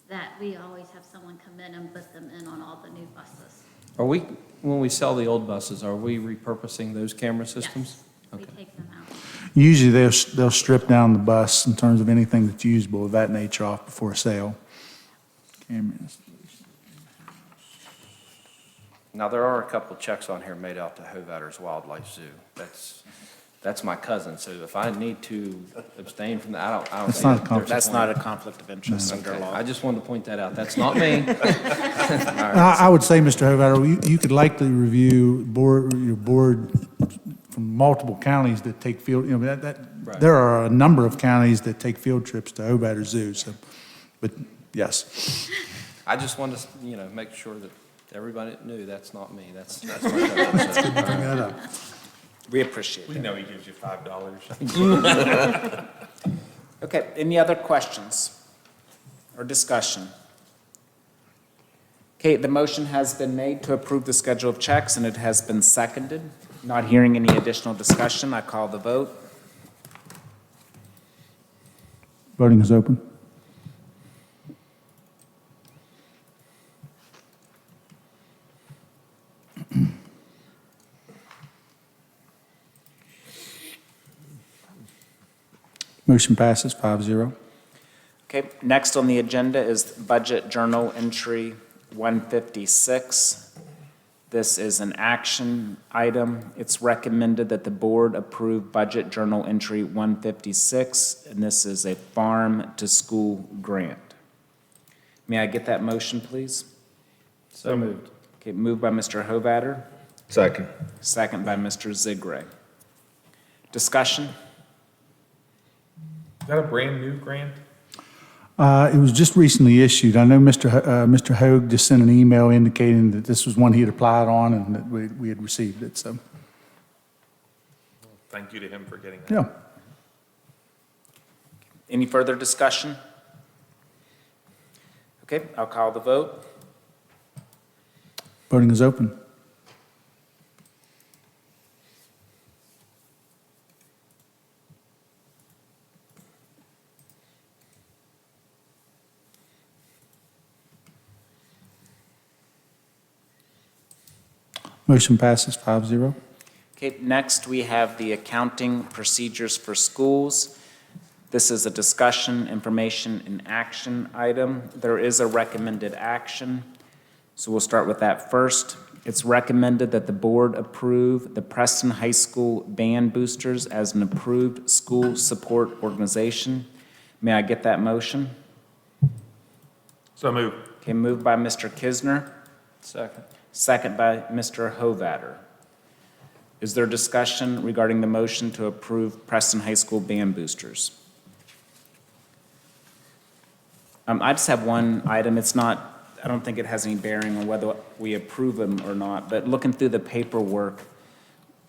that we always have someone come in and put them in on all the new buses. Are we, when we sell the old buses, are we repurposing those camera systems? We Okay. take them out. Usually they'll strip down the bus in terms of anything that's usable of that nature off before sale. Cameras. Now, there are a couple checks on here made out to Hovatters Wildlife Zoo. That's my cousin, so if I need to abstain from that, I don't That's see not a it. There's conflict. That's not a point. conflict of interest under Okay, law. I just wanted to point that out. That's not me. I would say, Mr. Hovatter, you could likely review your board from multiple counties that take field, Right. there are a number of counties that take field trips to Hovatter Zoo, so, but yes. I just wanted to, make sure that everybody knew that's not me. That's my cousin. So, Bring that up. We appreciate We that. know he gives you $5. Okay, any other questions or discussion? Okay, the motion has been made to approve the schedule of checks, and it has been seconded. Not hearing any additional discussion, I call the vote. Voting is open. Motion passes 5-0. Okay, next on the agenda is Budget Journal Entry 156. This is an action item. It's recommended that the board approve Budget Journal Entry 156, and this is a farm-to-school grant. May I get that motion, please? So moved. Okay, moved by Mr. Hovatter, Second. second by Mr. Zigray. Discussion? Is that a brand-new grant? It was just recently issued. I know Mr. Hoag just sent an email indicating that this was one he had applied on and that we had received it, so, Thank you to him for getting that. yeah. Any further discussion? Okay, I'll call the vote. Voting is open. Motion passes 5-0. Okay, next we have the accounting procedures for schools. This is a discussion, information, and action item. There is a recommended action, so we'll start with that first. It's recommended that the board approve the Preston High School Band Boosters as an approved school support organization. May I get that motion? So moved. Okay, moved by Mr. Kisner, Second. second by Mr. Hovatter. Is there discussion regarding the motion to approve Preston High School Band Boosters? I just have one item. It's not, I don't think it has any bearing on whether we approve them or not, but looking through the paperwork,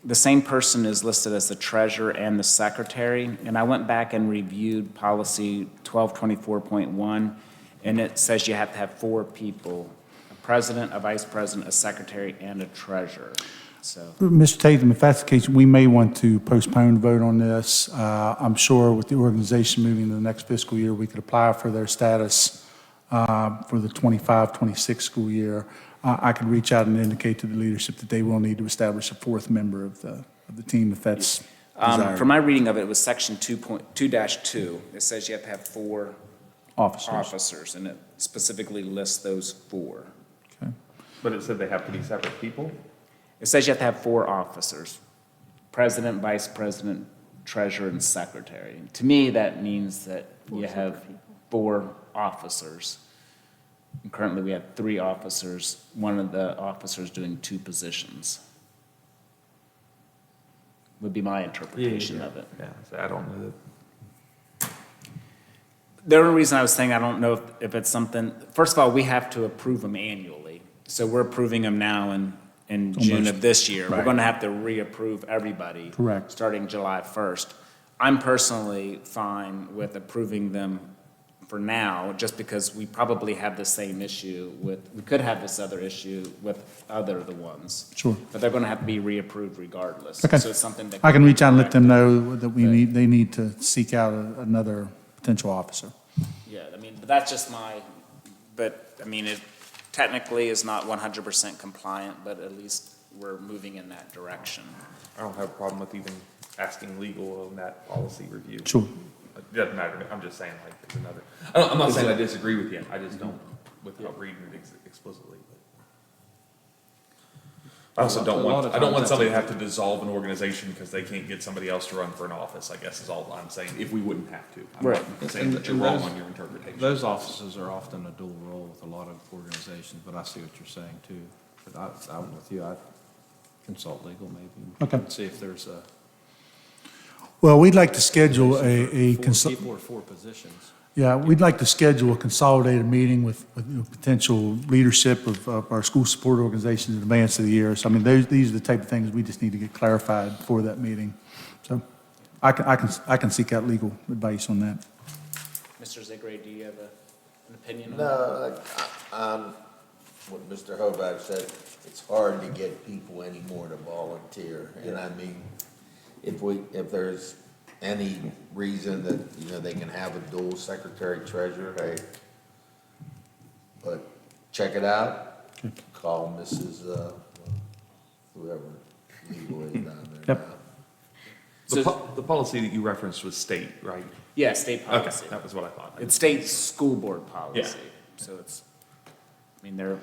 the same person is listed as the treasurer and the secretary, and I went back and reviewed policy 1224.1, and it says you have to have 4 people, a president, a vice president, a secretary, and a treasurer. So, Mr. Tatum, if that's the case, we may want to postpone the vote on this. I'm sure with the organization moving into the next fiscal year, we could apply for their status for the 25-26 school year. I could reach out and indicate to the leadership that they will need to establish a 4th member of the team if that's desired. from my reading of it, it was section 2.2-2. It says you have to have 4 officers, and it specifically lists those 4. Okay. But it said they have to be separate people? It says you have to have 4 officers, president, vice president, treasurer, and secretary. To me, that means that you have 4 officers. And currently, we have 3 officers, one of the officers doing 2 positions. Would be my interpretation of it. Yeah, so I don't know that. The only reason I was saying I don't know if it's something, first of all, we have to approve them annually. So we're approving them now in June of this year. We're Right. going to have to reapprove everybody. Correct. Starting July 1st. I'm personally fine with approving them for now, just because we probably have the same issue we could have this other issue with the ones. Sure. But they're going to have to be reapproved regardless. Okay. So it's something that. I can reach out and let them know that they need to seek out another potential officer. Yeah, I mean, but that's just but, I mean, it technically is not 100% compliant, but at least we're moving in that direction. I don't have a problem with even asking legal on that policy review. Sure. It doesn't matter to me. I'm just saying, like, it's another, I'm not saying I disagree with you. I just don't, without reading it explicitly. I also don't want, I don't want somebody to have to dissolve an organization because they can't get somebody else to run for an office, I guess is all I'm saying, if we wouldn't have to. I'm not saying that you're wrong on your interpretation. Those offices are often a dual role with a lot of organizations, but I see what you're saying too. But I'm with you, I'd consult legal maybe. Okay. See if there's a. Well, we'd like to schedule a Four people or four positions. Yeah, we'd like to schedule a consolidated meeting with potential leadership of our school support organizations in advance of the year. So, I mean, these are the type of things we just need to get clarified for that meeting. So I can seek out legal advice on that. Mr. Zigray, do you have an opinion on that? No, what Mr. Hobart said, it's hard to get people anymore to volunteer. And I mean, if there's any reason that, you know, they can have a dual secretary treasurer, hey, but check it out, call Mrs., whoever legal is down there Yep. now. The policy that you referenced was state, right? Yeah, state policy. Okay, that was what I thought. It's state school board policy. Yeah. So it's, I mean, they're,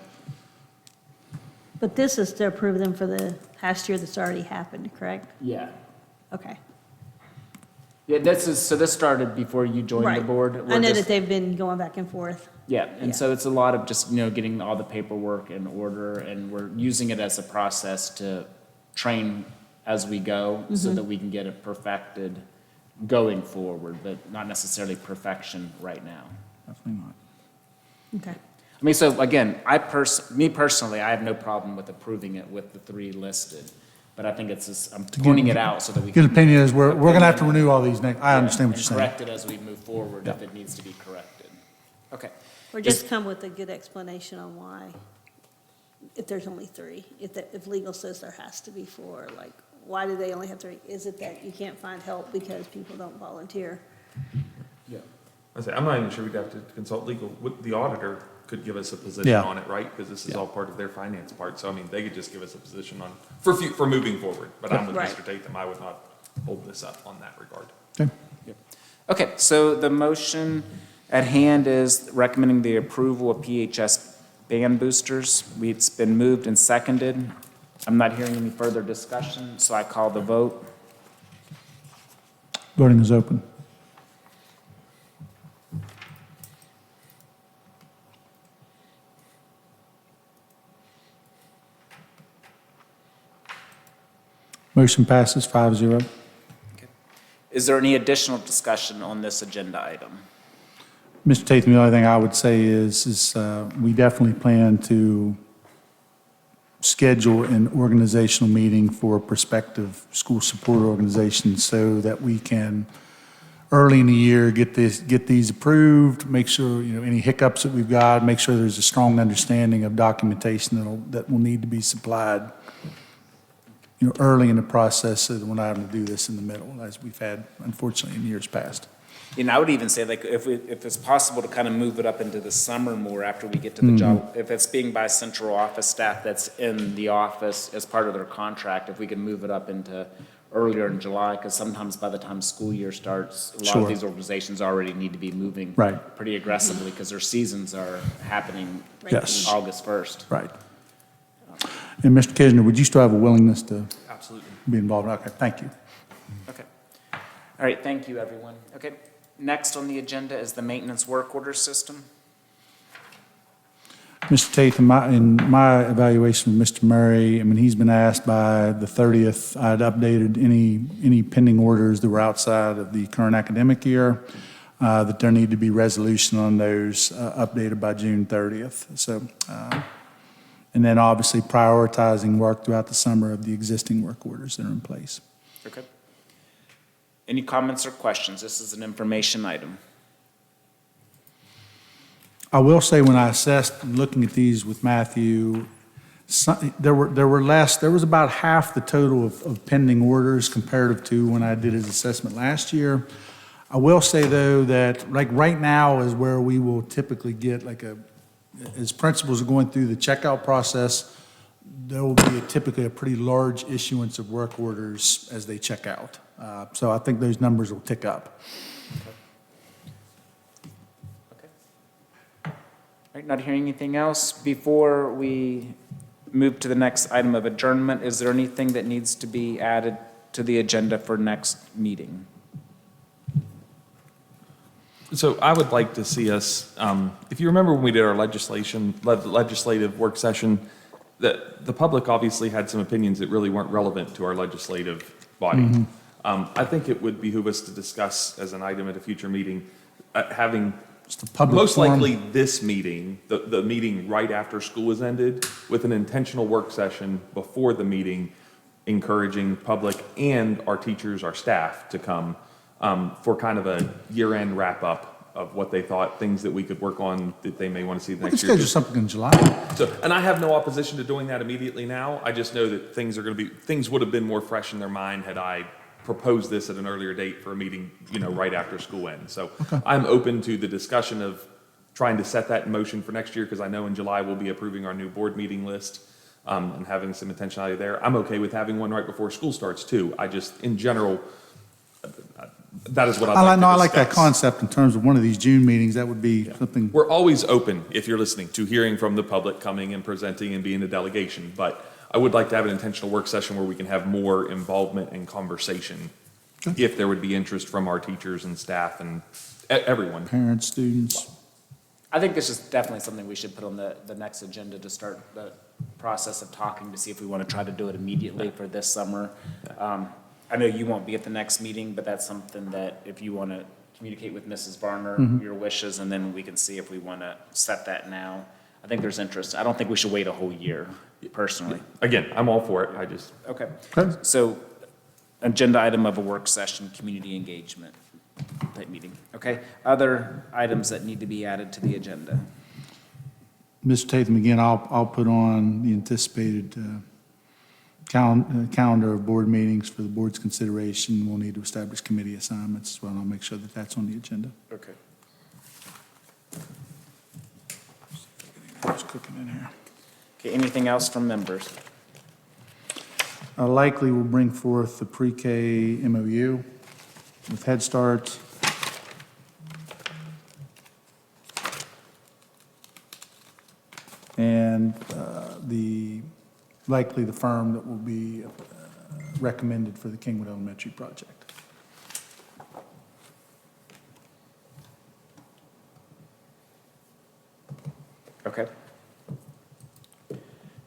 But this is to approve them for the past year that's already happened, correct? yeah. Okay. Yeah, this started before you joined the Right. board. I We're know just- that they've been going back and forth. Yeah, Yeah. and so it's a lot of just, you know, getting all the paperwork in order, and we're using it as a process to train as we go, so that we can get it perfected going forward, but not necessarily perfection right now. Definitely not. Okay. I mean, so again, me personally, I have no problem with approving it with the three listed, but I think it's just, I'm pointing it out so that we Good can. opinion is we're going to have to renew all these next, I understand what you're saying. And correct it as we move forward if it needs to be corrected. Okay. Or just come with a good explanation on why, if there's only three, if legal says there has to be four, like, why do they only have three? Is it that you can't find help because people don't volunteer? Yeah. I'm not even sure we'd have to consult legal. The auditor could give us a position Yeah. on it, right? Because this is all part of their finance part. So, I mean, they could just give us a position on, for moving forward. But I'm with Right. Mr. Tatham, I would not hold this up on that regard. Okay. Okay, so the motion at hand is recommending the approval of PHS band boosters. It's been moved and seconded. I'm not hearing any further discussion, so I call the vote. Voting is open. Motion passes 5-0. Is there any additional discussion on this agenda item? Mr. Tatham, the only thing I would say is we definitely plan to schedule an organizational meeting for prospective school support organizations so that we can, early in the year, get these approved, make sure, you know, any hiccups that we've got, make sure there's a strong understanding of documentation that will need to be supplied, you know, early in the process so that we're not having to do this in the middle, as we've had, unfortunately, in years past. And I would even say, like, if it's possible to kind of move it up into the summer more after we get to the job, if it's being by central office staff that's in the office as part of their contract, if we can move it up into earlier in July, because sometimes by the time school year starts, a lot Sure. of these organizations already need to be moving Right. pretty aggressively because their seasons are happening Yes. August 1st. Right. And Mr. Kisner, would you still have a willingness to Absolutely. be involved? Okay, thank you. Okay. All right, thank you, everyone. Okay, next on the agenda is the maintenance work order system. Mr. Tatham, in my evaluation with Mr. Murray, I mean, he's been asked by the 30th, I'd updated any pending orders that were outside of the current academic year, that there need to be resolution on those updated by June 30th. So, and then obviously prioritizing work throughout the summer of the existing work orders that are in place. Okay. Any comments or questions? This is an information item. I will say when I assessed, looking at these with Matthew, there was about half the total of pending orders comparative to when I did his assessment last year. I will say, though, that like right now is where we will typically get as principals are going through the checkout process, there will be typically a pretty large issuance of work orders as they check out. So I think those numbers will tick up. All right, not hearing anything else. Before we move to the next item of adjournment, is there anything that needs to be added to the agenda for next meeting? So I would like to see us, if you remember when we did our legislative work session, the public obviously had some opinions that really weren't relevant to our legislative body. I think it would behoove us to discuss as an item at a future meeting, having Just a public most forum. likely this meeting, the meeting right after school is ended, with an intentional work session before the meeting, encouraging public and our teachers, our staff to come for kind of a year-end wrap-up of what they thought, things that we could work on that they may want to see We next can year. schedule something in July. So, and I have no opposition to doing that immediately now. I just know that things would have been more fresh in their mind had I proposed this at an earlier date for a meeting, right after school ends. So I'm open to the discussion of trying to set that in motion for next year, because I know in July we'll be approving our new board meeting list and having some intentionality there. I'm okay with having one right before school starts too. I just, in general, that is what I'd like to discuss. I like that concept in terms of one of these June meetings. That would be something. We're always open, if you're listening, to hearing from the public, coming and presenting and being a delegation. But I would like to have an intentional work session where we can have more involvement and conversation, if there would be interest from our teachers and staff and everyone. Parents, students. I think this is definitely something we should put on the next agenda to start the process of talking to see if we want to try to do it immediately for this summer. I know you won't be at the next meeting, but that's something that if you want to communicate with Mrs. Varner, your wishes, and then we can see if we want to set that now. I think there's interest. I don't think we should wait a whole year, personally. Again, I'm all for it. I just. Okay. So, agenda item of a work session, community engagement type meeting. Okay. Other items that need to be added to the agenda. Mr. Tatham, again, I'll put on the anticipated calendar of board meetings for the board's consideration. We'll need to establish committee assignments as well, and I'll make sure that that's on the agenda. Okay. What's cooking in here? Okay, anything else from members? Likely will bring forth the pre-K MOU with Head Start. And likely the firm that will be recommended for the Kingwood Elementary project. Okay.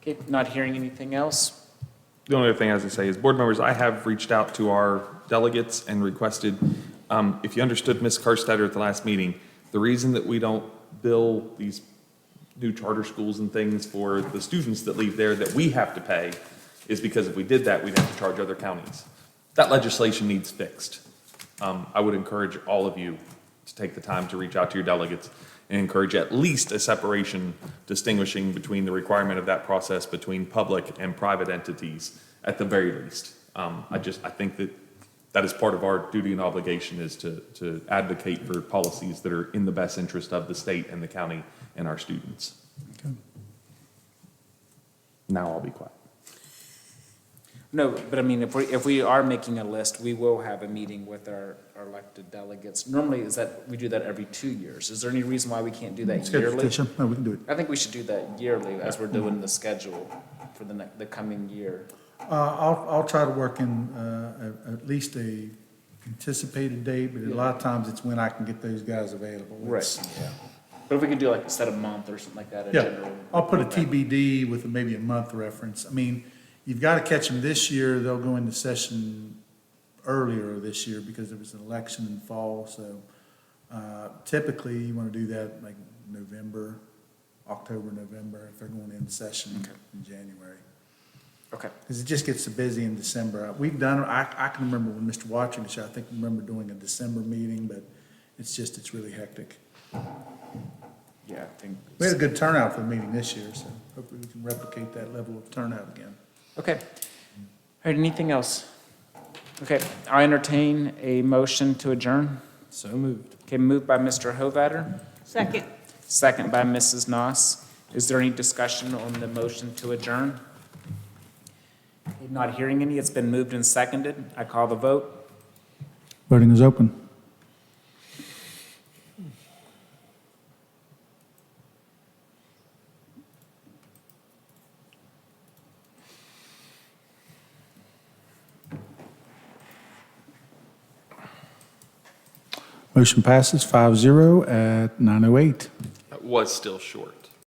Okay, not hearing anything else? The only other thing I was going to say is, board members, I have reached out to our delegates and requested, if you understood Ms. Karstetter at the last meeting, the reason that we don't bill these new charter schools and things for the students that leave there that we have to pay is because if we did that, we'd have to charge other counties. That legislation needs fixed. I would encourage all of you to take the time to reach out to your delegates and encourage at least a separation distinguishing between the requirement of that process between public and private entities at the very least. I think that is part of our duty and obligation, is to advocate for policies that are in the best interest of the state and the county and our students. Okay. Now I'll be quiet. No, but I mean, if we are making a list, we will have a meeting with our elected delegates. Normally, we do that every 2 years. Is there any reason why we can't do that yearly? No, we can do it. I think we should do that yearly as we're doing the schedule for the coming year. I'll try to work in at least a anticipated date, but a lot of times it's when I can get those guys available. It's- Yeah. But if we could do like set a month or something like that. Yeah, I'll put a TBD with maybe a month reference. I mean, you've got to catch them this year. They'll go into session earlier this year because there was an election in the fall. So typically you want to do that like October, November, if they're going into session in January. Okay. Because it just gets so busy in December. We've done, I can remember when Mr. Watching was here, I think I remember doing a December meeting, but it's really hectic. Yeah, I think. We had a good turnout for the meeting this year, so hopefully we can replicate that level of turnout again. Okay. All right, anything else? Okay, I entertain a motion to adjourn. So moved. Okay, moved by Mr. Hovatter, Second. second by Mrs. Noss. Is there any discussion on the motion to adjourn? Not hearing any, it's been moved and seconded. I call the vote. Voting is open. Motion passes 5-0 at 9:08. That was still short.